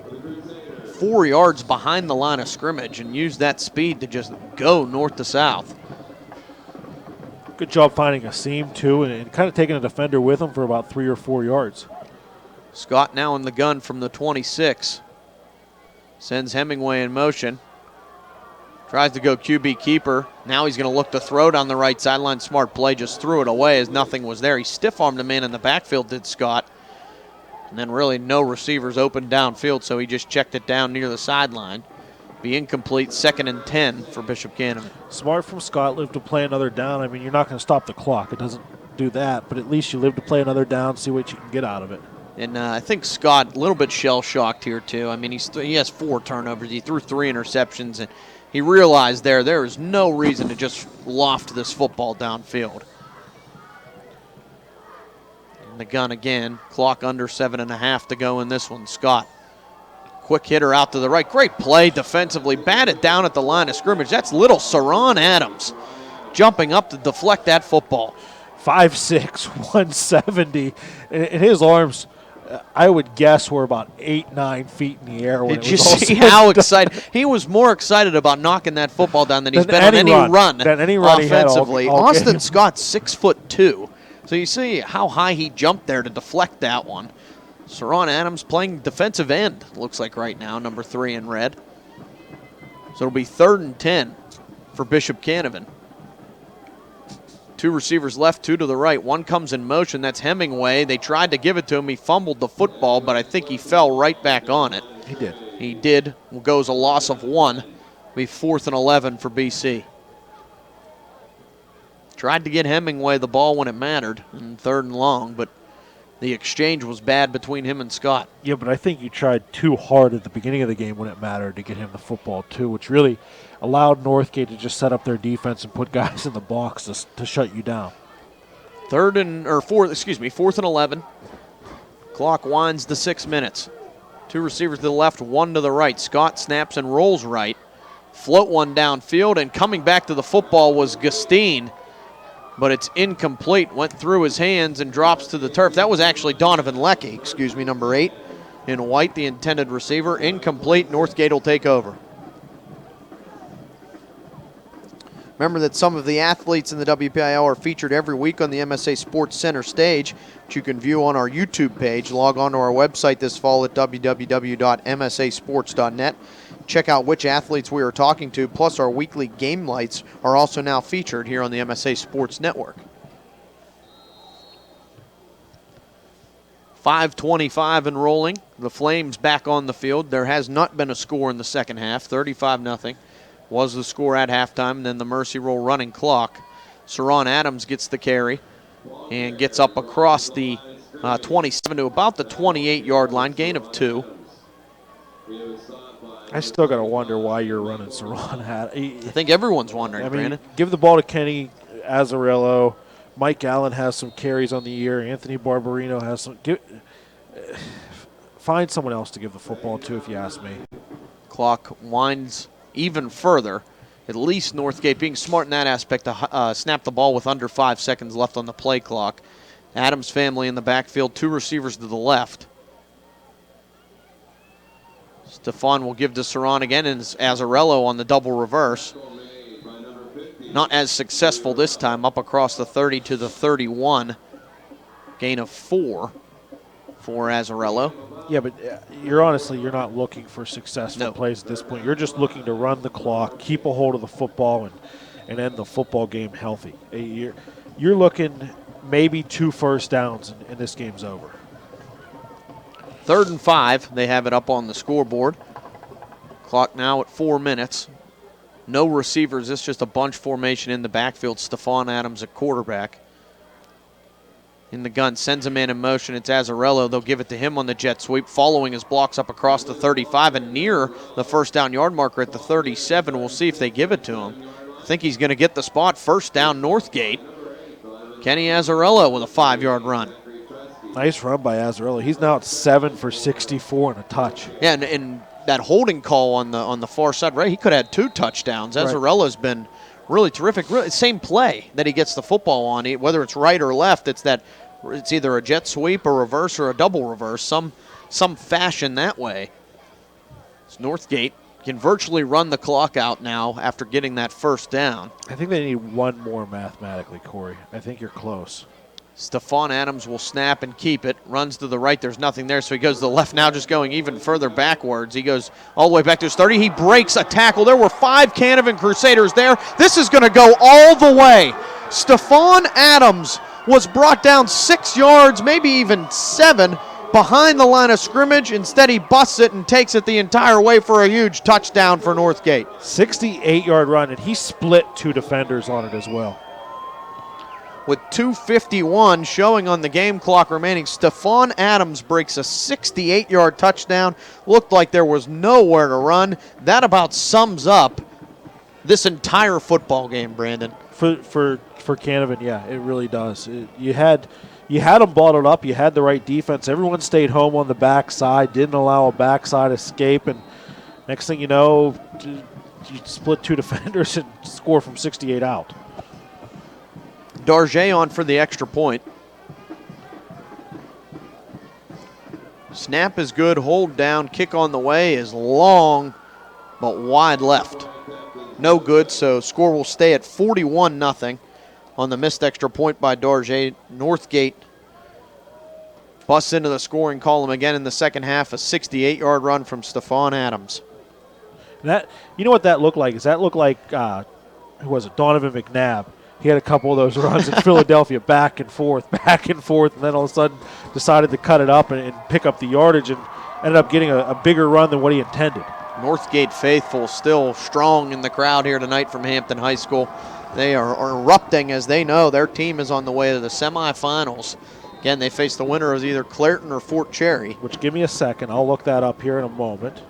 4 yards behind the line of scrimmage and used that speed to just go north to south. Good job finding a seam, too, and kind of taking a defender with him for about 3 or 4 yards. Scott now in the gun from the 26. Sends Hemingway in motion. Tries to go QB keeper. Now he's going to look to throw down the right sideline. Smart play, just threw it away as nothing was there. He stiff-armed a man in the backfield, did Scott. And then really no receivers open downfield, so he just checked it down near the sideline. Be incomplete, 2nd and 10 for Bishop Canevin. Smart from Scott, live to play another down. I mean, you're not going to stop the clock. It doesn't do that, but at least you live to play another down, see what you can get out of it. And I think Scott a little bit shell-shocked here, too. I mean, he has 4 turnovers. He threw 3 interceptions, and he realized there is no reason to just loft this football downfield. The gun again. Clock under 7.5 to go in this one. Scott, quick hitter out to the right. Great play defensively. Batted down at the line of scrimmage. That's little Saron Adams jumping up to deflect that football. 5'6", 170. And his arms, I would guess, were about 8-9 feet in the air. Did you see how excited? He was more excited about knocking that football down than he's been on any run offensively. Austin Scott's 6'2". So you see how high he jumped there to deflect that one. Saron Adams playing defensive end, looks like right now, number 3 in red. So it'll be 3rd and 10 for Bishop Canevin. 2 receivers left, 2 to the right. One comes in motion, that's Hemingway. They tried to give it to him. He fumbled the football, but I think he fell right back on it. He did. He did. Goes a loss of 1. It'll be 4th and 11 for BC. Tried to get Hemingway the ball when it mattered in 3rd and long, but the exchange was bad between him and Scott. Yeah, but I think you tried too hard at the beginning of the game when it mattered to get him the football too, which really allowed Northgate to just set up their defense and put guys in the box to shut you down. 4th and 11. Clock winds to 6 minutes. 2 receivers to the left, 1 to the right. Scott snaps and rolls right. Float one downfield, and coming back to the football was Gustine. But it's incomplete, went through his hands and drops to the turf. That was actually Donovan Leckie, number 8 in white, the intended receiver. Incomplete, Northgate will take over. Remember that some of the athletes in the WPIAL are featured every week on the MSA Sports Center stage, which you can view on our YouTube page. Log on to our website this fall at www.msasports.net. Check out which athletes we are talking to, plus our weekly game lights are also now featured here on the MSA Sports Network. 5:25 and rolling. The Flames back on the field. There has not been a score in the second half. 35-0 was the score at halftime, and then the mercy roll running clock. Saron Adams gets the carry and gets up across the 27 to about the 28-yard line, gain of 2. I still got to wonder why you're running Saron. I think everyone's wondering, Brandon. Give the ball to Kenny Azzarello. Mike Allen has some carries on the year. Anthony Barbarino has some. Find someone else to give the football to, if you ask me. Clock winds even further. At least Northgate being smart in that aspect to snap the ball with under 5 seconds left on the play clock. Adams family in the backfield, 2 receivers to the left. Stefan will give to Saron again, and Azzarello on the double reverse. Not as successful this time, up across the 30 to the 31. Gain of 4 for Azzarello. Yeah, but you're not looking for successful plays at this point. You're just looking to run the clock, keep a hold of the football, and end the football game healthy. You're looking maybe 2 first downs, and this game's over. 3rd and 5. They have it up on the scoreboard. Clock now at 4 minutes. No receivers. It's just a bunch formation in the backfield. Stephon Adams at quarterback. In the gun, sends a man in motion. It's Azzarello. They'll give it to him on the jet sweep, following his blocks up across the 35 and near the first down yard marker at the 37. We'll see if they give it to him. I think he's going to get the spot. First down, Northgate. Kenny Azzarello with a 5-yard run. Nice run by Azzarello. He's now at 7 for 64 and a touch. Yeah, and that holding call on the far side, right? He could have had 2 touchdowns. Azzarello's been really terrific. Really, same play that he gets the football on, whether it's right or left. It's either a jet sweep, a reverse, or a double reverse. Some fashion that way. So Northgate can virtually run the clock out now after getting that first down. I think they need one more mathematically, Corey. I think you're close. Stephon Adams will snap and keep it. Runs to the right. There's nothing there, so he goes to the left now, just going even further backwards. He goes all the way back to his 30. He breaks a tackle. There were 5 Canevin Crusaders there. This is going to go all the way. Stephon Adams was brought down 6 yards, maybe even 7, behind the line of scrimmage. Instead, he busts it and takes it the entire way for a huge touchdown for Northgate. 68-yard run, and he split 2 defenders on it as well. With 2:51 showing on the game clock remaining, Stephon Adams breaks a 68-yard touchdown. Looked like there was nowhere to run. That about sums up this entire football game, Brandon. For Canevin, yeah, it really does. You had them bottled up. You had the right defense. Everyone stayed home on the backside, didn't allow a backside escape, and next thing you know, you split 2 defenders and score from 68 out. Darget on for the extra point. Snap is good, hold down, kick on the way is long, but wide left. No good, so score will stay at 41-0 on the missed extra point by Darget. Northgate busts into the scoring column again in the second half, a 68-yard run from Stephon Adams. You know what that looked like? That looked like, who was it, Donovan McNabb. He had a couple of those runs in Philadelphia, back and forth, and then all of a sudden decided to cut it up and pick up the yardage and ended up getting a bigger run than what he intended. Northgate faithful still strong in the crowd here tonight from Hampton High School. They are erupting as they know their team is on the way to the semifinals. Again, they face the winner of either Clairton or Fort Cherry. Which, give me a second. I'll look that up here in a moment.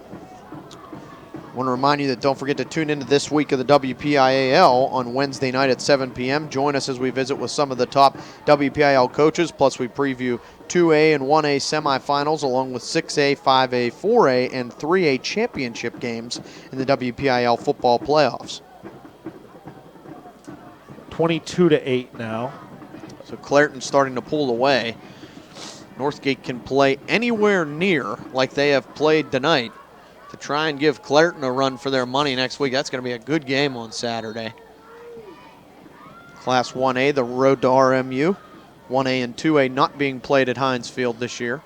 I want to remind you that don't forget to tune into this week of the WPIAL on Wednesday night at 7 p.m. Join us as we visit with some of the top WPIAL coaches, plus we preview 2A and 1A semifinals along with 6A, 5A, 4A, and 3A championship games in the WPIAL football playoffs. 22-8 now. So Clairton starting to pull away. Northgate can play anywhere near like they have played tonight to try and give Clairton a run for their money next week. That's going to be a good game on Saturday. Class 1A, the road to RMU. 1A and 2A not being played at Heinz Field this year.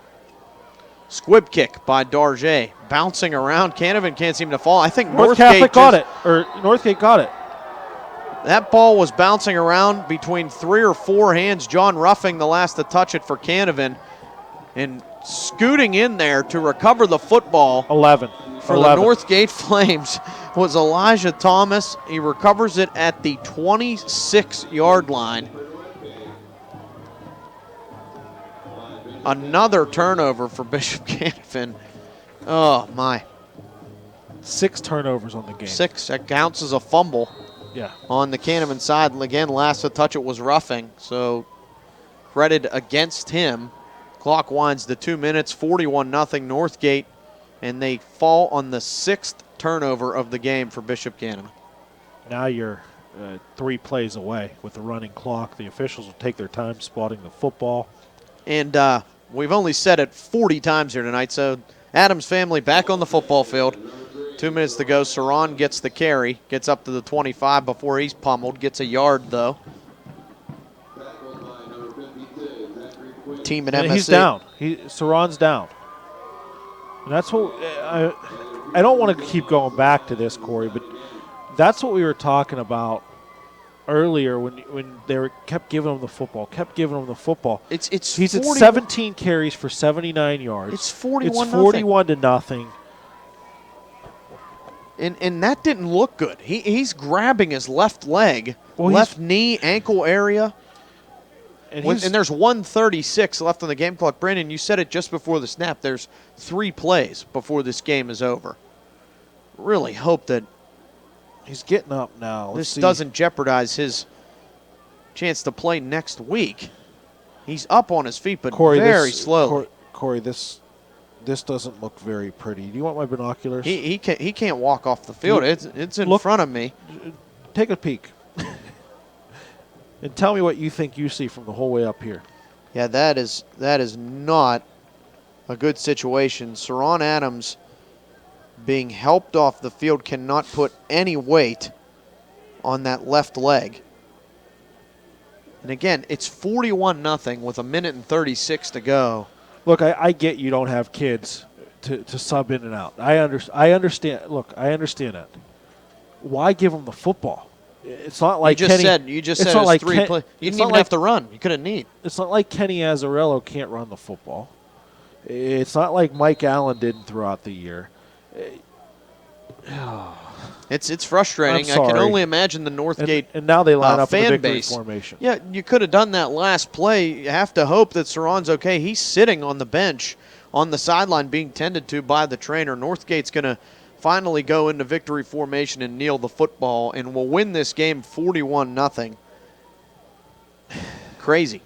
Squib kick by Darget. Bouncing around. Canevin can't seem to fall. I think Northgate got it. That ball was bouncing around between 3 or 4 hands. John Ruffing, the last to touch it for Canevin. And scooting in there to recover the football. 11. For the Northgate Flames was Elijah Thomas. He recovers it at the 26-yard line. Another turnover for Bishop Canevin. Oh, my. 6 turnovers on the game. 6. That counts as a fumble. Yeah. On the Canevin side. And again, last to touch it was Ruffing. So credit against him. Clock winds to 2 minutes, 41-0 Northgate. And they fall on the 6th turnover of the game for Bishop Canevin. Now you're 3 plays away with the running clock. The officials will take their time spotting the football. And we've only said it 40 times here tonight, so Adams family back on the football field. 2 minutes to go. Saran gets the carry, gets up to the 25 before he's pummeled, gets a yard, though. Team at MSA. He's down. Saran's down. And that's what I don't want to keep going back to this, Corey, but that's what we were talking about earlier when they kept giving him the football. He's at 17 carries for 79 yards. It's 41. It's 41 to nothing. And that didn't look good. He's grabbing his left leg, left knee, ankle area. And there's 1:36 left on the game clock. Brandon, you said it just before the snap. There's 3 plays before this game is over. Really hope that he's getting up now. This doesn't jeopardize his chance to play next week. He's up on his feet, but Cory, very slowly. Cory, this doesn't look very pretty. Do you want my binoculars? He can't walk off the field. It's in front of me. Take a peek. And tell me what you think you see from the whole way up here. Yeah, that is not a good situation. Saron Adams being helped off the field, cannot put any weight on that left leg. And again, it's 41-0 with 1:36 to go. Look, I get you don't have kids to sub in and out. I understand. Look, I understand that. Why give them the football? It's not like you just said it was 3 plays. You didn't even have to run. You couldn't need. It's not like Kenny Azzarello can't run the football. It's not like Mike Allen didn't throughout the year. It's frustrating. I can only imagine the Northgate and now they line up in the victory base formation. Yeah, you could have done that last play. You have to hope that Saron's okay. He's sitting on the bench on the sideline being tended to by the trainer. Northgate's going to finally go into victory formation and kneel the football, and will win this game 41-0. Crazy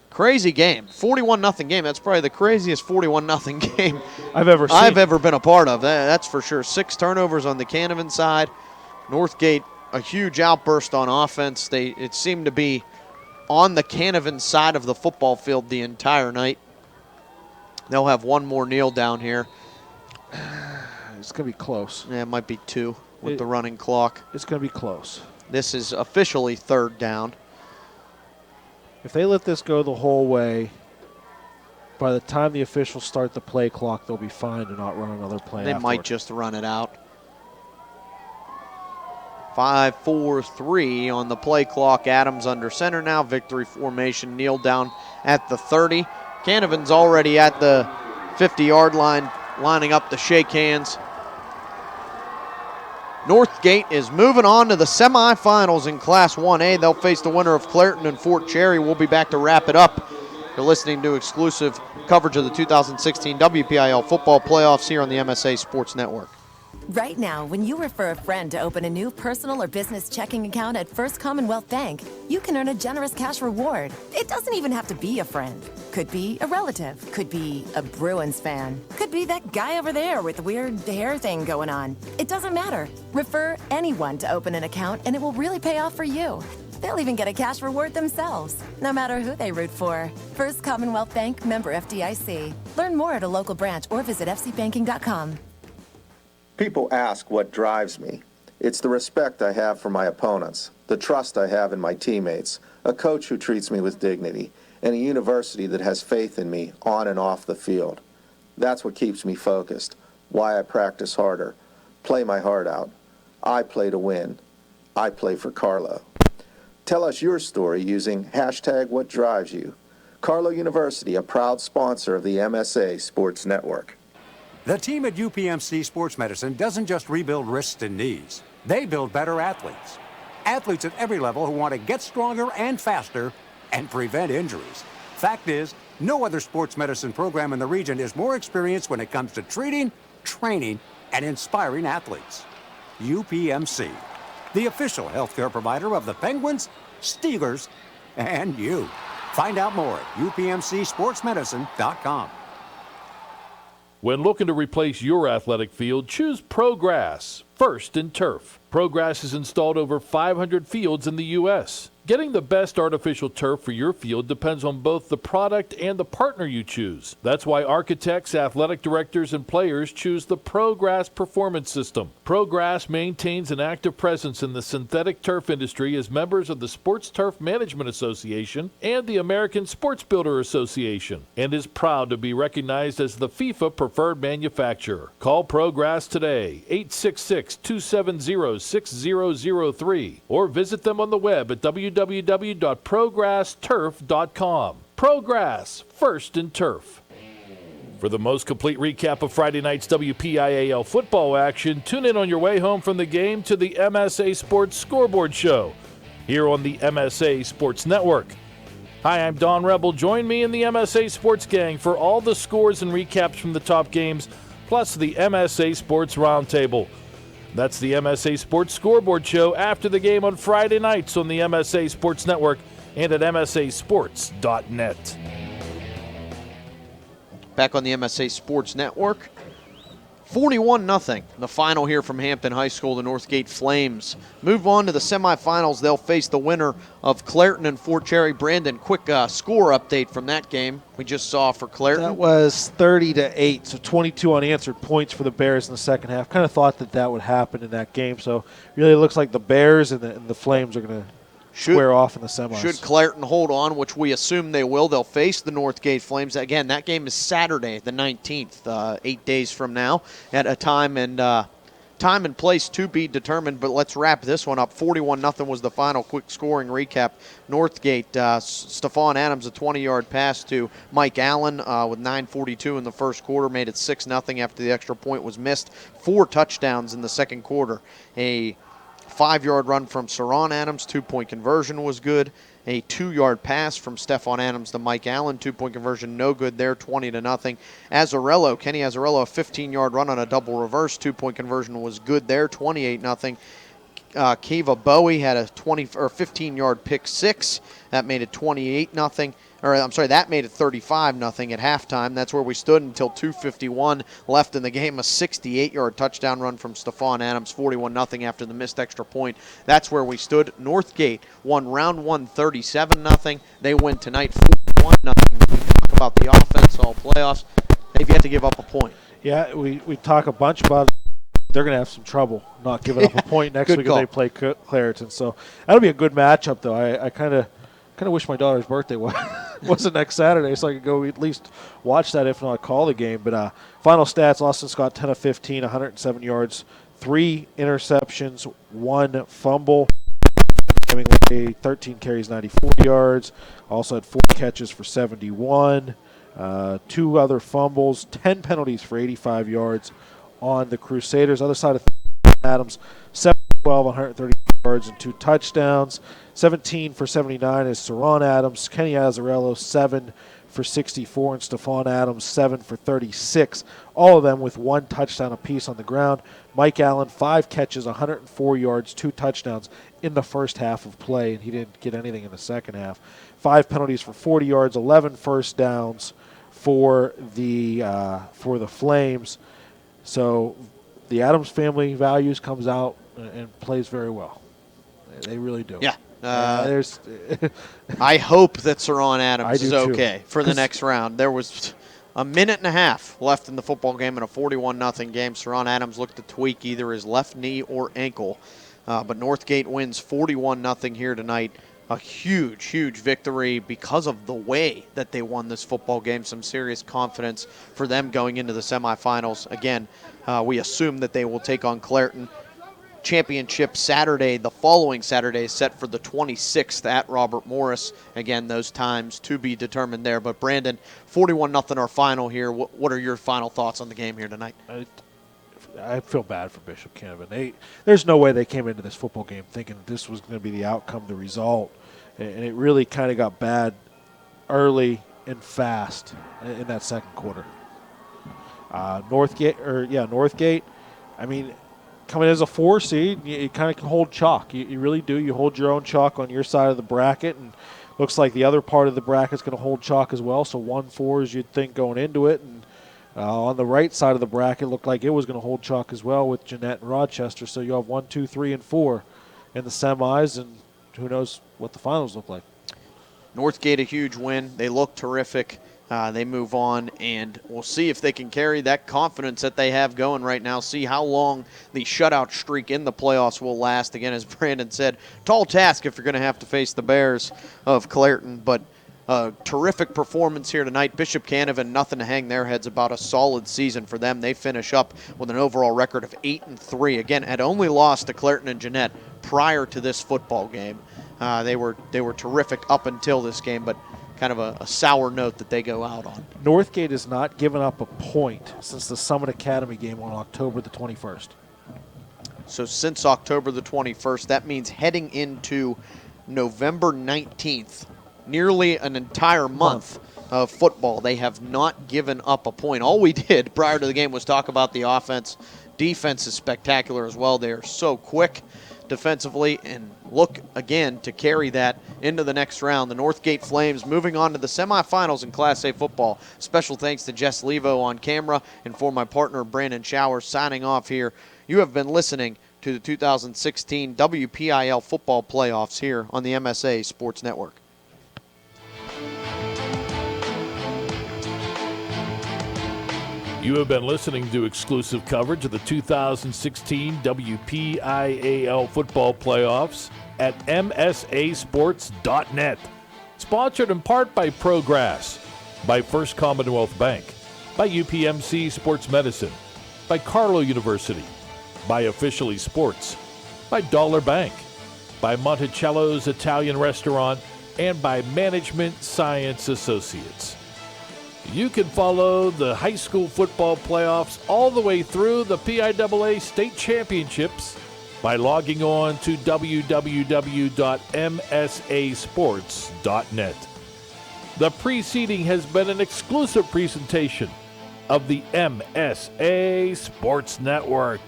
game. 41-0 game. That's probably the craziest 41-0 game I've ever seen. I've ever been a part of. That's for sure. 6 turnovers on the Canevin side. Northgate, a huge outburst on offense. It seemed to be on the Canevin side of the football field the entire night. They'll have one more kneel down here. It's going to be close. Yeah, it might be 2 with the running clock. It's going to be close. This is officially 3rd down. If they let this go the whole way, by the time the officials start the play clock, they'll be fine to not run another play. They might just run it out. 5-4-3 on the play clock. Adams under center now. Victory formation. Kneel down at the 30. Canevin's already at the 50-yard line, lining up to shake hands. Northgate is moving on to the semifinals in Class 1A. They'll face the winner of Clairton and Fort Cherry. We'll be back to wrap it up. You're listening to exclusive coverage of the 2016 WPIAL football playoffs here on the MSA Sports Network. Right now, when you refer a friend to open a new personal or business checking account at First Commonwealth Bank, you can earn a generous cash reward. It doesn't even have to be a friend. Could be a relative. Could be a Bruins fan. Could be that guy over there with the weird hair thing going on. It doesn't matter. Refer anyone to open an account and it will really pay off for you. They'll even get a cash reward themselves, no matter who they root for. First Commonwealth Bank, member FDIC. Learn more at a local branch or visit fcbanking.com. People ask what drives me. It's the respect I have for my opponents, the trust I have in my teammates, a coach who treats me with dignity, and a university that has faith in me on and off the field. That's what keeps me focused, why I practice harder, play my heart out. I play to win. I play for Carlo. Tell us your story using #WhatDriveSYou. Carlo University, a proud sponsor of the MSA Sports Network. The team at UPMC Sports Medicine doesn't just rebuild wrists and knees. They build better athletes. Athletes at every level who want to get stronger and faster and prevent injuries. Fact is, no other sports medicine program in the region is more experienced when it comes to treating, training, and inspiring athletes. UPMC, the official healthcare provider of the Penguins, Steelers, and you. Find out more at upmcsportsmedicine.com. When looking to replace your athletic field, choose ProGrass, first in turf. ProGrass has installed over 500 fields in the U.S. Getting the best artificial turf for your field depends on both the product and the partner you choose. That's why architects, athletic directors, and players choose the ProGrass Performance System. ProGrass maintains an active presence in the synthetic turf industry as members of the Sports Turf Management Association and the American Sports Builder Association, and is proud to be recognized as the FIFA preferred manufacturer. Call ProGrass today, 866-270-6003, or visit them on the web at www.progress.com. www.progressturf.com. Progress, first in turf. For the most complete recap of Friday night's WPIAL football action, tune in on your way home from the game to the MSA Sports Scoreboard Show here on the MSA Sports Network. Hi, I'm Don Rebel. Join me in the MSA Sports Gang for all the scores and recaps from the top games, plus the MSA Sports Roundtable. That's the MSA Sports Scoreboard Show after the game on Friday nights on the MSA Sports Network and at msasports.net. Back on the MSA Sports Network. 41-0, the final here from Hampton High School. The Northgate Flames move on to the semifinals. They'll face the winner of Clairton and Fort Cherry. Brandon, quick score update from that game we just saw for Clairton. That was 30-8, so 22 unanswered points for the Bears in the second half. Kind of thought that would happen in that game, so really it looks like the Bears and the Flames are going to square off in the semis. Should Clairton hold on, which we assume they will, they'll face the Northgate Flames. Again, that game is Saturday, the 19th, 8 days from now, at a time and place to be determined. But let's wrap this one up. 41-0 was the final. Quick scoring recap. Northgate, Stephon Adams, a 20-yard pass to Mike Allen with 9:42 in the first quarter, made it 6-0 after the extra point was missed. 4 touchdowns in the second quarter. A 5-yard run from Saron Adams, 2-point conversion was good. A 2-yard pass from Stephon Adams to Mike Allen, 2-point conversion, no good there, 20-0. Kenny Azzarello, a 15-yard run on a double reverse, 2-point conversion was good there, 28-0. Kiva Bowie had a 15-yard pick six. That made it 28-0. That made it 35-0 at halftime. That's where we stood until 2:51 left in the game. A 68-yard touchdown run from Stephon Adams, 41-0 after the missed extra point. That's where we stood. Northgate won round one 37-0. They win tonight 41-0. We talk about the offense all playoffs. They've yet to give up a point. Yeah, we talk a bunch about it. They're going to have some trouble not giving up a point next week if they play Clairton. So that'll be a good matchup, though. I kind of wish my daughter's birthday wasn't next Saturday so I could go at least watch that, if not call the game. But final stats, Austin Scott 10 of 15, 107 yards, 3 interceptions, 1 fumble. 13 carries, 94 yards. Also had 4 catches for 71, 2 other fumbles, 10 penalties for 85 yards on the Crusaders. Other side of Adams, 7-12, 130 yards and 2 touchdowns. 17 for 79 is Saron Adams. Kenny Azzarello, 7 for 64, and Stephon Adams, 7 for 36. All of them with 1 touchdown apiece on the ground. Mike Allen, 5 catches, 104 yards, 2 touchdowns in the first half of play, and he didn't get anything in the second half. 5 penalties for 40 yards, 11 first downs for the Flames. So the Adams family values comes out and plays very well. They really do. Yeah. I hope that Saron Adams is okay too, for the next round. There was a minute and a half left in the football game in a 41-0 game. Saron Adams looked to tweak either his left knee or ankle. But Northgate wins 41-0 here tonight. A huge, huge victory because of the way that they won this football game. Some serious confidence for them going into the semifinals. Again, we assume that they will take on Clairton. Championship Saturday, the following Saturday, is set for the 26th at Robert Morris. Again, those times to be determined there. But Brandon, 41-0 our final here. What are your final thoughts on the game here tonight? I feel bad for Bishop Canevin. There's no way they came into this football game thinking this was going to be the outcome, the result. And it really kind of got bad early and fast in that second quarter. Northgate, I mean, coming as a 4 seed, you kind of can hold chalk. You really do. You hold your own chalk on your side of the bracket, and looks like the other part of the bracket is going to hold chalk as well. So 1-4 as you'd think going into it. And on the right side of the bracket looked like it was going to hold chalk as well with Jeanette and Rochester. So you have 1, 2, 3, and 4 in the semis, and who knows what the finals look like. Northgate, a huge win. They look terrific. They move on, and we'll see if they can carry that confidence that they have going right now, see how long the shutout streak in the playoffs will last. Again, as Brandon said, tall task if you're going to have to face the Bears of Clairton, but terrific performance here tonight. Bishop Canevin, nothing to hang their heads about. A solid season for them. They finish up with an overall record of 8-3. Again, had only lost to Clairton and Jeanette prior to this football game. They were terrific up until this game, but kind of a sour note that they go out on. Northgate has not given up a point since the Summit Academy game on October the 21st. So since October the 21st, that means heading into November 19th, nearly an entire month of football, they have not given up a point. All we did prior to the game was talk about the offense. Defense is spectacular as well. They are so quick defensively and look again to carry that into the next round. The Northgate Flames moving on to the semifinals in Class A football. Special thanks to Jess Levo on camera, and for my partner Brandon Showers signing off here. You have been listening to the 2016 WPIAL football playoffs here on the MSA Sports Network. You have been listening to exclusive coverage of the 2016 WPIAL football playoffs at MSAsports.net. Sponsored in part by Progress, by First Commonwealth Bank, by UPMC Sports Medicine, by Carlow University, by Officially Sports, by Dollar Bank, by Monticello's Italian Restaurant, and by Management Science Associates. You can follow the high school football playoffs all the way through the PIAA state championships by logging on to www.msasports.net. The preceding has been an exclusive presentation of the MSA Sports Network.